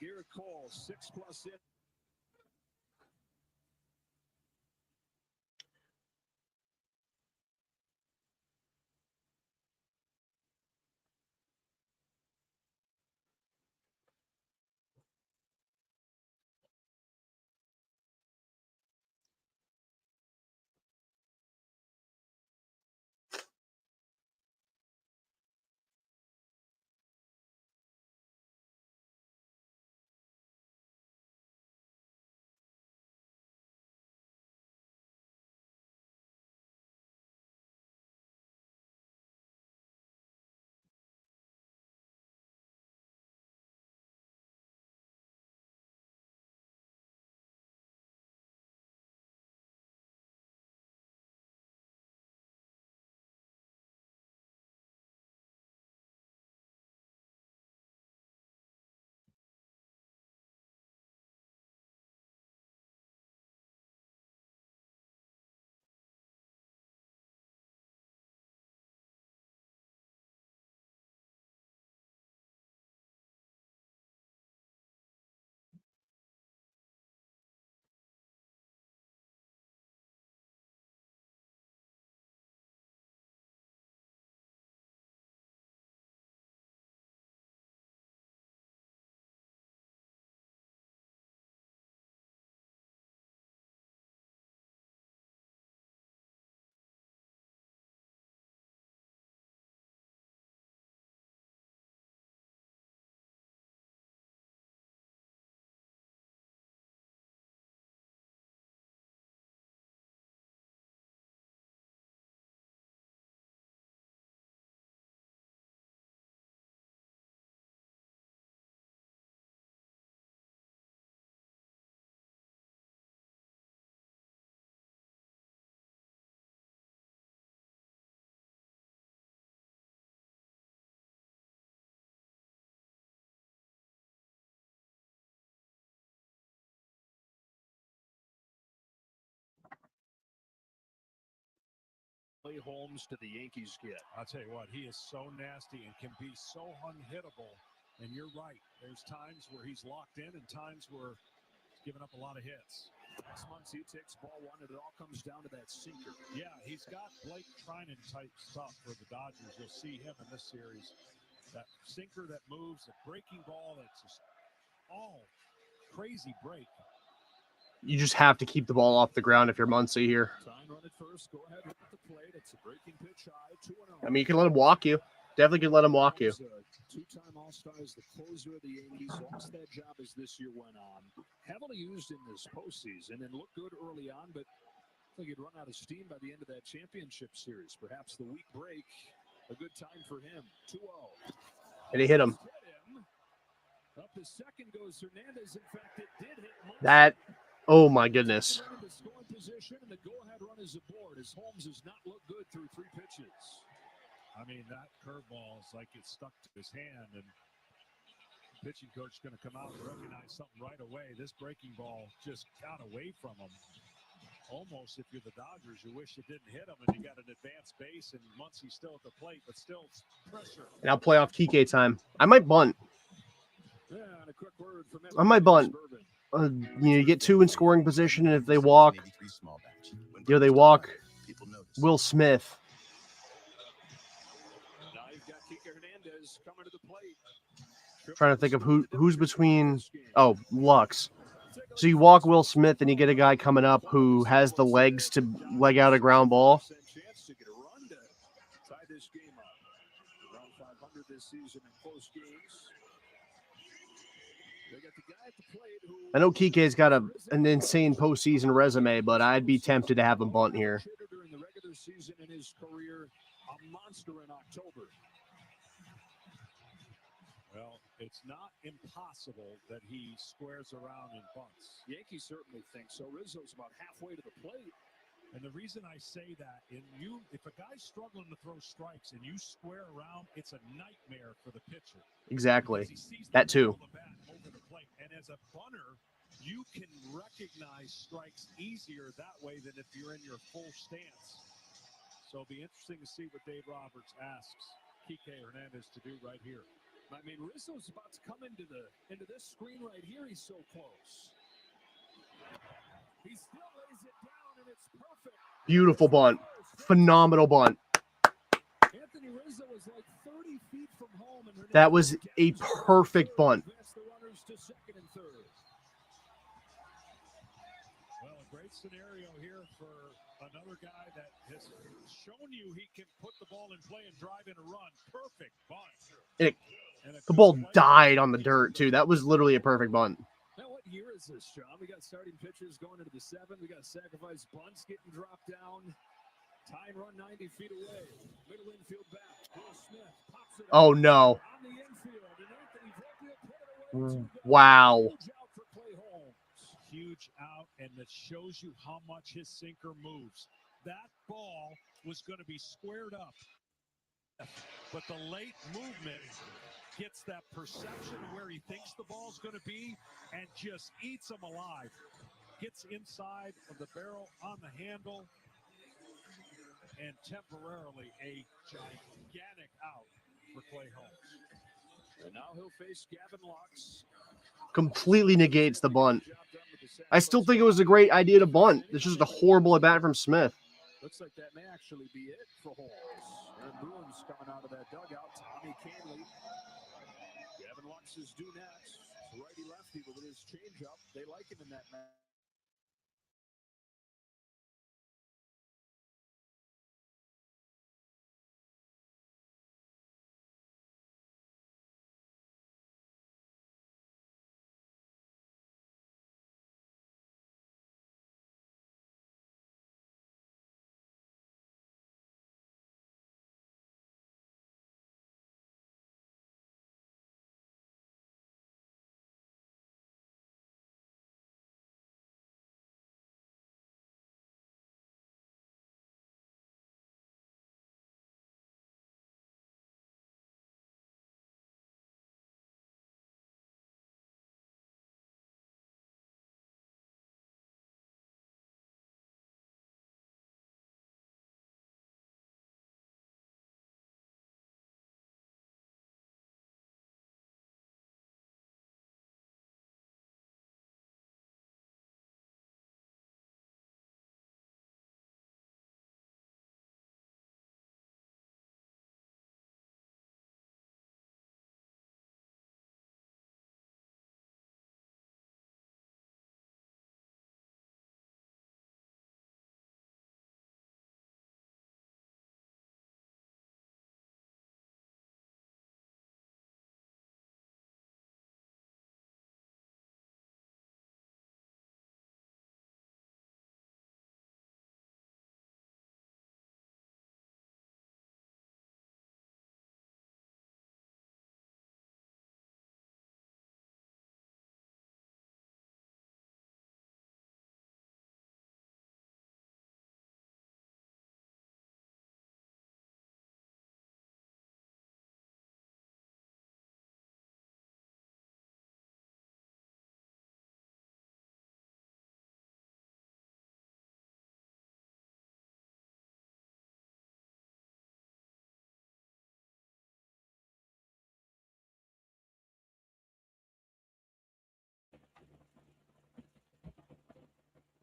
Garrett Cole, 6+ hit. Clay Holmes to the Yankees get. I'll tell you what, he is so nasty and can be so unhittable. And you're right. There's times where he's locked in and times where he's giving up a lot of hits. Next month, he takes ball 1, and it all comes down to that sinker. Yeah, he's got Blake Trinan type stuff for the Dodgers. You'll see him in this series. That sinker that moves, the breaking ball that's just all crazy break. You just have to keep the ball off the ground if you're Muncy here. Run it first. Go ahead with the plate. It's a breaking pitch high, 2-0. I mean, you can let him walk you. Definitely can let him walk you. Two-time All-Star, is the closer of the Yankees. Lost that job as this year went on. Heavily used in this postseason and looked good early on, but I think he'd run out of steam by the end of that championship series. Perhaps the week break, a good time for him. 2-0. And he hit him. Up to second goes Hernandez. In fact, it did hit Muncy. That, oh my goodness. The scoring position and the go-ahead run is aboard as Holmes has not looked good through 3 pitches. I mean, that curveball is like it stuck to his hand, and pitching coach is going to come out and recognize something right away. This breaking ball just got away from him. Almost, if you're the Dodgers, you wish it didn't hit him, and you got an advanced base, and Muncy's still at the plate, but still pressure. Now playoff Kike time. I might bunt. Yeah, and a quick word from I might bunt. You get two in scoring position, and if they walk, they walk Will Smith. Now you've got Kike Hernandez coming to the plate. Trying to think of who's between. Oh, Lux. So you walk Will Smith, and you get a guy coming up who has the legs to leg out a ground ball. Chance to get a run to tie this game up. Around 500 this season in close games. They got the guy at the plate who I know Kike's got an insane postseason resume, but I'd be tempted to have him bunt here. during the regular season in his career, a monster in October. Well, it's not impossible that he squares around and bunts. Yankees certainly think so. Rizzo's about halfway to the plate. And the reason I say that, if a guy's struggling to throw strikes and you square around, it's a nightmare for the pitcher. Exactly. That too. Over the plate. And as a bunter, you can recognize strikes easier that way than if you're in your full stance. So it'll be interesting to see what Dave Roberts asks Kike Hernandez to do right here. I mean, Rizzo's about to come into this screen right here. He's so close. He still lays it down, and it's perfect. Beautiful bunt. Phenomenal bunt. Anthony Rizzo was like 30 feet from home, and That was a perfect bunt. the runners to second and third. Well, a great scenario here for another guy that has shown you he can put the ball in play and drive in a run. Perfect bunt. The ball died on the dirt, too. That was literally a perfect bunt. Now, what year is this, John? We got starting pitchers going into the 7th. We got sacrifice bunts getting dropped down. Tie and run 90 feet away. Middle infield back. Will Smith pops it Oh, no. on the infield. And Anthony Volpe put it away. Wow. Huge out for Clay Holmes. Huge out, and that shows you how much his sinker moves. That ball was going to be squared up. But the late movement gets that perception of where he thinks the ball's going to be and just eats him alive. Gets inside of the barrel on the handle and temporarily a gigantic out for Clay Holmes. And now he'll face Gavin Lux. Completely negates the bunt. I still think it was a great idea to bunt. It's just a horrible at bat from Smith. Looks like that may actually be it for Holmes. And Boone's coming out of that dugout. Tommy Canley. Gavin Lux is due next. Righty-lefty with his changeup. They like him in that match.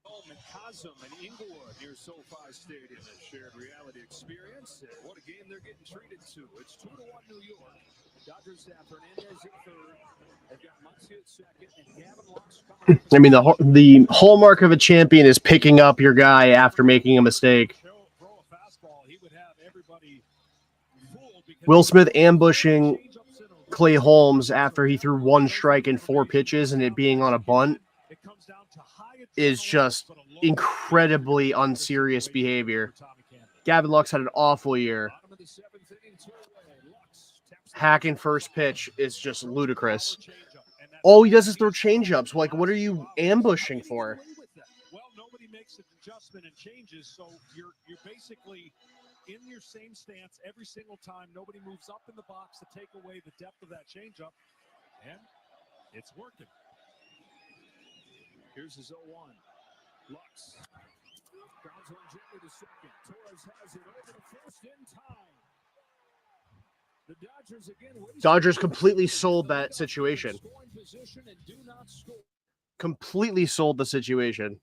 Home and Cosm and Inglewood near SoFi Stadium has shared reality experience. And what a game they're getting treated to. It's 2-1 New York. Dodgers have Hernandez at third. They've got Muncy at second and Gavin Lux coming. I mean, the hallmark of a champion is picking up your guy after making a mistake. Will Smith ambushing Clay Holmes after he threw one strike in 4 pitches and it being on a bunt is just incredibly unserious behavior. Gavin Lux had an awful year. Hacking first pitch is just ludicrous. All he does is throw changeups. Like, what are you ambushing for? Well, nobody makes an adjustment and changes, so you're basically in your same stance every single time. Nobody moves up in the box to take away the depth of that changeup, and it's working. Here's his 0-1. Lux grounds one gently to second. Torres has it over to first in time. The Dodgers again. Dodgers completely sold that situation. Completely sold the situation.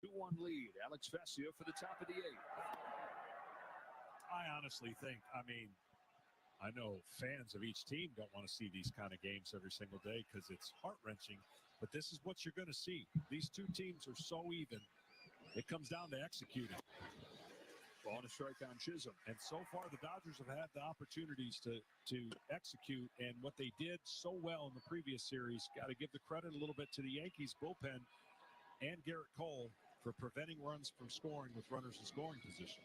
Two-one lead. Alex Vesia for the top of the 8th. I honestly think, I know fans of each team don't want to see these kind of games every single day because it's heart-wrenching, but this is what you're going to see. These two teams are so even. It comes down to executing. Ball and a strike on Chisholm. And so far, the Dodgers have had the opportunities to execute, and what they did so well in the previous series, got to give the credit a little bit to the Yankees bullpen and Garrett Cole for preventing runs from scoring with runners in scoring position.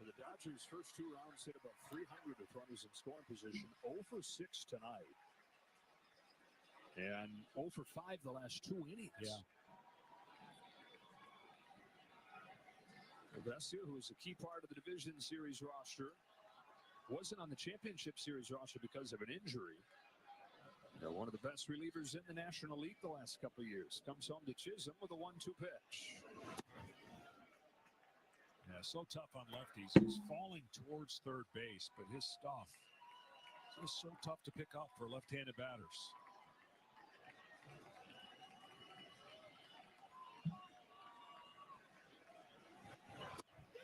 And the Dodgers' first 2 rounds hit about 300 with runners in scoring position. 0 for 6 tonight. And 0 for 5 the last 2 innings. Yeah. Vesia, who is a key part of the Division Series roster, wasn't on the Championship Series roster because of an injury. One of the best relievers in the National League the last couple of years. Comes home to Chisholm with a 1-2 pitch. Yeah, so tough on lefties. He's falling towards third base, but his stuff is just so tough to pick up for left-handed batters.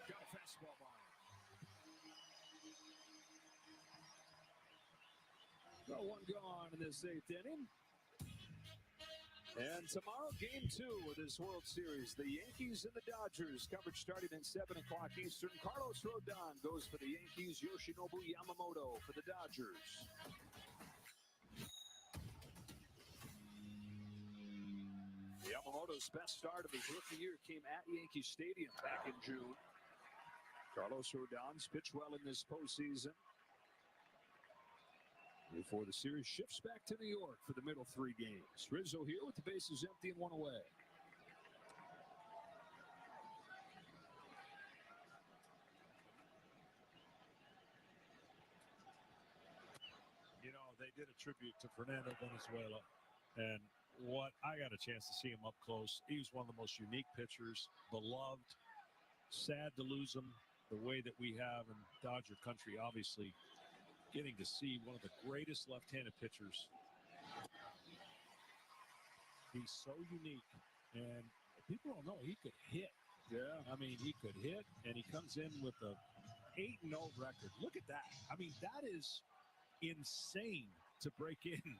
Got a fastball by him. So 1 gone in this 8th inning. And tomorrow, Game 2 of this World Series, the Yankees and the Dodgers. Coverage starting at 7 o'clock Eastern. Carlos Rodon goes for the Yankees. Yoshinobu Yamamoto for the Dodgers. Yamamoto's best start of his rookie year came at Yankee Stadium back in June. Carlos Rodon's pitched well in this postseason. Before the series shifts back to New York for the middle 3 games. Rizzo here with the bases empty and 1 away. You know, they did a tribute to Fernando Venezuela, and what I got a chance to see him up close. He was one of the most unique pitchers, beloved. Sad to lose him the way that we have in Dodger country, obviously. Getting to see one of the greatest left-handed pitchers. He's so unique, and people don't know he could hit. Yeah. I mean, he could hit, and he comes in with a 8-0 record. Look at that. I mean, that is insane to break in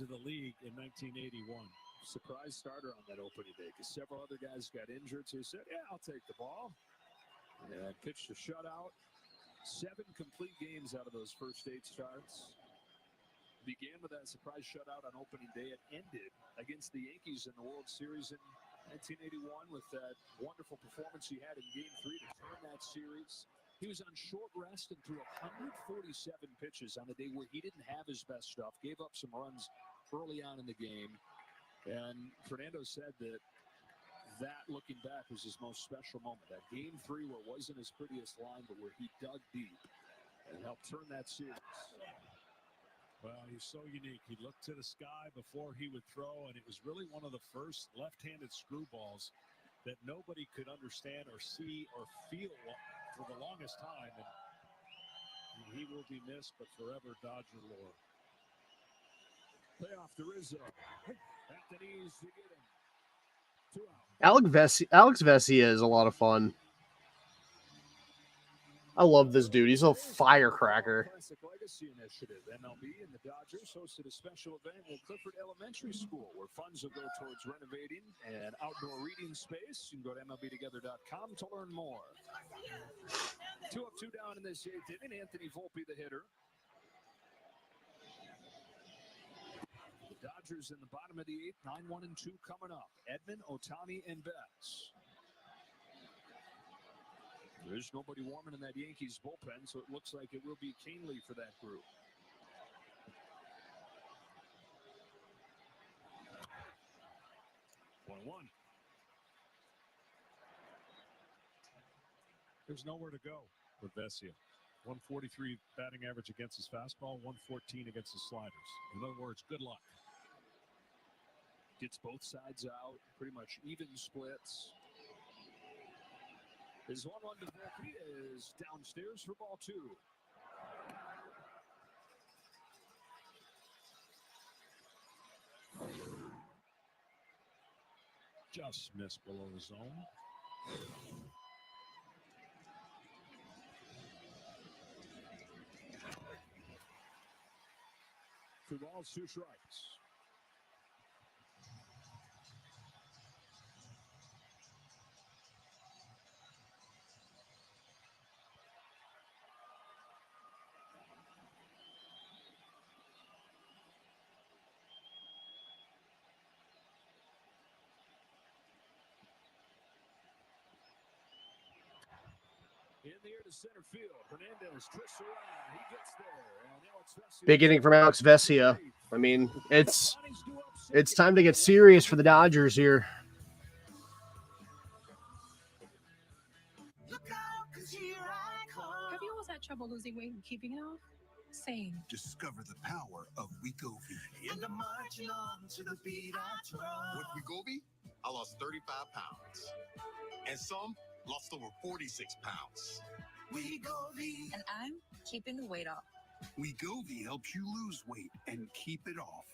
to the league in 1981. Surprise starter on that opening day because several other guys got injured, so he said, yeah, I'll take the ball. And pitched a shutout. 7 complete games out of those first 8 starts. Began with that surprise shutout on opening day. It ended against the Yankees in the World Series in 1981 with that wonderful performance he had in Game 3 to turn that series. He was on short rest and threw 147 pitches on a day where he didn't have his best stuff. Gave up some runs early on in the game. And Fernando said that looking back was his most special moment. That Game 3 where it wasn't his prettiest line, but where he dug deep and helped turn that series. Well, he's so unique. He looked to the sky before he would throw, and it was really one of the first left-handed screwballs that nobody could understand or see or feel for the longest time. And he will be missed, but forever Dodger lore. Payoff to Rizzo. At the knees to get him. 2 out. Alex Vesia is a lot of fun. I love this dude. He's a firecracker. Classic Legacy Initiative. MLB and the Dodgers hosted a special event at Clifford Elementary School where funds will go towards renovating an outdoor reading space. You can go to MLBtogether.com to learn more. 2 up, 2 down in this 8th inning. Anthony Volpe, the hitter. The Dodgers in the bottom of the 8th, 9-1 and 2 coming up. Edman, Ohtani, and Betts. There's nobody warming in that Yankees bullpen, so it looks like it will be Canely for that group. One. There's nowhere to go with Vesia. 143 batting average against his fastball, 114 against his sliders. In other words, good luck. Gets both sides out, pretty much even splits. His 1-1 to Volpe is downstairs for ball 2. Just missed below the zone. 2 balls, 2 strikes. In the air to center field. Hernandez twists around. He gets there. And now it's Vesia. Big inning from Alex Vesia. I mean, it's time to get serious for the Dodgers here. Have you always had trouble losing weight and keeping it off? Same. Discover the power of Wegovy. In the marching on to the beat I drum. With Wegovy, I lost 35 pounds. And some lost over 46 pounds. Wegovy. And I'm keeping the weight off. Wegovy helps you lose weight and keep it off.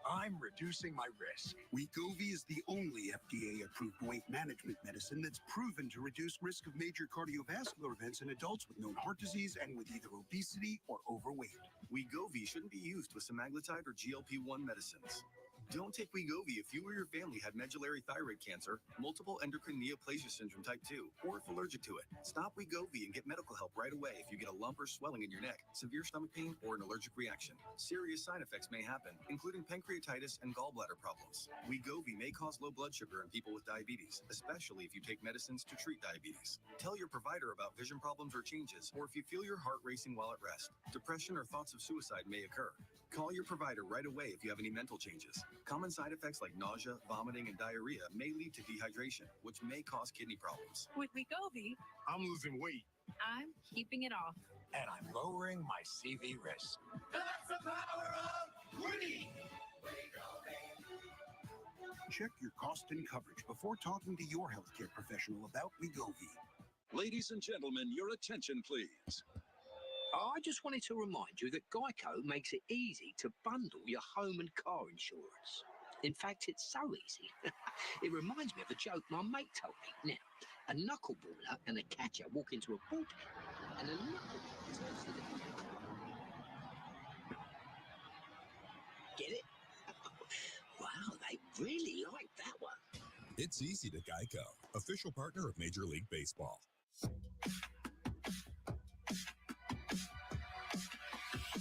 I'm reducing my risk. Wegovy is the only FDA-approved weight management medicine that's proven to reduce risk of major cardiovascular events in adults with known heart disease and with either obesity or overweight. Wegovy shouldn't be used with semaglutide or GLP-1 medicines. Don't take Wegovy if you or your family had medullary thyroid cancer, multiple endocrine neoplasia syndrome type 2, or if allergic to it. Stop Wegovy and get medical help right away if you get a lump or swelling in your neck, severe stomach pain, or an allergic reaction. Serious side effects may happen, including pancreatitis and gallbladder problems. Wegovy may cause low blood sugar in people with diabetes, especially if you take medicines to treat diabetes. Tell your provider about vision problems or changes, or if you feel your heart racing while at rest. Depression or thoughts of suicide may occur. Call your provider right away if you have any mental changes. Common side effects like nausea, vomiting, and diarrhea may lead to dehydration, which may cause kidney problems. With Wegovy, I'm losing weight. I'm keeping it off. And I'm lowering my CV risk. That's the power of Wegovy. Check your cost and coverage before talking to your healthcare professional about Wegovy. Ladies and gentlemen, your attention, please. I just wanted to remind you that Geico makes it easy to bundle your home and car insurance. In fact, it's so easy. It reminds me of a joke my mate told me. Now, a knuckleballer and a catcher walk into a bullpen, and a knuckleballer turns to the Get it? Wow, they really like that one. It's easy to Geico, official partner of Major League Baseball.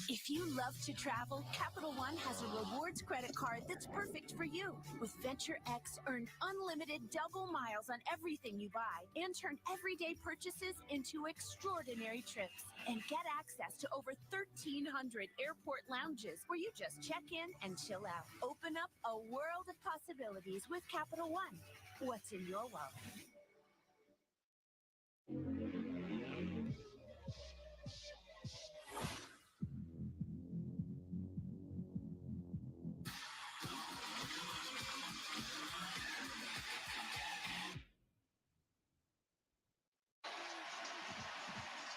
If you love to travel, Capital One has a rewards credit card that's perfect for you. With Venture X, earn unlimited double miles on everything you buy and turn everyday purchases into extraordinary trips. And get access to over 1,300 airport lounges where you just check in and chill out. Open up a world of possibilities with Capital One. What's in your wallet?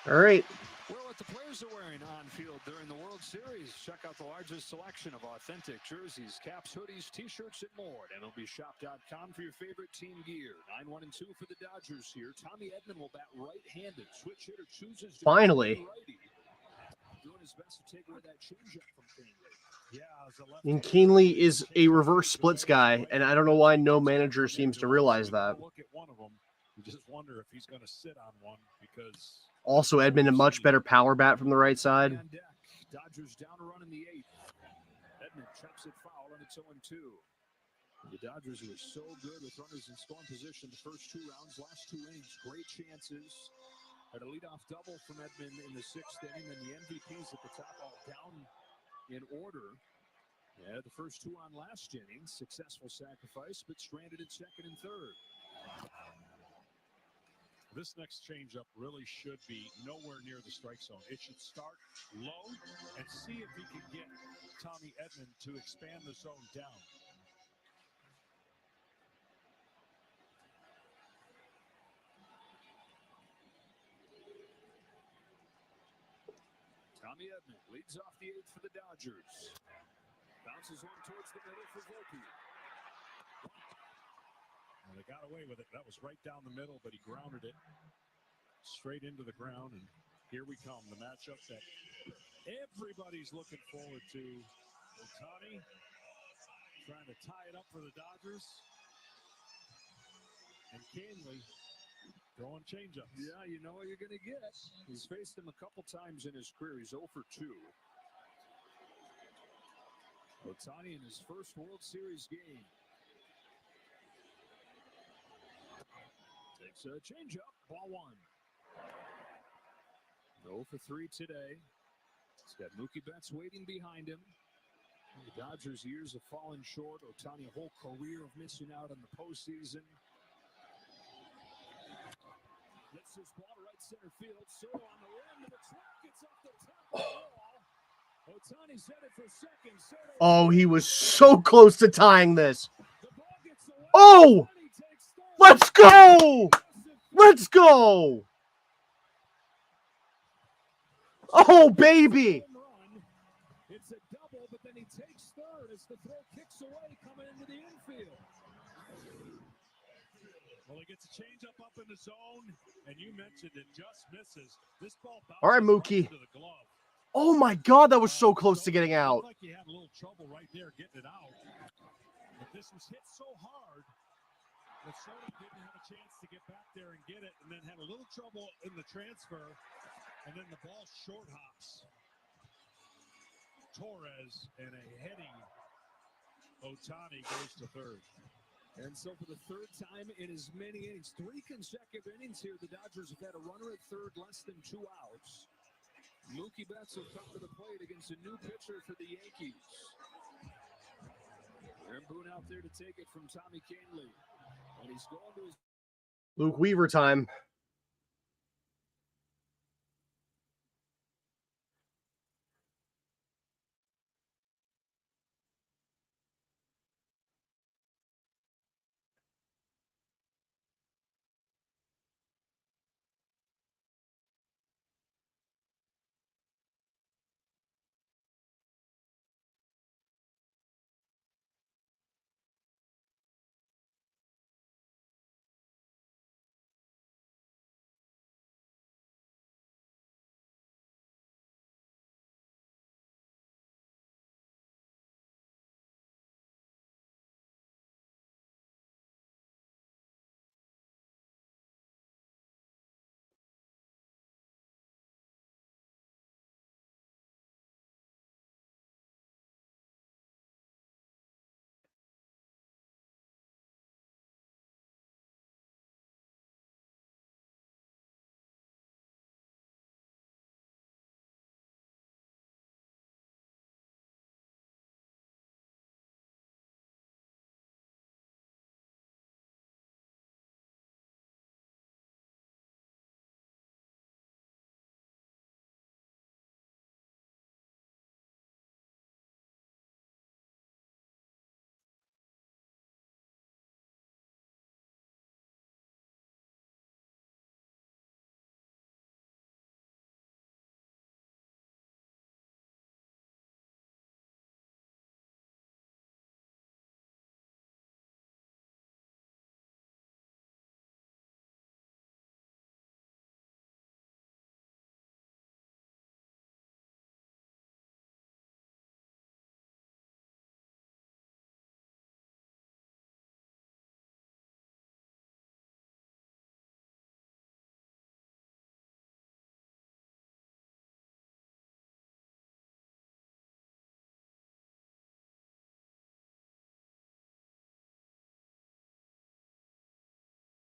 All right. Well, what the players are wearing on field during the World Series. Check out the largest selection of authentic jerseys, caps, hoodies, t-shirts, and more at MLBshop.com for your favorite team gear. 9-1-2 for the Dodgers here. Tommy Edman will bat right-handed. Switch hitter chooses to Finally. righty. Doing his best to take away that changeup from Keenly. And Keenly is a reverse splits guy, and I don't know why no manager seems to realize that. Look at one of them. You just wonder if he's going to sit on one because. Also, Edmund, a much better power bat from the right side. Dodgers down a run in the 8th. Edmund chops it foul, and it's 0-2. The Dodgers were so good with runners in scoring position the first 2 rounds, last 2 innings, great chances. Had a leadoff double from Edmund in the 6th inning, and the MVPs at the top all down in order. Yeah, the first 2 on last inning, successful sacrifice, but stranded at 2nd and 3rd. This next changeup really should be nowhere near the strike zone. It should start low and see if he can get Tommy Edman to expand the zone down. Tommy Edman leads off the 8th for the Dodgers. Bounces one towards the middle for Volpe. Well, they got away with it. That was right down the middle, but he grounded it straight into the ground. And here we come, the matchup that everybody's looking forward to. Ohtani trying to tie it up for the Dodgers. And Canley throwing changeups. Yeah, you know what you're going to get. He's faced him a couple times in his career. He's 0 for 2. Ohtani in his first World Series game. Takes a changeup, ball 1. 0 for 3 today. He's got Mookie Betts waiting behind him. The Dodgers' years have fallen short. Ohtani, a whole career of missing out on the postseason. Gets this ball to right center field. Soto on the run to the track. It's off the top of the wall. Ohtani's headed for second. Soto. Oh, he was so close to tying this. Oh! Let's go! Let's go! Oh, baby! It's a double, but then he takes third as the throw kicks away coming into the infield. Well, he gets a changeup up in the zone, and you mentioned it just misses. This ball bounces All right, Mookie. right into the glove. Oh, my God, that was so close to getting out. Looked like he had a little trouble right there getting it out. But this was hit so hard that Soto didn't have a chance to get back there and get it, and then had a little trouble in the transfer, and then the ball short hops Torres, and a heading Ohtani goes to third. And so for the third time in as many innings, 3 consecutive innings here, the Dodgers have had a runner at third, less than 2 outs. Mookie Betts will come to the plate against a new pitcher for the Yankees. Aaron Boone out there to take it from Tommy Kahnle. And he's going to his... Luke Weaver time.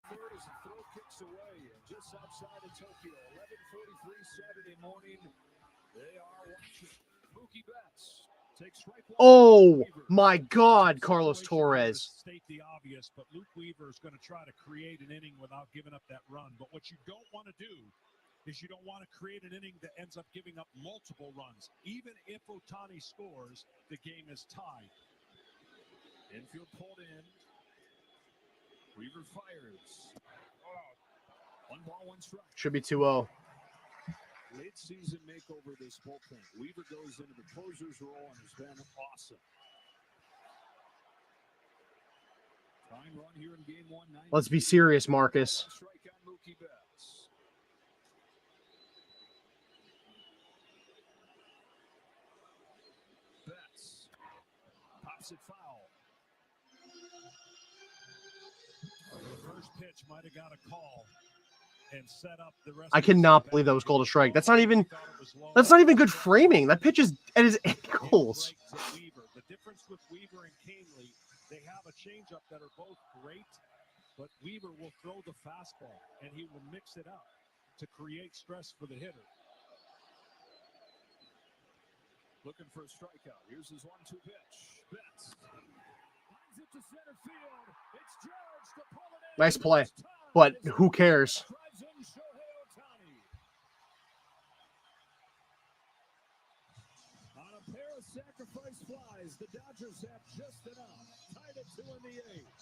Third as the throw kicks away, and just outside of Tokyo, 11:43 Saturday morning. They are watching. Mookie Betts takes strike one. Oh, my God, Carlos Torres. State the obvious, but Luke Weaver is going to try to create an inning without giving up that run. But what you don't want to do is you don't want to create an inning that ends up giving up multiple runs. Even if Ohtani scores, the game is tied. Infield pulled in. Weaver fires. 1 ball, 1 strike. Should be 2-0. Late season makeover this bullpen. Weaver goes into the closer's role and has been awesome. Time run here in game 1. Let's be serious, Marcus. Strike on Mookie Betts. Betts pops it foul. The first pitch might have got a call and set up the rest. I cannot believe that was called a strike. That's not even good framing. That pitch is at his ankles. The difference with Weaver and Kahnle, they have a changeup that are both great, but Weaver will throw the fastball and he will mix it up to create stress for the hitter. Looking for a strikeout. Here's his 1-2 pitch. Betts lines it to center field. It's Judge to pull it in. Nice play, but who cares? Drives in Shohei Ohtani. On a pair of sacrifice flies, the Dodgers have just enough. Tied it 2 in the 8th.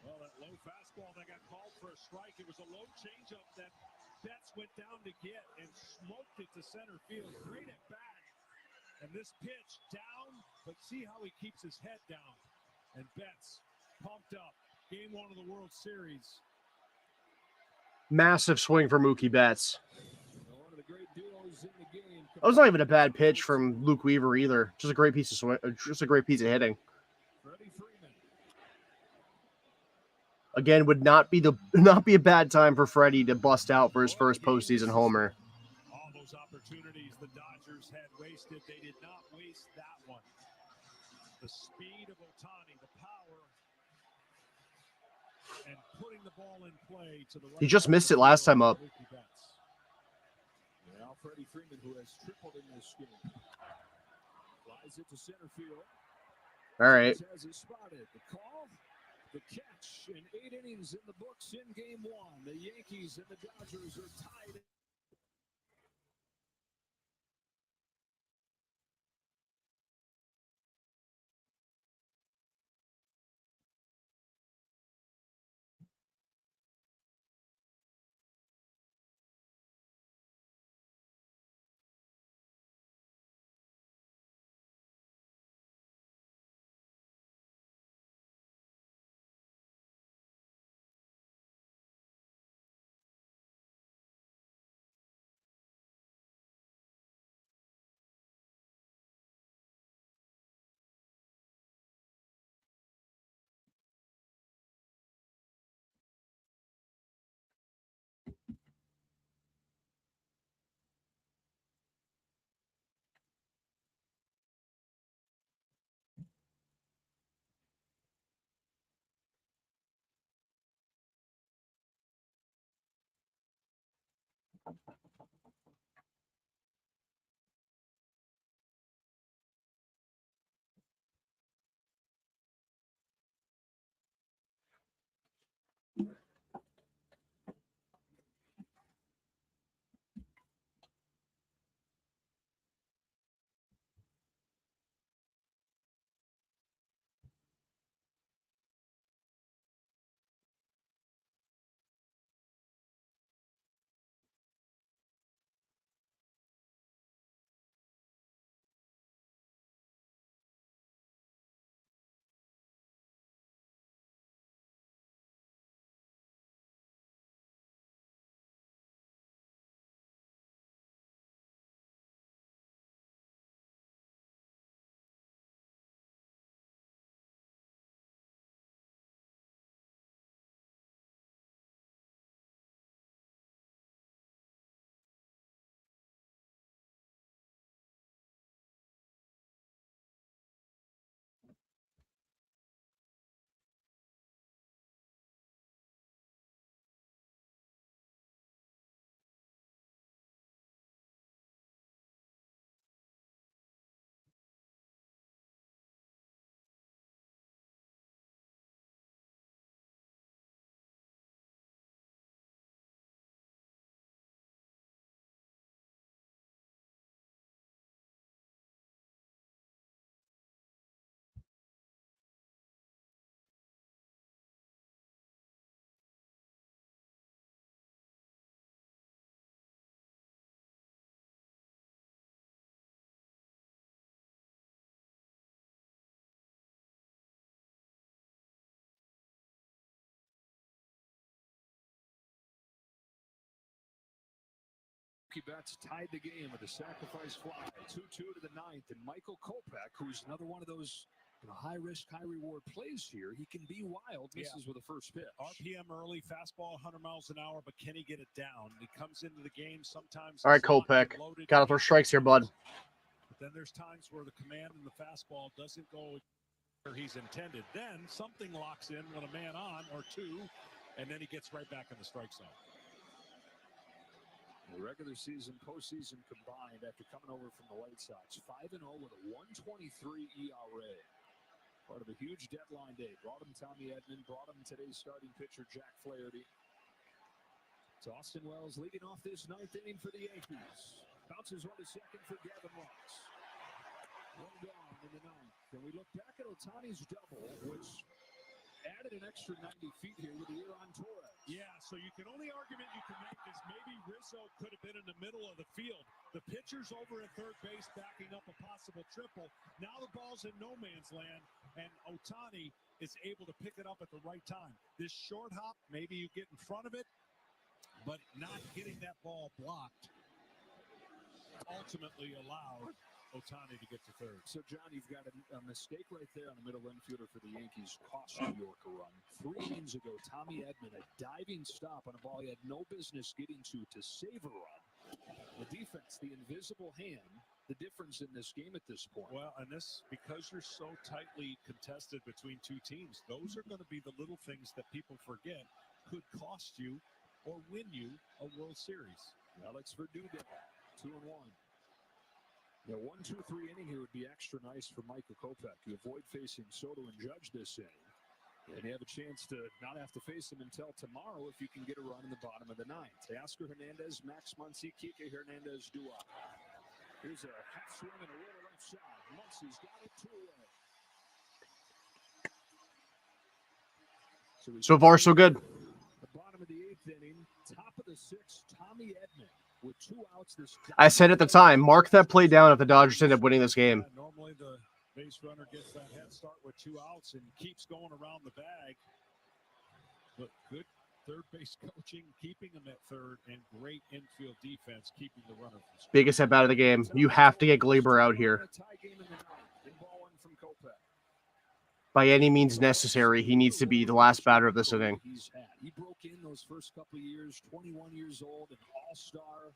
Well, that low fastball that got called for a strike, it was a low changeup that Betts went down to get and smoked it to center field. Great at bat. And this pitch down, but see how he keeps his head down. And Betts pumped up. Game 1 of the World Series. Massive swing for Mookie Betts. One of the great duos in the game. That was not even a bad pitch from Luke Weaver either. Just a great piece of swing, just a great piece of hitting. Freddie Freeman. Again, would not be a bad time for Freddie to bust out for his first postseason homer. All those opportunities the Dodgers had wasted, they did not waste that one. The speed of Ohtani, the power, and putting the ball in play to the right. He just missed it last time up. Now Freddie Freeman, who has tripled in this game, flies it to center field. All right. Has it spotted. The call, the catch, and 8 innings in the books in game 1. The Yankees and the Dodgers are tied. Betts tied the game with a sacrifice fly, 2-2 to the 9th, and Michael Kopech, who's another one of those high-risk, high-reward plays here. He can be wild, misses with a first pitch. RPM early, fastball 100 miles an hour, but can he get it down? He comes into the game sometimes. All right, Kopech. Got to throw strikes here, bud. But then there's times where the command and the fastball doesn't go where he's intended. Then something locks in with a man on or two, and then he gets right back in the strike zone. The regular season, postseason combined after coming over from the White Sox. 5-0 with a 1.23 ERA. Part of a huge deadline day. Brought him Tommy Edman. Brought him today's starting pitcher, Jack Flaherty. It's Austin Wells leading off this ninth inning for the Yankees. Bounces one to second for Gavin Lux. One gone in the ninth. And we look back at Ohtani's double, which added an extra 90 feet here with the Aaron Torres. Yeah, so the only argument you can make is maybe Rizzo could have been in the middle of the field. The pitcher's over at third base backing up a possible triple. Now the ball's in no man's land, and Ohtani is able to pick it up at the right time. This short hop, maybe you get in front of it, but not getting that ball blocked ultimately allowed Ohtani to get to third. So, John, you've got a mistake right there on the middle infielder for the Yankees. Cost New York a run. 3 innings ago, Tommy Edman, a diving stop on a ball he had no business getting to save a run. The defense, the invisible hand, the difference in this game at this point. Well, and this, because you're so tightly contested between two teams, those are going to be the little things that people forget could cost you or win you a World Series. Alex Verdugo, 2-1. The 1-2-3 inning here would be extra nice for Michael Kopech. You avoid facing Soto and Judge this inning, and you have a chance to not have to face him until tomorrow if you can get a run in the bottom of the ninth. Teoscar Hernandez, Max Muncy, Kike Hernandez, Dua. Here's a half swing and a roll left side. Muncy's got it 2 away. So far, so good. The bottom of the 8th inning, top of the 6th, Tommy Edman. With 2 outs, I said at the time, mark that play down if the Dodgers end up winning this game. Yeah, normally the base runner gets that head start with 2 outs and keeps going around the bag. But good third base coaching, keeping him at third, and great infield defense, keeping the runner from scoring. Biggest step out of the game. You have to get Glaber out here. By any means necessary, he needs to be the last batter of this inning. He broke in those first couple of years, 21 years old, an all-star,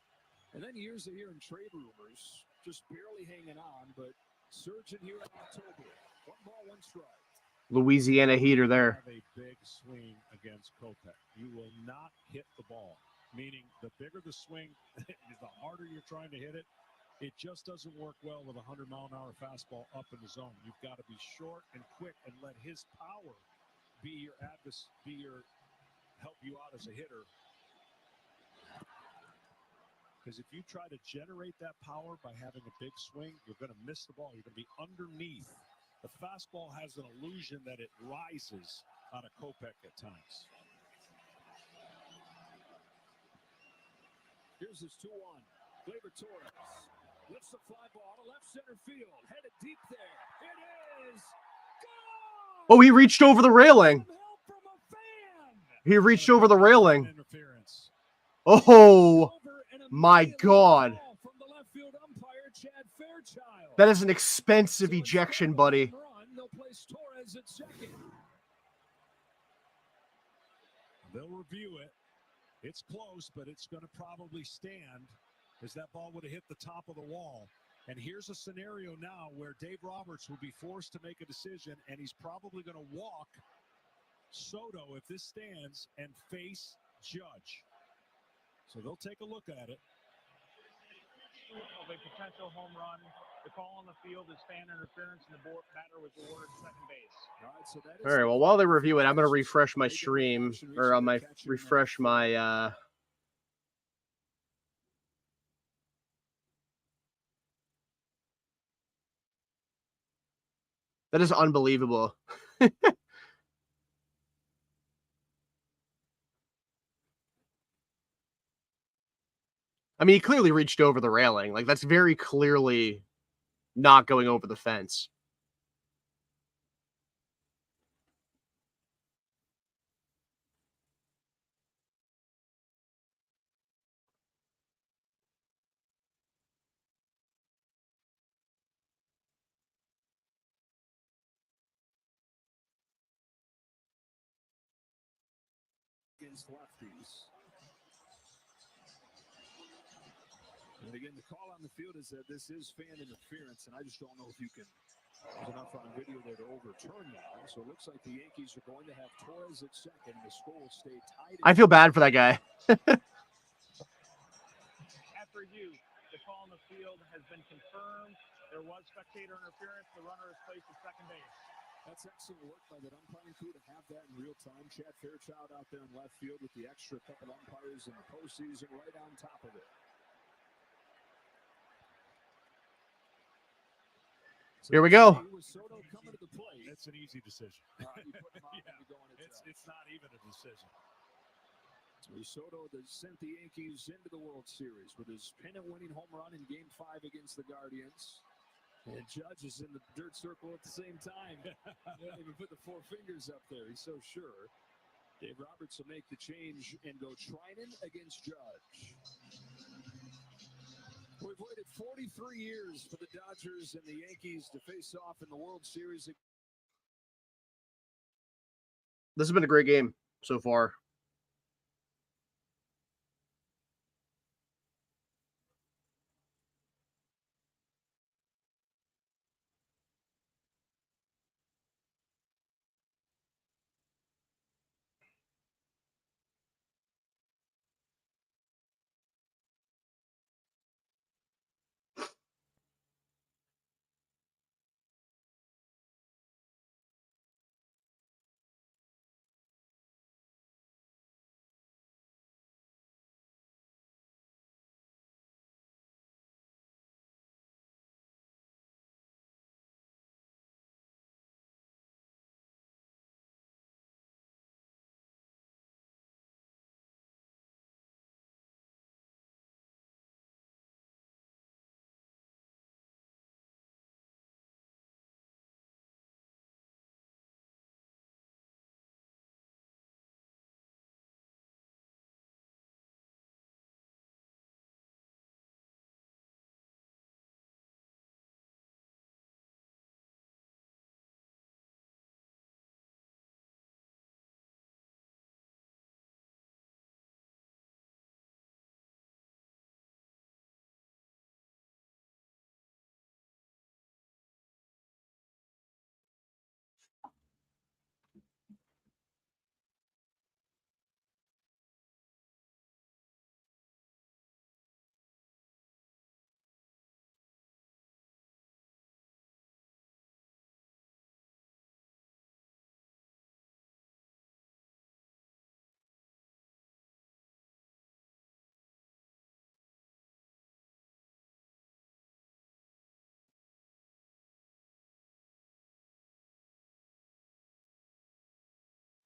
and then years here in trade rumors, just barely hanging on, but surging here in October. 1 ball, 1 strike. Louisiana heater there. Have a big swing against Kopech. You will not hit the ball, meaning the bigger the swing, the harder you're trying to hit it. It just doesn't work well with a 100-mile-an-hour fastball up in the zone. You've got to be short and quick and let his power be your help you out as a hitter. Because if you try to generate that power by having a big swing, you're going to miss the ball. You're going to be underneath. The fastball has an illusion that it rises out of Kopech at times. Here's his 2-1. Glaber Torres. Lifts the fly ball to left center field. Headed deep there. It is gone! Oh, he reached over the railing. He reached over the railing. Oh, my God. That is an expensive ejection, buddy. They'll review it. It's close, but it's going to probably stand, as that ball would have hit the top of the wall. And here's a scenario now where Dave Roberts will be forced to make a decision, and he's probably going to walk Soto, if this stands, and face Judge. So they'll take a look at it. Of a potential home run. The call on the field is fan interference, and the batter was awarded second base. All right, well, while they review it, I'm going to refresh my stream, or refresh my That is unbelievable. I mean, he clearly reached over the railing. Like, that's very clearly not going over the fence. Against lefties. And again, the call on the field is that this is fan interference, and I just don't know if you can. There's enough on video there to overturn that. So it looks like the Yankees are going to have Torres at second. The score will stay tied. I feel bad for that guy. confirmed there was spectator interference. The runner is placed at second base. That's excellent work by that umpiring crew to have that in real time. Chad Fairchild out there in left field with the extra couple umpires in the postseason right on top of it. Here we go. Soto coming to the plate. It's an easy decision. You put him out and go on it's not even a decision. Soto that sent the Yankees into the World Series with his pennant-winning home run in Game 5 against the Guardians. And Judge is in the dirt circle at the same time. He didn't even put the four fingers up there. He's so sure. Dave Roberts will make the change and go Trinan against Judge. We've waited 43 years for the Dodgers and the Yankees to face off in the World Series. This has been a great game so far.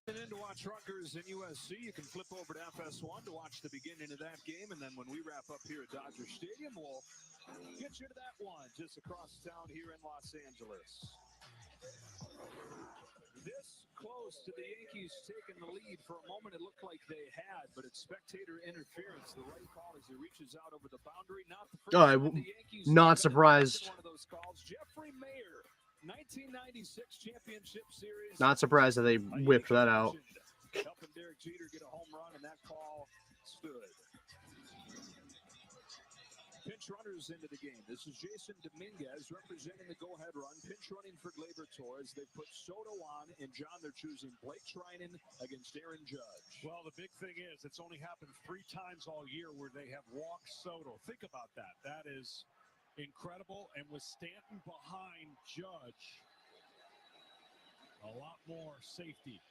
And then to watch Rutgers and USC, you can flip over to FS1 to watch the beginning of that game. And then when we wrap up here at Dodger Stadium, we'll get you to that one just across town here in Los Angeles. This close to the Yankees taking the lead. For a moment, it looked like they had, but it's spectator interference. The right call as he reaches out over the boundary. Not the first time the Yankees Not surprised. one of those calls. Jeffrey Mayer, 1996 championship series. Not surprised that they whipped that out. Helping Derek Jeter get a home run, and that call stood. Pinch runners into the game. This is Jason Dominguez representing the go-ahead run. Pinch running for Gleyber Torres. They put Soto on, and John, they're choosing Blake Trinan against Aaron Judge. Well, the big thing is it's only happened 3 times all year where they have walked Soto. Think about that. That is incredible. And with Stanton behind Judge, a lot more safety.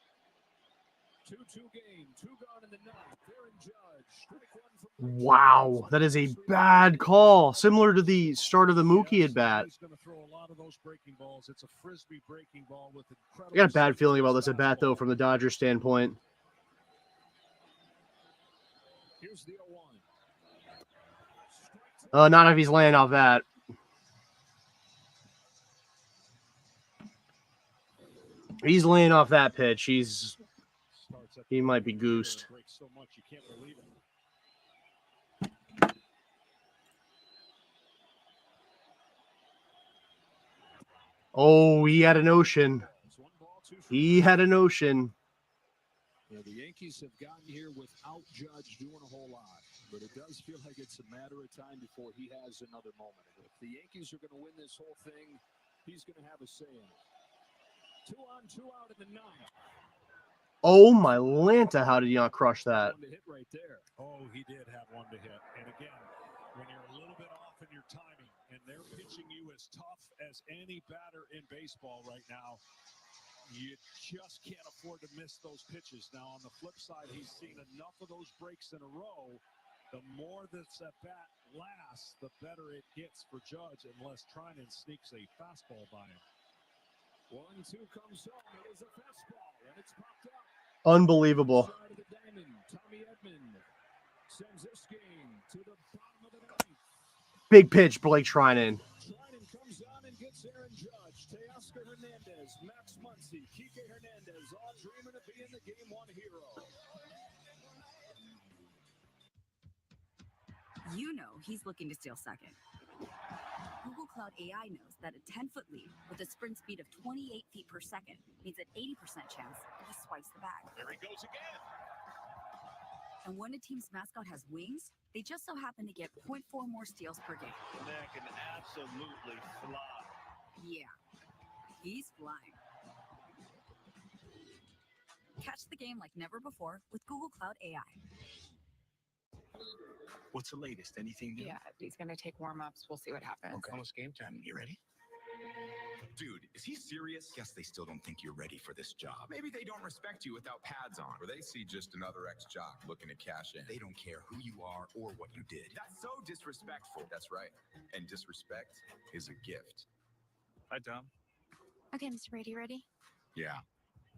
2-2 game, 2 gone in the ninth. Aaron Judge, strike one from Wow, that is a bad call. Similar to the start of the Mookie at bat. He's going to throw a lot of those breaking balls. It's a frisbee breaking ball with incredible. I got a bad feeling about this at bat, though, from the Dodgers standpoint. Here's the 0-1. Not if he's laying off that. He's laying off that pitch. He might be goosed. So much you can't believe it. Oh, he had an ocean. He had an ocean. Yeah, the Yankees have gotten here without Judge doing a whole lot, but it does feel like it's a matter of time before he has another moment. If the Yankees are going to win this whole thing, he's going to have a say in it. 2 on, 2 out in the ninth. Oh, my Lanta, how did he not crush that? One to hit right there. Oh, he did have one to hit. And again, when you're a little bit off in your timing and they're pitching you as tough as any batter in baseball right now. You just can't afford to miss those pitches. Now, on the flip side, he's seen enough of those breaks in a row. The more this at bat lasts, the better it gets for Judge, unless Trinan sneaks a fastball by him. 1-2 comes home. It is a fastball, and it's popped up. Unbelievable. Side of the diamond, Tommy Edman sends this game to the bottom of the ninth. Big pitch, Blake Trinan. Trinan comes on and gets Aaron Judge, Teoscar Hernandez, Max Muncy, Kike Hernandez, all dreaming of being the Game 1 hero. You know he's looking to steal second. Google Cloud AI knows that a 10-foot lead with a sprint speed of 28 feet per second means an 80% chance that he swipes the bag. There he goes again. And when a team's mascot has wings, they just so happen to get 0.4 more steals per game. That can absolutely fly. Yeah, he's flying. Catch the game like never before with Google Cloud AI. What's the latest? Anything new? Yeah, he's going to take warm-ups. We'll see what happens. Okay. Almost game time. You ready? Dude, is he serious? Guess they still don't think you're ready for this job. Maybe they don't respect you without pads on. Or they see just another ex-jock looking to cash in. They don't care who you are or what you did. That's so disrespectful. That's right. And disrespect is a gift. Hi, Tom. Okay, Mr. Brady, ready? Yeah,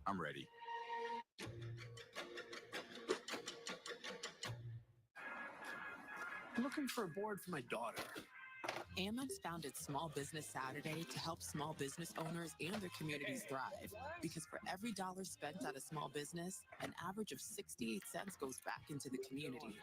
I'm ready. I'm looking for a board for my daughter. Amex founded Small Business Saturday to help small business owners and their communities thrive. Because for every dollar spent on a small business, an average of 68 cents goes back into the community.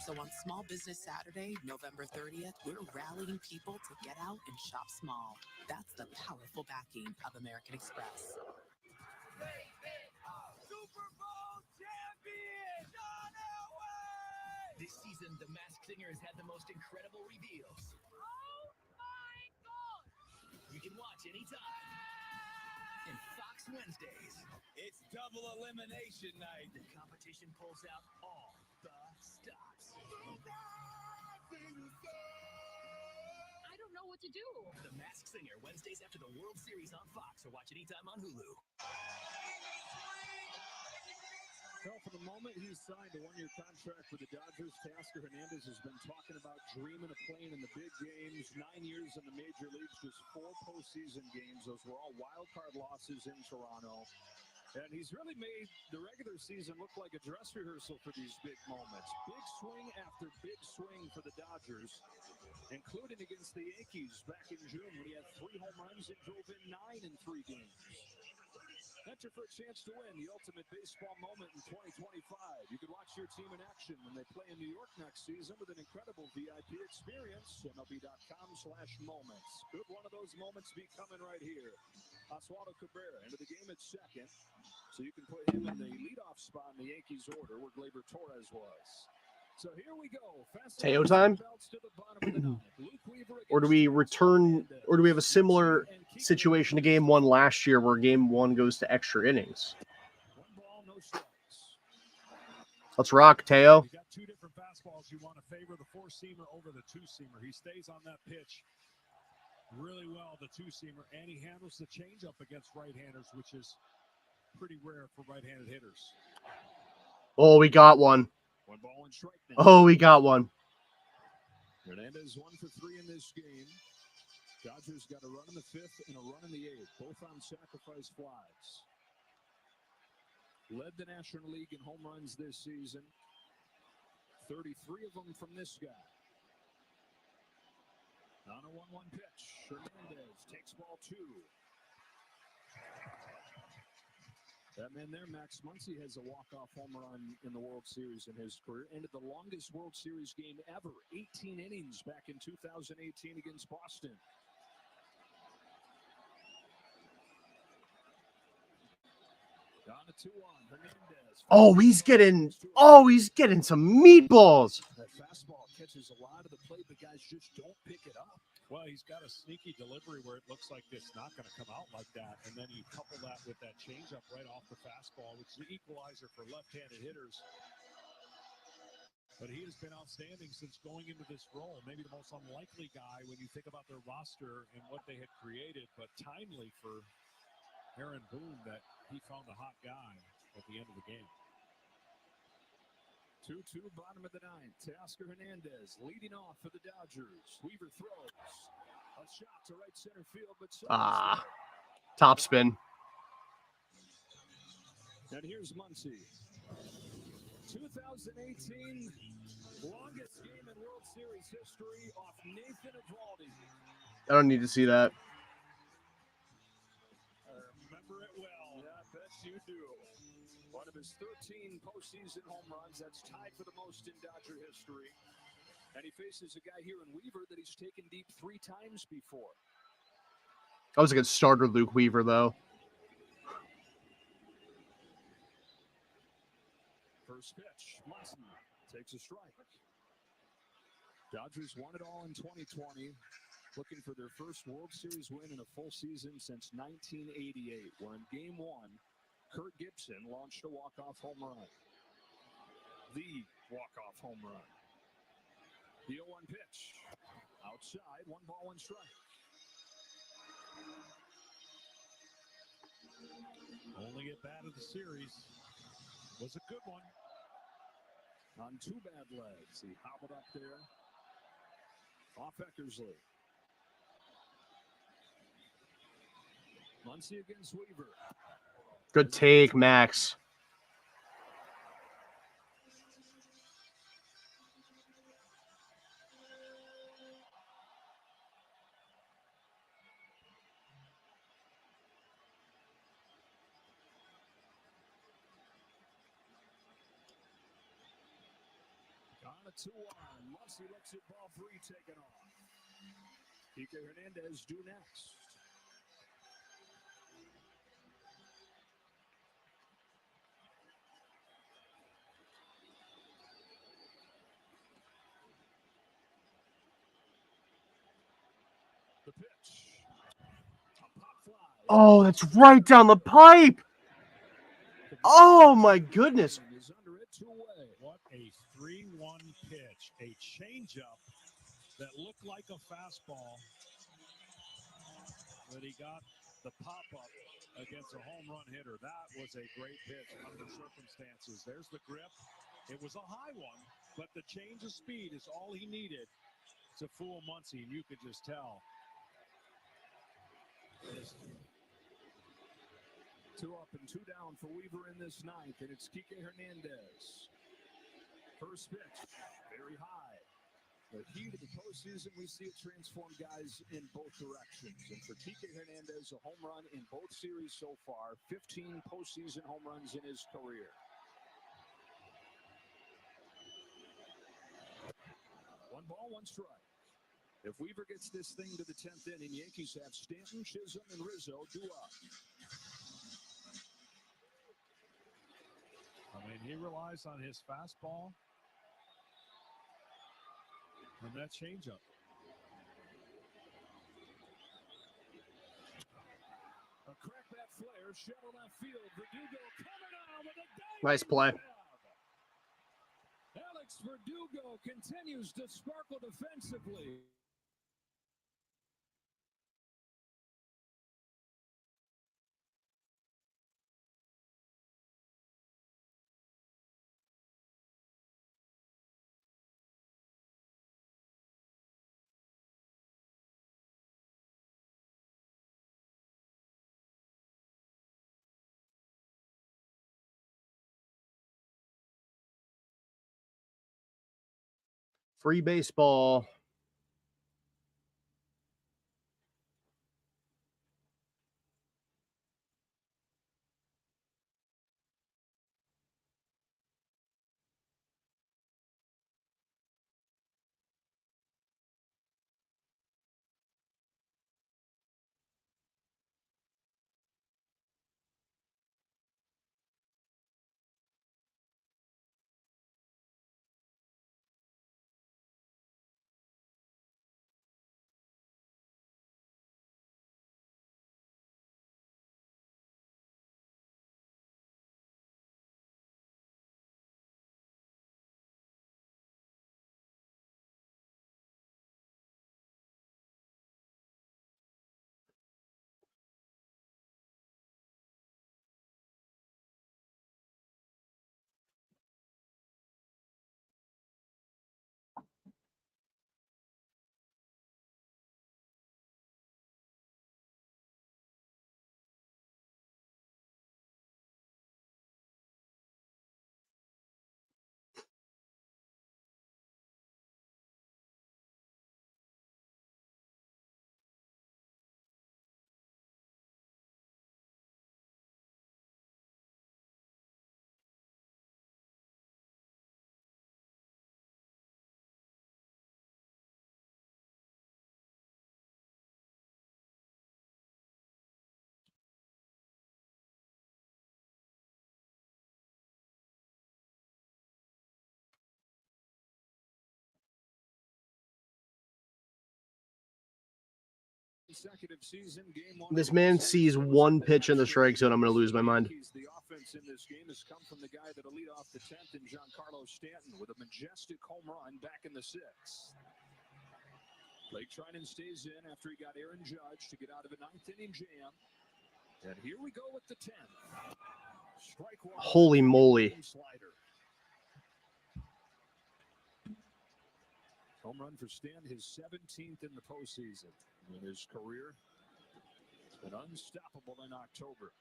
So on Small Business Saturday, November 30th, we're rallying people to get out and shop small. That's the powerful backing of American Express. Super Bowl champion on Elway! This season, The Masked Singer has had the most incredible reveals. Oh my God! You can watch anytime. And Fox Wednesdays. It's double elimination night. The competition pulls out all the stops. I don't know what to do. The Masked Singer, Wednesdays after the World Series on Fox, or watch anytime on Hulu. Well, for the moment he's signed a one-year contract with the Dodgers, Teoscar Hernandez has been talking about dreaming of playing in the big games. 9 years in the major leagues, just 4 postseason games. Those were all wild card losses in Toronto. And he's really made the regular season look like a dress rehearsal for these big moments. Big swing after big swing for the Dodgers, including against the Yankees back in June when he had 3 home runs and drove in 9 in 3 games. Enter for a chance to win the ultimate baseball moment in 2025. You can watch your team in action when they play in New York next season with an incredible VIP experience. MLB.com/moments. Could one of those moments be coming right here? Oswaldo Cabrera into the game at second. So you can put him in the leadoff spot in the Yankees order where Gleyber Torres was. So here we go. Teo time? Or do we return, or do we have a similar situation to game 1 last year where game 1 goes to extra innings? Let's rock, Teo. You got 2 different fastballs. You want to favor the 4-seamer over the 2-seamer. He stays on that pitch really well, the 2-seamer, and he handles the changeup against right-handers, which is pretty rare for right-handed hitters. Oh, we got one. 1 ball and strike now. Oh, we got one. Hernandez 1 for 3 in this game. Dodgers got a run in the 5th and a run in the 8th, both on sacrifice flies. Led the National League in home runs this season. 33 of them from this guy. On a 1-1 pitch, Hernandez takes ball 2. That man there, Max Muncy, has a walk-off home run in the World Series in his career. Ended the longest World Series game ever, 18 innings back in 2018 against Boston. On a 2-1, Hernandez. Oh, he's getting some meatballs. That fastball catches a lot of the plate, but guys just don't pick it up. Well, he's got a sneaky delivery where it looks like it's not going to come out like that. And then you couple that with that changeup right off the fastball, which is the equalizer for left-handed hitters. But he has been outstanding since going into this role. Maybe the most unlikely guy when you think about their roster and what they had created, but timely for Aaron Boone that he found the hot guy at the end of the game. 2-2, bottom of the ninth. Teoscar Hernandez leading off for the Dodgers. Weaver throws. A shot to right center field, but top spin. And here's Muncy. 2018, longest game in World Series history off Nathan Eovaldi. I don't need to see that. I remember it well. Yeah, I bet you do. One of his 13 postseason home runs. That's tied for the most in Dodger history. And he faces a guy here in Weaver that he's taken deep 3 times before. That was a good starter, Luke Weaver, though. First pitch, Muncy takes a strike. Dodgers won it all in 2020, looking for their first World Series win in a full season since 1988, where in Game 1, Kurt Gibson launched a walk-off home run. The walk-off home run. The 0-1 pitch. Outside, 1 ball, 1 strike. Only at bat of the series was a good one. On 2 bad legs, he hobbled up there. Off Eckersley. Muncy against Weaver. Good take, Max. On a 2-1. Muncy looks at ball 3 taken off. Kike Hernandez due next. The pitch. A pop fly. Oh, that's right down the pipe. Oh, my goodness. Is under it 2-away. What a 3-1 pitch. A changeup that looked like a fastball. But he got the pop-up against a home run hitter. That was a great pitch under circumstances. There's the grip. It was a high one, but the change of speed is all he needed to fool Muncy, and you could just tell. 2 up and 2 down for Weaver in this ninth, and it's Kike Hernandez. First pitch, very high. The heat of the postseason, we see it transform guys in both directions. And for Kike Hernandez, a home run in both series so far, 15 postseason home runs in his career. 1 ball, 1 strike. If Weaver gets this thing to the 10th inning, Yankees have Stanton, Chisholm, and Rizzo due up. I mean, he relies on his fastball and that changeup. A crackback flare, shuttle left field. Verdugo coming on with a Nice play. Alex Verdugo continues to sparkle defensively. Free baseball. consecutive season. Game 1. This man sees one pitch in the strike zone, I'm going to lose my mind. The offense in this game has come from the guy that'll lead off the 10th in Giancarlo Stanton with a majestic home run back in the 6th. Blake Trinan stays in after he got Aaron Judge to get out of a 9th inning jam. And here we go with the 10th. Strike one. Holy moly. Slider. Home run for Stan, his 17th in the postseason. In his career, it's been unstoppable in October.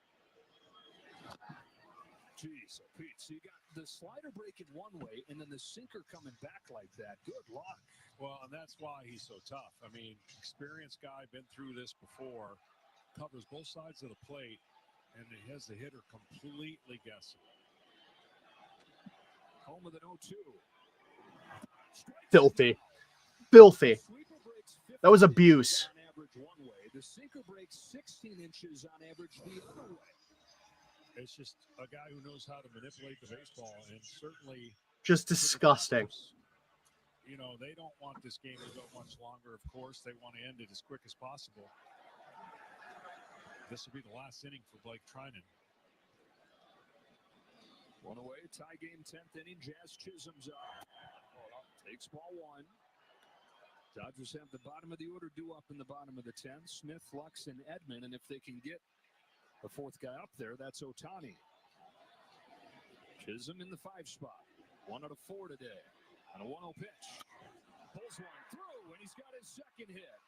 Jeez, Pete, so you got the slider breaking one way and then the sinker coming back like that. Good luck. Well, and that's why he's so tough. I mean, experienced guy, been through this before, covers both sides of the plate, and he has the hitter completely guessing. Home with an 0-2. Filthy. Filthy. That was abuse. On average one way. The sinker breaks 16 inches on average the other way. It's just a guy who knows how to manipulate the baseball, and certainly just disgusting. You know, they don't want this game to go much longer, of course. They want to end it as quick as possible. This will be the last inning for Blake Trinan. One away, tie game, 10th inning. Jazz Chisholm's up. Takes ball one. Dodgers have the bottom of the order due up in the bottom of the 10th. Smith, Lux, and Edman, and if they can get a fourth guy up there, that's Ohtani. Chisholm in the 5 spot. 1 out of 4 today. On a 1-0 pitch. Pulls one through, and he's got his second hit.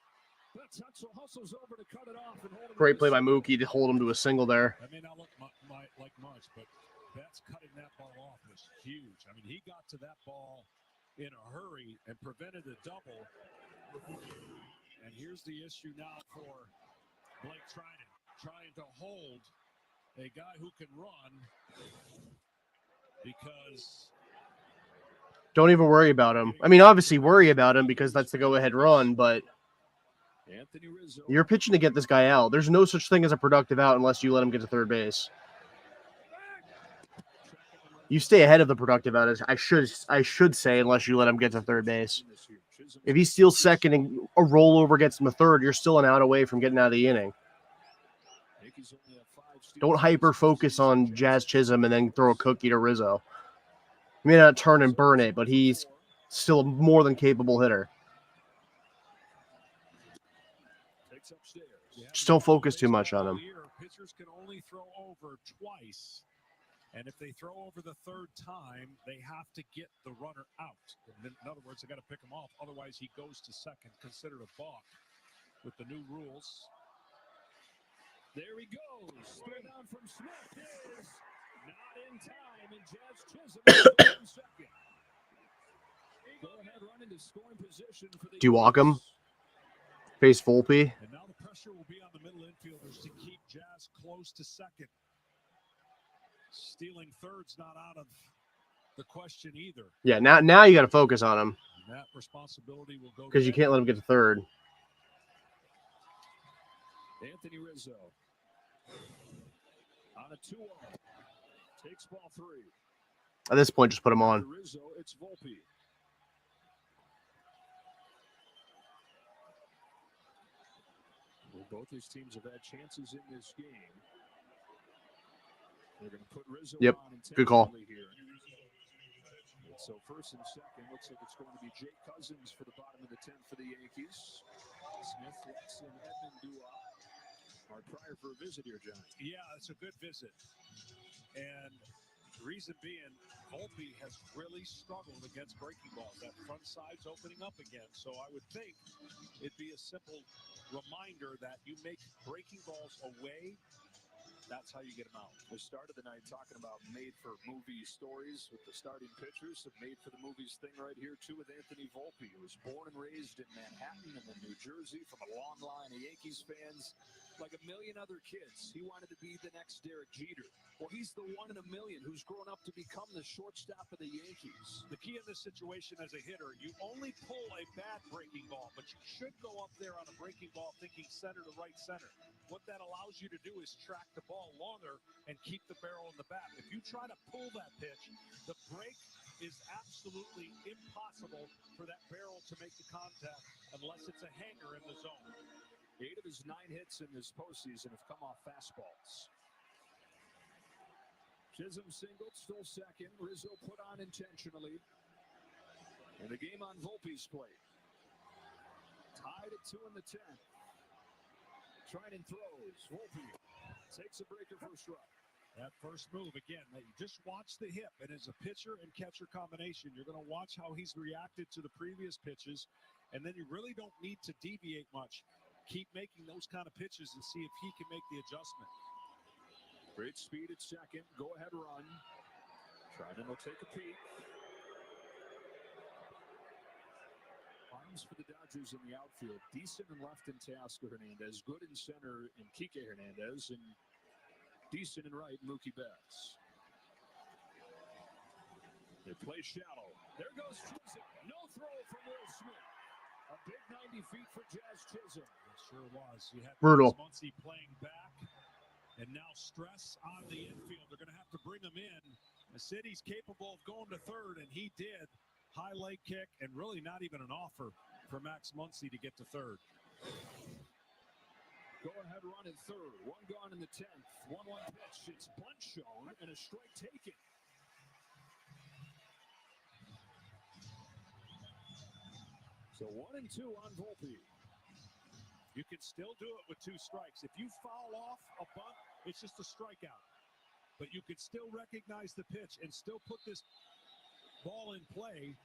But Tutzel hustles over to cut it off and hold him. Great play by Mookie to hold him to a single there. That may not look like much, but Betts cutting that ball off was huge. I mean, he got to that ball in a hurry and prevented a double. And here's the issue now for Blake Trinan, trying to hold a guy who can run, because don't even worry about him. I mean, obviously worry about him because that's the go-ahead run, but you're pitching to get this guy out. There's no such thing as a productive out unless you let him get to third base. You stay ahead of the productive out, I should say, unless you let him get to third base. If he steals second and a rollover gets him a third, you're still an out away from getting out of the inning. Don't hyper focus on Jazz Chisholm and then throw a cookie to Rizzo. He may not turn and burn it, but he's still a more than capable hitter. Just don't focus too much on him. Pitchers can only throw over twice. And if they throw over the third time, they have to get the runner out. In other words, they got to pick him off. Otherwise, he goes to second, considered a balk with the new rules. There he goes. Throw down from Smith is not in time, and Jazz Chisholm is in second. Go ahead, run into scoring position for the Do you walk him? Face Volpe. And now the pressure will be on the middle infielders to keep Jazz close to second. Stealing third's not out of the question either. Yeah, now you got to focus on him. And that responsibility will go because you can't let him get to third. Anthony Rizzo on a 2-0. Takes ball 3. At this point, just put him on. Rizzo, it's Volpe. Well, both these teams have had chances in this game. They're going to put Rizzo on good call. Here. So first and second, looks like it's going to be Jake Cousins for the bottom of the 10th for the Yankees. Smith, Lux, and Edman do are prior for a visit here, John. Yeah, it's a good visit. And the reason being, Volpe has really struggled against breaking balls. That front side's opening up again. So I would think it'd be a simple reminder that you make breaking balls away. That's how you get them out. We started the night talking about made-for-movie stories with the starting pitchers. A made-for-the-movies thing right here, too, with Anthony Volpe, who was born and raised in Manhattan and then New Jersey from a long line of Yankees fans. Like a million other kids, he wanted to be the next Derek Jeter. Well, he's the one in a million who's grown up to become the shortstop of the Yankees. The key in this situation as a hitter, you only pull a bad breaking ball, but you should go up there on a breaking ball thinking center to right center. What that allows you to do is track the ball longer and keep the barrel in the bat. If you try to pull that pitch, the break is absolutely impossible for that barrel to make the contact unless it's a hanger in the zone. 8 of his 9 hits in this postseason have come off fastballs. Chisholm singled, still second. Rizzo put on intentionally. And the game on Volpe's plate. Tied at 2 in the 10th. Trinan throws. Volpe takes a breaker for a strike. That first move, again, you just watch the hip, and as a pitcher and catcher combination, you're going to watch how he's reacted to the previous pitches, and then you really don't need to deviate much. Keep making those kind of pitches and see if he can make the adjustment. Great speed at second. Go ahead run. Trinan will take a peek. Arms for the Dodgers in the outfield. Decent in left in Teoscar Hernandez. Good in center in Kike Hernandez. And decent in right, Mookie Betts. They play shallow. There goes Chisholm. No throw from Will Smith. A big 90 feet for Jazz Chisholm. It sure was. You had Brutal. Muncy playing back, and now stress on the infield. They're going to have to bring him in. The city's capable of going to third, and he did. High leg kick, and really not even an offer for Max Muncy to get to third. Go ahead run at third. 1 gone in the 10th. 1-1 pitch. It's bunt shown and a strike taken. So 1 and 2 on Volpe. You can still do it with 2 strikes. If you foul off a bunt, it's just a strikeout. But you can still recognize the pitch and still put this ball in play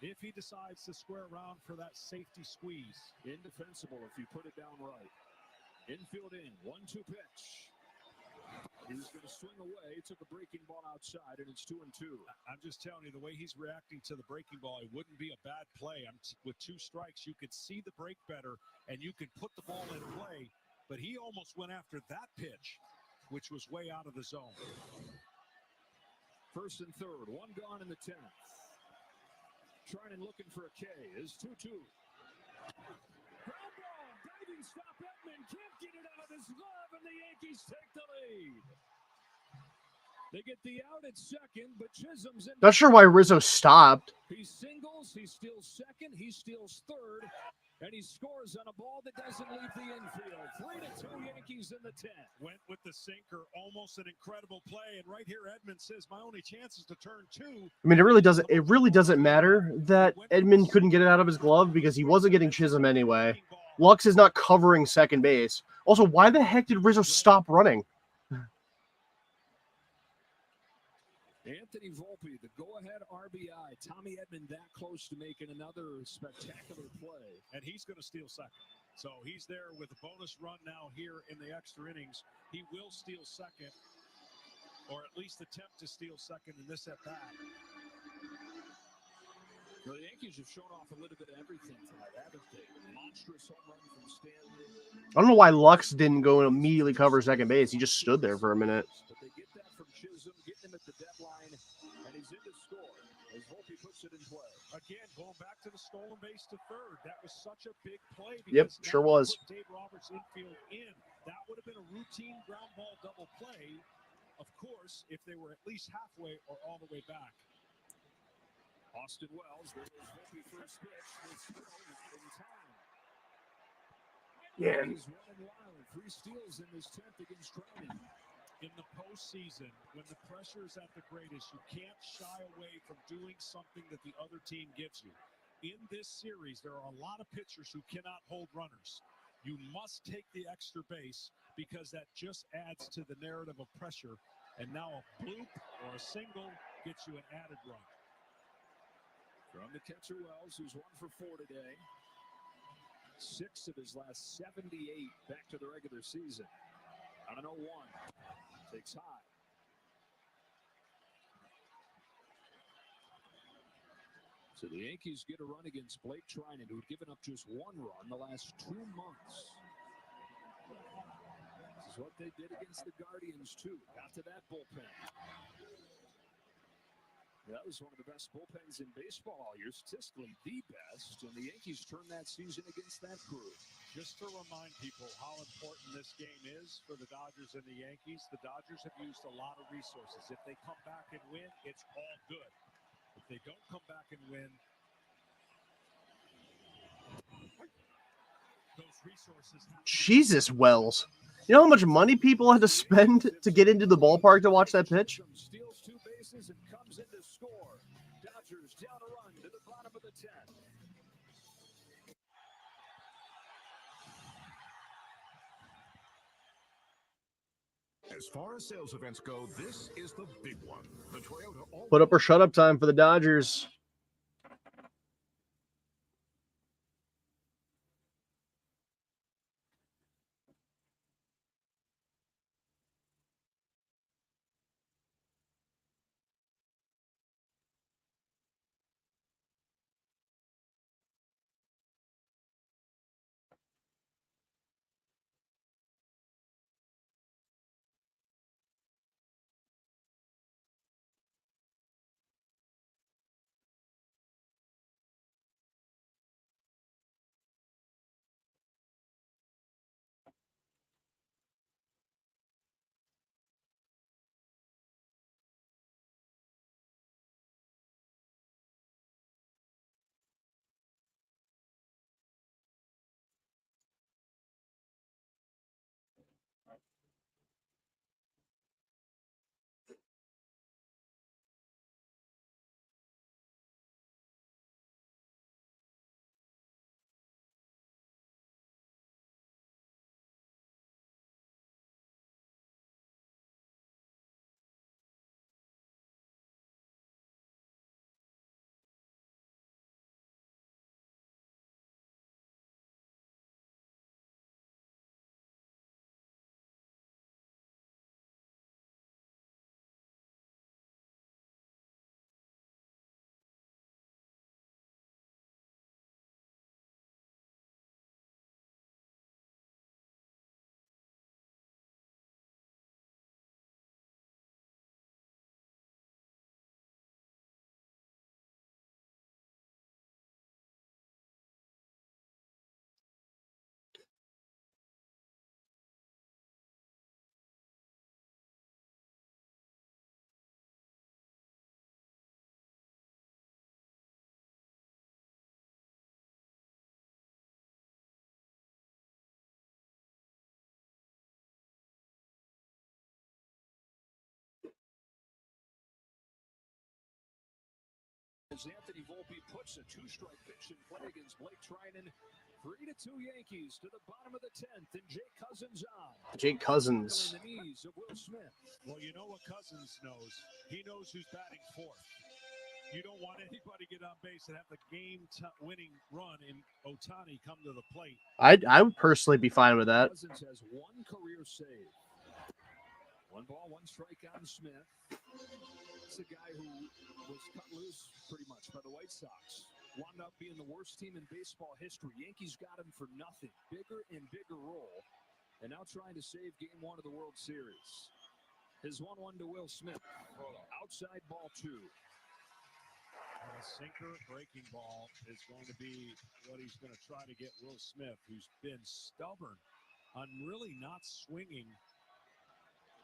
if he decides to square around for that safety squeeze. Indefensible if you put it down right. Infield in. 1-2 pitch. He was going to swing away. Took a breaking ball outside, and it's 2-2. I'm just telling you, the way he's reacting to the breaking ball, it wouldn't be a bad play. With 2 strikes, you could see the break better, and you could put the ball in play. But he almost went after that pitch, which was way out of the zone. First and third. 1 gone in the 10th. Trinan looking for a K. Is 2-2. Ground ball. Diving stop. Edman can't get it out of his glove, and the Yankees take the lead. They get the out at second, but Chisholm's in. Not sure why Rizzo stopped. He singles. He steals second. He steals third. And he scores on a ball that doesn't leave the infield. 3-2 Yankees in the 10th. Went with the sinker, almost an incredible play. And right here, Edman says, my only chance is to turn 2. I mean, it really doesn't matter that Edman couldn't get it out of his glove because he wasn't getting Chisholm anyway. Lux is not covering second base. Also, why the heck did Rizzo stop running? Anthony Volpe, the go-ahead RBI. Tommy Edman that close to making another spectacular play. And he's going to steal second. So he's there with a bonus run now here in the extra innings. He will steal second, or at least attempt to steal second in this at-bat. Well, the Yankees have shown off a little bit of everything tonight, haven't they? Monstrous home run from Stanley. I don't know why Lux didn't go and immediately cover second base. He just stood there for a minute. But they get that from Chisholm, getting him at the deadline, and he's in to score as Volpe puts it in play. Again, going back to the stolen base to third. That was such a big play. Yep, sure was. Dave Roberts infield in. That would have been a routine ground ball double play, of course, if they were at least halfway or all the way back. Austin Wells, there was Volpe first pitch. They still in time. Yeah. He's running wild. 3 steals in his 10th against Trinan. In the postseason, when the pressure is at the greatest, you can't shy away from doing something that the other team gives you. In this series, there are a lot of pitchers who cannot hold runners. You must take the extra base because that just adds to the narrative of pressure. And now a bloop or a single gets you an added run. From the catcher Wells, who's 1 for 4 today. 6 of his last 78 back to the regular season. On an 0-1. Takes high. So the Yankees get a run against Blake Trinan, who had given up just 1 run the last 2 months. This is what they did against the Guardians, too. Got to that bullpen. That was one of the best bullpens in baseball all year, statistically the best, and the Yankees turned that season against that crew. Just to remind people how important this game is for the Dodgers and the Yankees, the Dodgers have used a lot of resources. If they come back and win, it's all good. If they don't come back and win, Jesus, Wells. You know how much money people had to spend to get into the ballpark to watch that pitch? Steals 2 bases and comes in to score. Dodgers down a run to the bottom of the 10th. As far as sales events go, this is the big one. The Toyota Put up or shut up time for the Dodgers. As Anthony Volpe puts a 2-strike pitch in play against Blake Trinan. 3-2 Yankees to the bottom of the 10th, and Jake Cousins on. Jake Cousins. The knees of Will Smith. Well, you know what Cousins knows. He knows who's batting fourth. You don't want anybody get on base and have the game-winning run in Ohtani come to the plate. I would personally be fine with that. Cousins has 1 career save. 1 ball, 1 strike on Smith. It's a guy who was cut loose pretty much by the White Sox. Wound up being the worst team in baseball history. Yankees got him for nothing. Bigger and bigger role. And now trying to save Game 1 of the World Series. His 1-1 to Will Smith. Outside ball 2. A sinker breaking ball is going to be what he's going to try to get Will Smith, who's been stubborn on really not swinging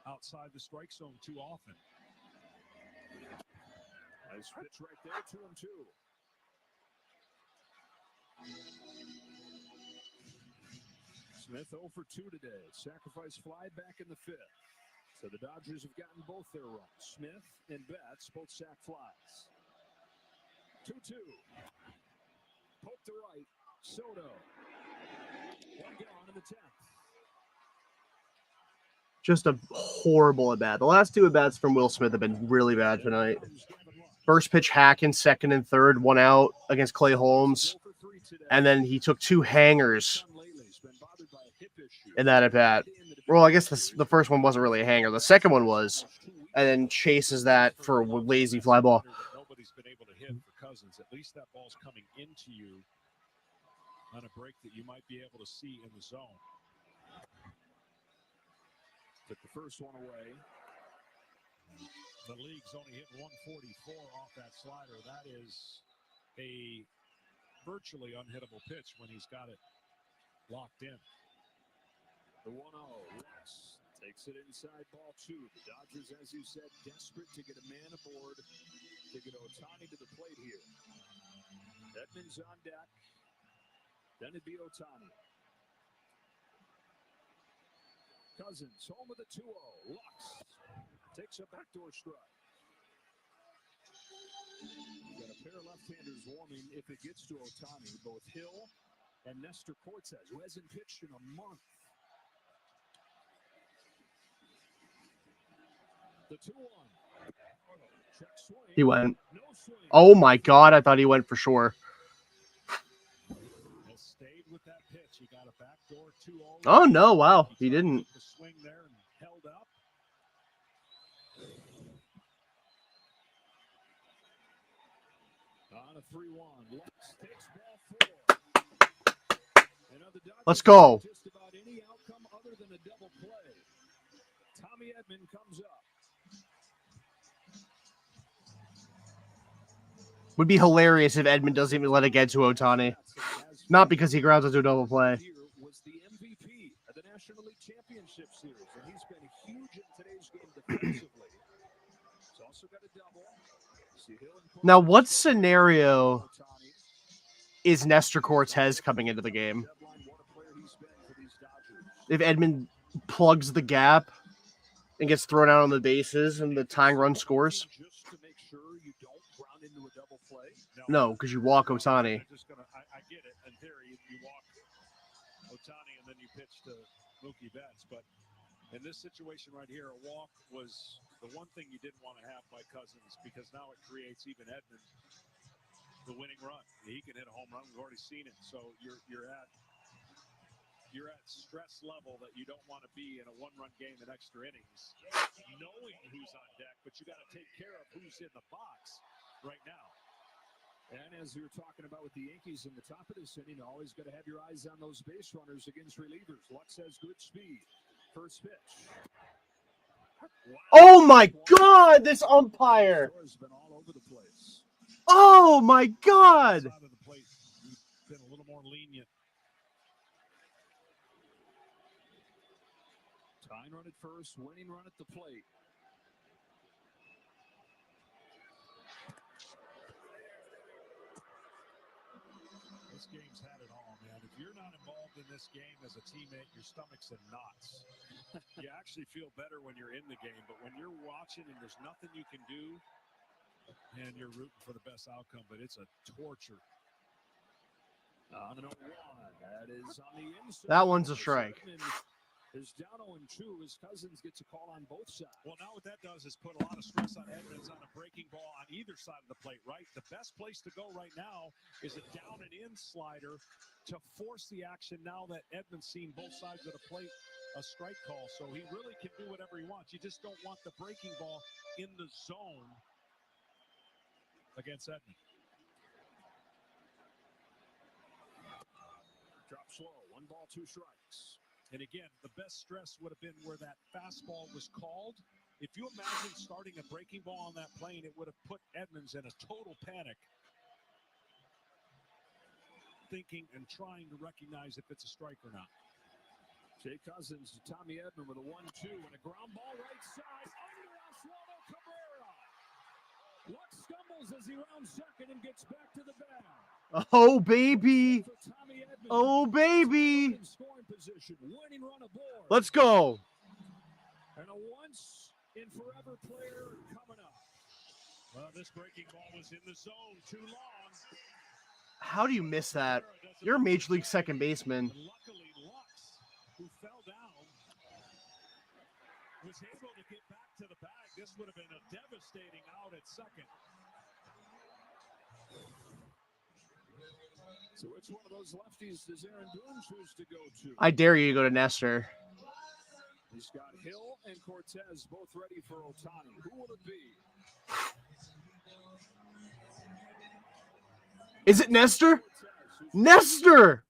outside the strike zone too often. Nice pitch right there, 2-2. Smith 0 for 2 today. Sacrifice fly back in the 5th. So the Dodgers have gotten both their runs. Smith and Betts both sack flies. 2-2. Poke to right. Soto. 1 gone in the 10th. Just a horrible at bat. The last 2 at bats from Will Smith have been really bad tonight. First pitch hack in 2nd and 3rd, 1 out against Clay Holmes. And then he took 2 hangers in that at bat. Well, I guess the first one wasn't really a hanger. The second one was. And then chases that for a lazy fly ball. Nobody's been able to hit for Cousins. At least that ball's coming into you on a break that you might be able to see in the zone. Took the first one away. The league's only hit 144 off that slider. That is a virtually unhittable pitch when he's got it locked in. The 1-0. Rex takes it inside ball 2. The Dodgers, as you said, desperate to get a man aboard to get Ohtani to the plate here. Edmonds on deck. Then it'd be Ohtani. Cousins, home of the 2-0. Lux takes a backdoor strike. Got a pair of left-handers warming if it gets to Ohtani, both Hill and Nestor Cortez, who hasn't pitched in a month. The 2-1. Check swing. He went. No swing. Oh my God! I thought he went for sure. Has stayed with that pitch. He got a backdoor 2-0. Oh no! Wow, he didn't. The swing there and held up. On a 3-1. Lux takes ball 4. Let's go. Just about any outcome other than a double play. Tommy Edman comes up. Would be hilarious if Edmund doesn't even let it get to Ohtani. Not because he grounds into a double play. Was the MVP of the National League Championship Series, and he's been huge in today's game defensively. He's also got a double. Now, what scenario is Nestor Cortez coming into the game? If Edmund plugs the gap and gets thrown out on the bases and the tying run scores? Just to make sure you don't ground into a double play. No, because you walk Ohtani. I get it. In theory, you walk Ohtani and then you pitch to Mookie Betts. But in this situation right here, a walk was the one thing you didn't want to have by Cousins, because now it creates even Edmund the winning run. He can hit a home run. We've already seen it. So you're at stress level that you don't want to be in a one-run game in extra innings, knowing who's on deck, but you got to take care of who's in the box right now. And as we were talking about with the Yankees in the top of this inning, always got to have your eyes on those base runners against relievers. Lux has good speed. First pitch. Wow. Oh my God, this umpire. Has been all over the place. Oh my God. Side of the plate, been a little more lenient. Tying run at first, winning run at the plate. This game's had it all, man. If you're not involved in this game as a teammate, your stomach's in knots. You actually feel better when you're in the game, but when you're watching and there's nothing you can do, and you're rooting for the best outcome, but it's a torture. On an 0-1, that is on the inside. That one's a strike. Is down 0-2 as Cousins gets a call on both sides. Well, now what that does is put a lot of stress on Edmonds on a breaking ball on either side of the plate, right? The best place to go right now is a down and in slider to force the action now that Edmonds seen both sides of the plate a strike call. So he really can do whatever he wants. You just don't want the breaking ball in the zone against Edmonds. Drop slow, 1 ball, 2 strikes. And again, the best stress would have been where that fastball was called. If you imagine starting a breaking ball on that plane, it would have put Edmonds in a total panic, thinking and trying to recognize if it's a strike or not. Jay Cousins to Tommy Edman with a 1-2 and a ground ball right side under Oswaldo Cabrera. Lux stumbles as he rounds second and gets back to the bag. Oh, baby. Oh, baby. Let's go. And a once and forever player coming up. Well, this breaking ball was in the zone too long. How do you miss that? You're a Major League second baseman. Luckily, Lux, who fell down, was able to get back to the bag. This would have been a devastating out at second. So which one of those lefties does Aaron Boone choose to go to? I dare you to go to Nestor. He's got Hill and Cortez both ready for Ohtani. Who will it be? Is it Nestor? Nestor!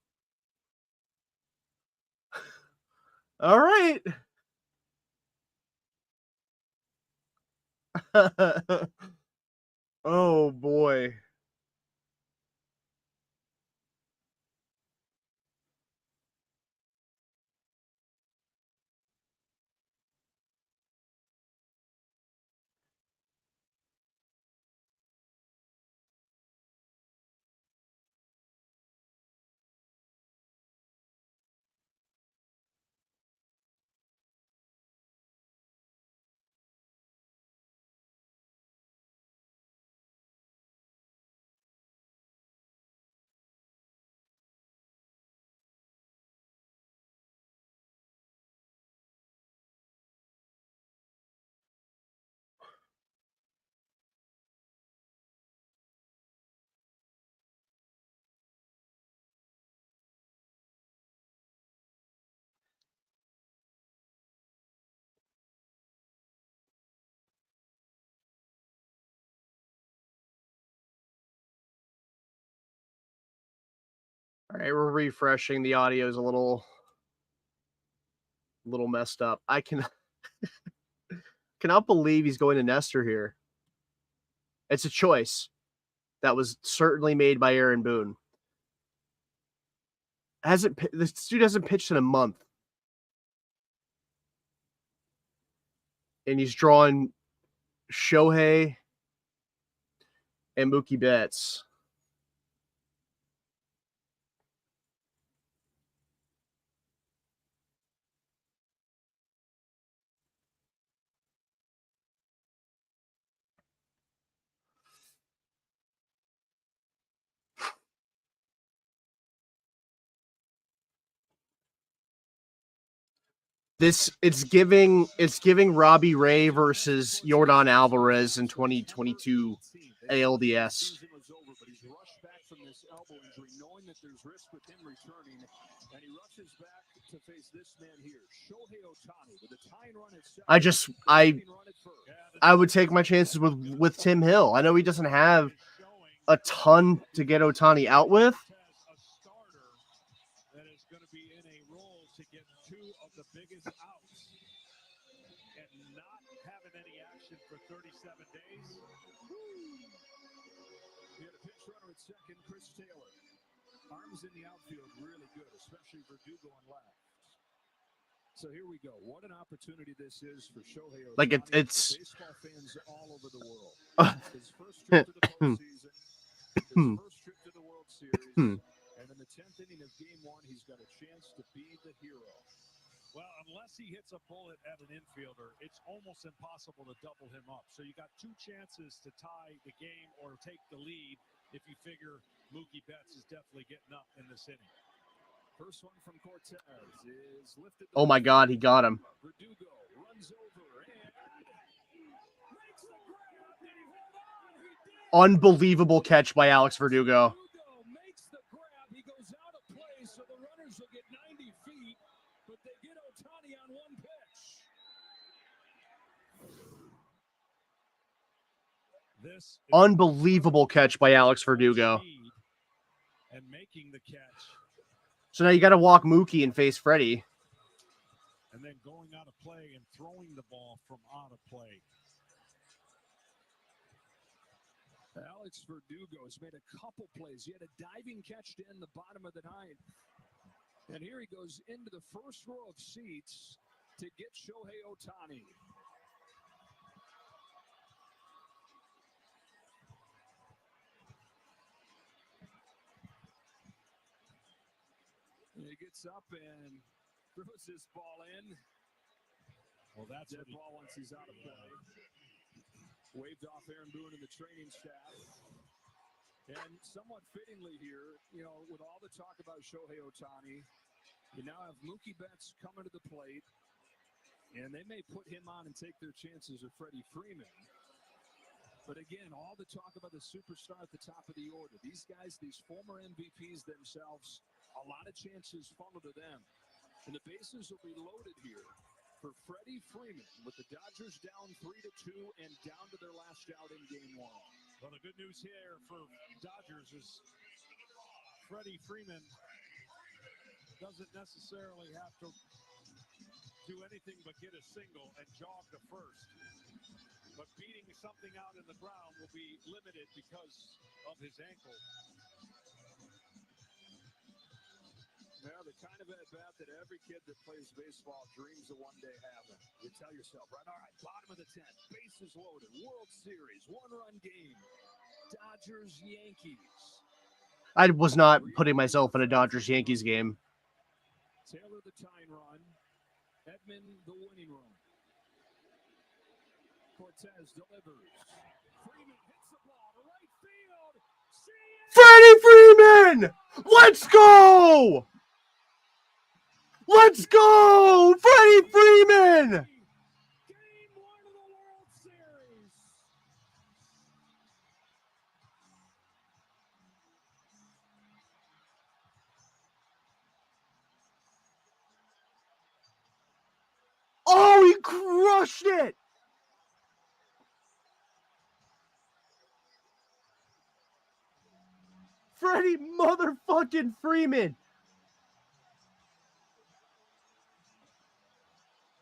All right. Oh, boy. All right, we're refreshing. The audio is a little messed up. I cannot believe he's going to Nestor here. It's a choice that was certainly made by Aaron Boone. This dude hasn't pitched in a month, and he's drawn Shohei and Mookie Betts. It's giving Robbie Ray versus Yordan Alvarez in 2022 ALDS. I would take my chances with Tim Hill. I know he doesn't have a ton to get Ohtani out with. That is going to be in a role to get 2 of the biggest outs and not having any action for 37 days. He had a pinch runner at second, Chris Taylor. Arms in the outfield really good, especially Verdugo on left. So here we go. What an opportunity this is for Shohei Ohtani. Like it's baseball fans all over the world. His first trip to the postseason, his first trip to the World Series, and in the 10th inning of Game 1, he's got a chance to be the hero. Well, unless he hits a bullet at an infielder, it's almost impossible to double him up. So you got 2 chances to tie the game or take the lead if you figure Mookie Betts is definitely getting up in this inning. First one from Cortez is lifted. Oh my God, he got him. Verdugo runs over and makes the grab. Did he hold on? Unbelievable catch by Alex Verdugo. Verdugo makes the grab. He goes out of play, so the runners will get 90 feet, but they get Ohtani on 1 pitch. This Unbelievable catch by Alex Verdugo. And making the catch. So now you got to walk Mookie and face Freddie. And then going out of play and throwing the ball from out of play. Alex Verdugo has made a couple plays. He had a diving catch to end the bottom of the 9th. And here he goes into the first row of seats to get Shohei Ohtani. He gets up and throws this ball in. Well, that's a ball once he's out of play. Waved off Aaron Boone and the training staff. And somewhat fittingly here, you know, with all the talk about Shohei Ohtani, you now have Mookie Betts coming to the plate, and they may put him on and take their chances with Freddie Freeman. But again, all the talk about the superstar at the top of the order. These guys, these former MVPs themselves, a lot of chances funnel to them. And the bases will be loaded here for Freddie Freeman with the Dodgers down 3-2 and down to their last out in Game 1. Well, the good news here for Dodgers is Freddie Freeman doesn't necessarily have to do anything but get a single and jog to first. But beating something out in the ground will be limited because of his ankle. Now, the kind of at-bat that every kid that plays baseball dreams of one day having. You tell yourself, right, all right, bottom of the 10th, bases loaded, World Series, 1-run game, Dodgers, Yankees. I was not putting myself in a Dodgers-Yankees game. Taylor the tying run, Edman the winning run. Cortez delivers. Freeman hits the ball to right field. Freddie Freeman! Let's go! Let's go! Freddie Freeman! Game 1 of the World Series. Oh, he crushed it! Freddie motherfucking Freeman.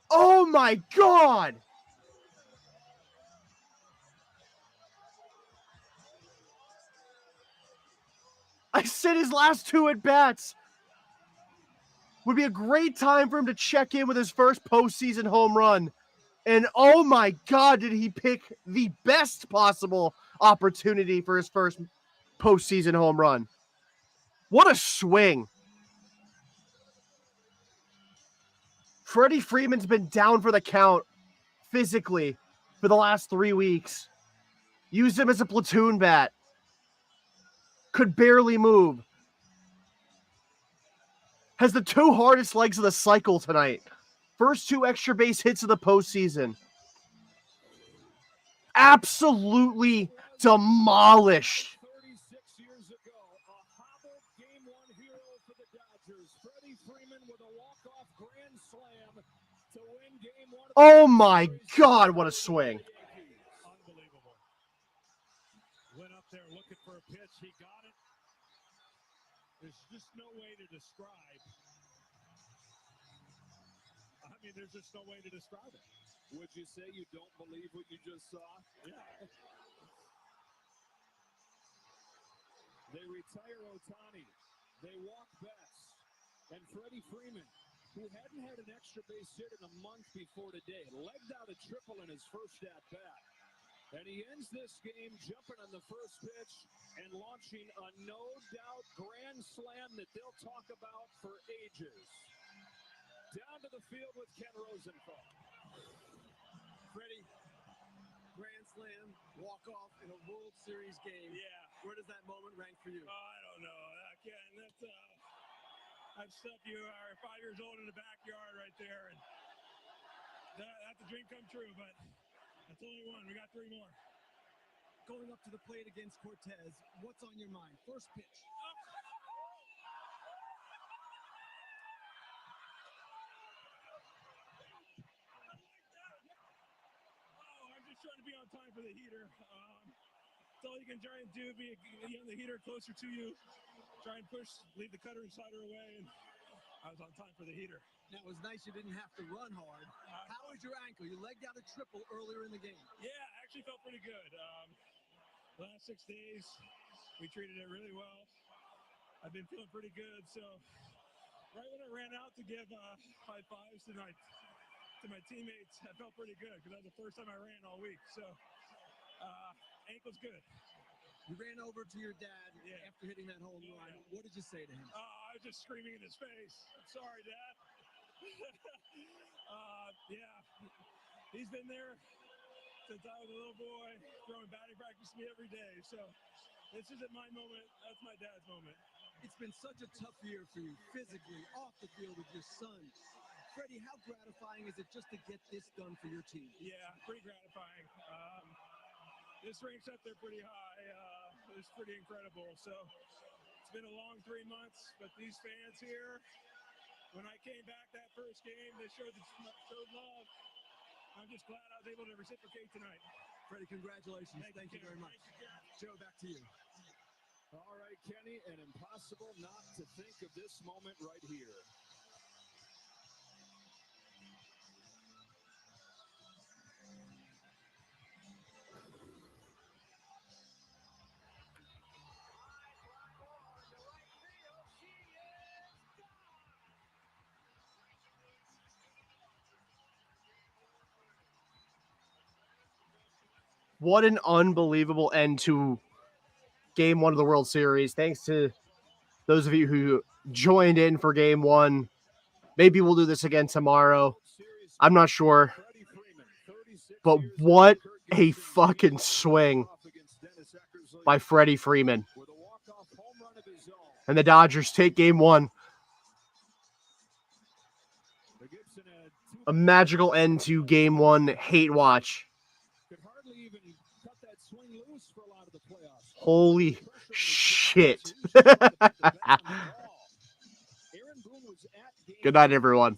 Oh my God. I said his last 2 at-bats would be a great time for him to check in with his first postseason home run. And oh my God, did he pick the best possible opportunity for his first postseason home run. What a swing. Freddie Freeman's been down for the count physically for the last 3 weeks. Used him as a platoon bat. Could barely move. Has the 2 hardest legs of the cycle tonight. First 2 extra base hits of the postseason. Absolutely demolished. 36 years ago, a hobbled game 1 hero for the Dodgers. Freddie Freeman with a walk-off grand slam to win game 1. Oh my God, what a swing. Unbelievable. Went up there looking for a pitch. He got it. There's just no way to describe. I mean, there's just no way to describe it. Would you say you don't believe what you just saw? Yeah. They retire Ohtani. They walk Best. And Freddie Freeman, who hadn't had an extra base hit in a month before today, legged out a triple in his first at-bat. And he ends this game jumping on the first pitch and launching a no-doubt grand slam that they'll talk about for ages. Down to the field with Ken Rosenthal. Freddie, grand slam, walk-off in a World Series game. Yeah. Where does that moment rank for you? Oh, I don't know. Ken, that's stuff you are 5 years old in the backyard right there. And that's a dream come true, but that's only one. We got 3 more. Going up to the plate against Cortez, what's on your mind? First pitch. I'm just trying to be on time for the heater. That's all you can try and do, be on the heater closer to you. Try and push, leave the cutter and slider away, and I was on time for the heater. Now, it was nice you didn't have to run hard. How was your ankle? You legged out a triple earlier in the game. Yeah, I actually felt pretty good. The last 6 days, we treated it really well. I've been feeling pretty good, so right when I ran out to give high fives to my teammates, I felt pretty good because that was the first time I ran all week. So ankle's good. You ran over to your dad after hitting that home run. Yeah. What did you say to him? I was just screaming in his face. I'm sorry, Dad. Yeah, he's been there since I was a little boy, throwing batting practice to me every day. So this isn't my moment. That's my dad's moment. It's been such a tough year for you, physically, off the field with your son. Freddie, how gratifying is it just to get this done for your team? Yeah, pretty gratifying. This ranks up there pretty high. It's pretty incredible. So it's been a long 3 months, but these fans here, when I came back that first game, they showed love. I'm just glad I was able to reciprocate tonight. Freddie, congratulations. Thank you very much. Joe, back to you. All right, Kenny, and impossible not to think of this moment right here. What an unbelievable end to Game 1 of the World Series. Thanks to those of you who joined in for Game 1. Maybe we'll do this again tomorrow. I'm not sure. But what a fucking swing by Freddie Freeman. And the Dodgers take Game 1. A magical end to Game 1 hate watch. Holy shit. Good night, everyone.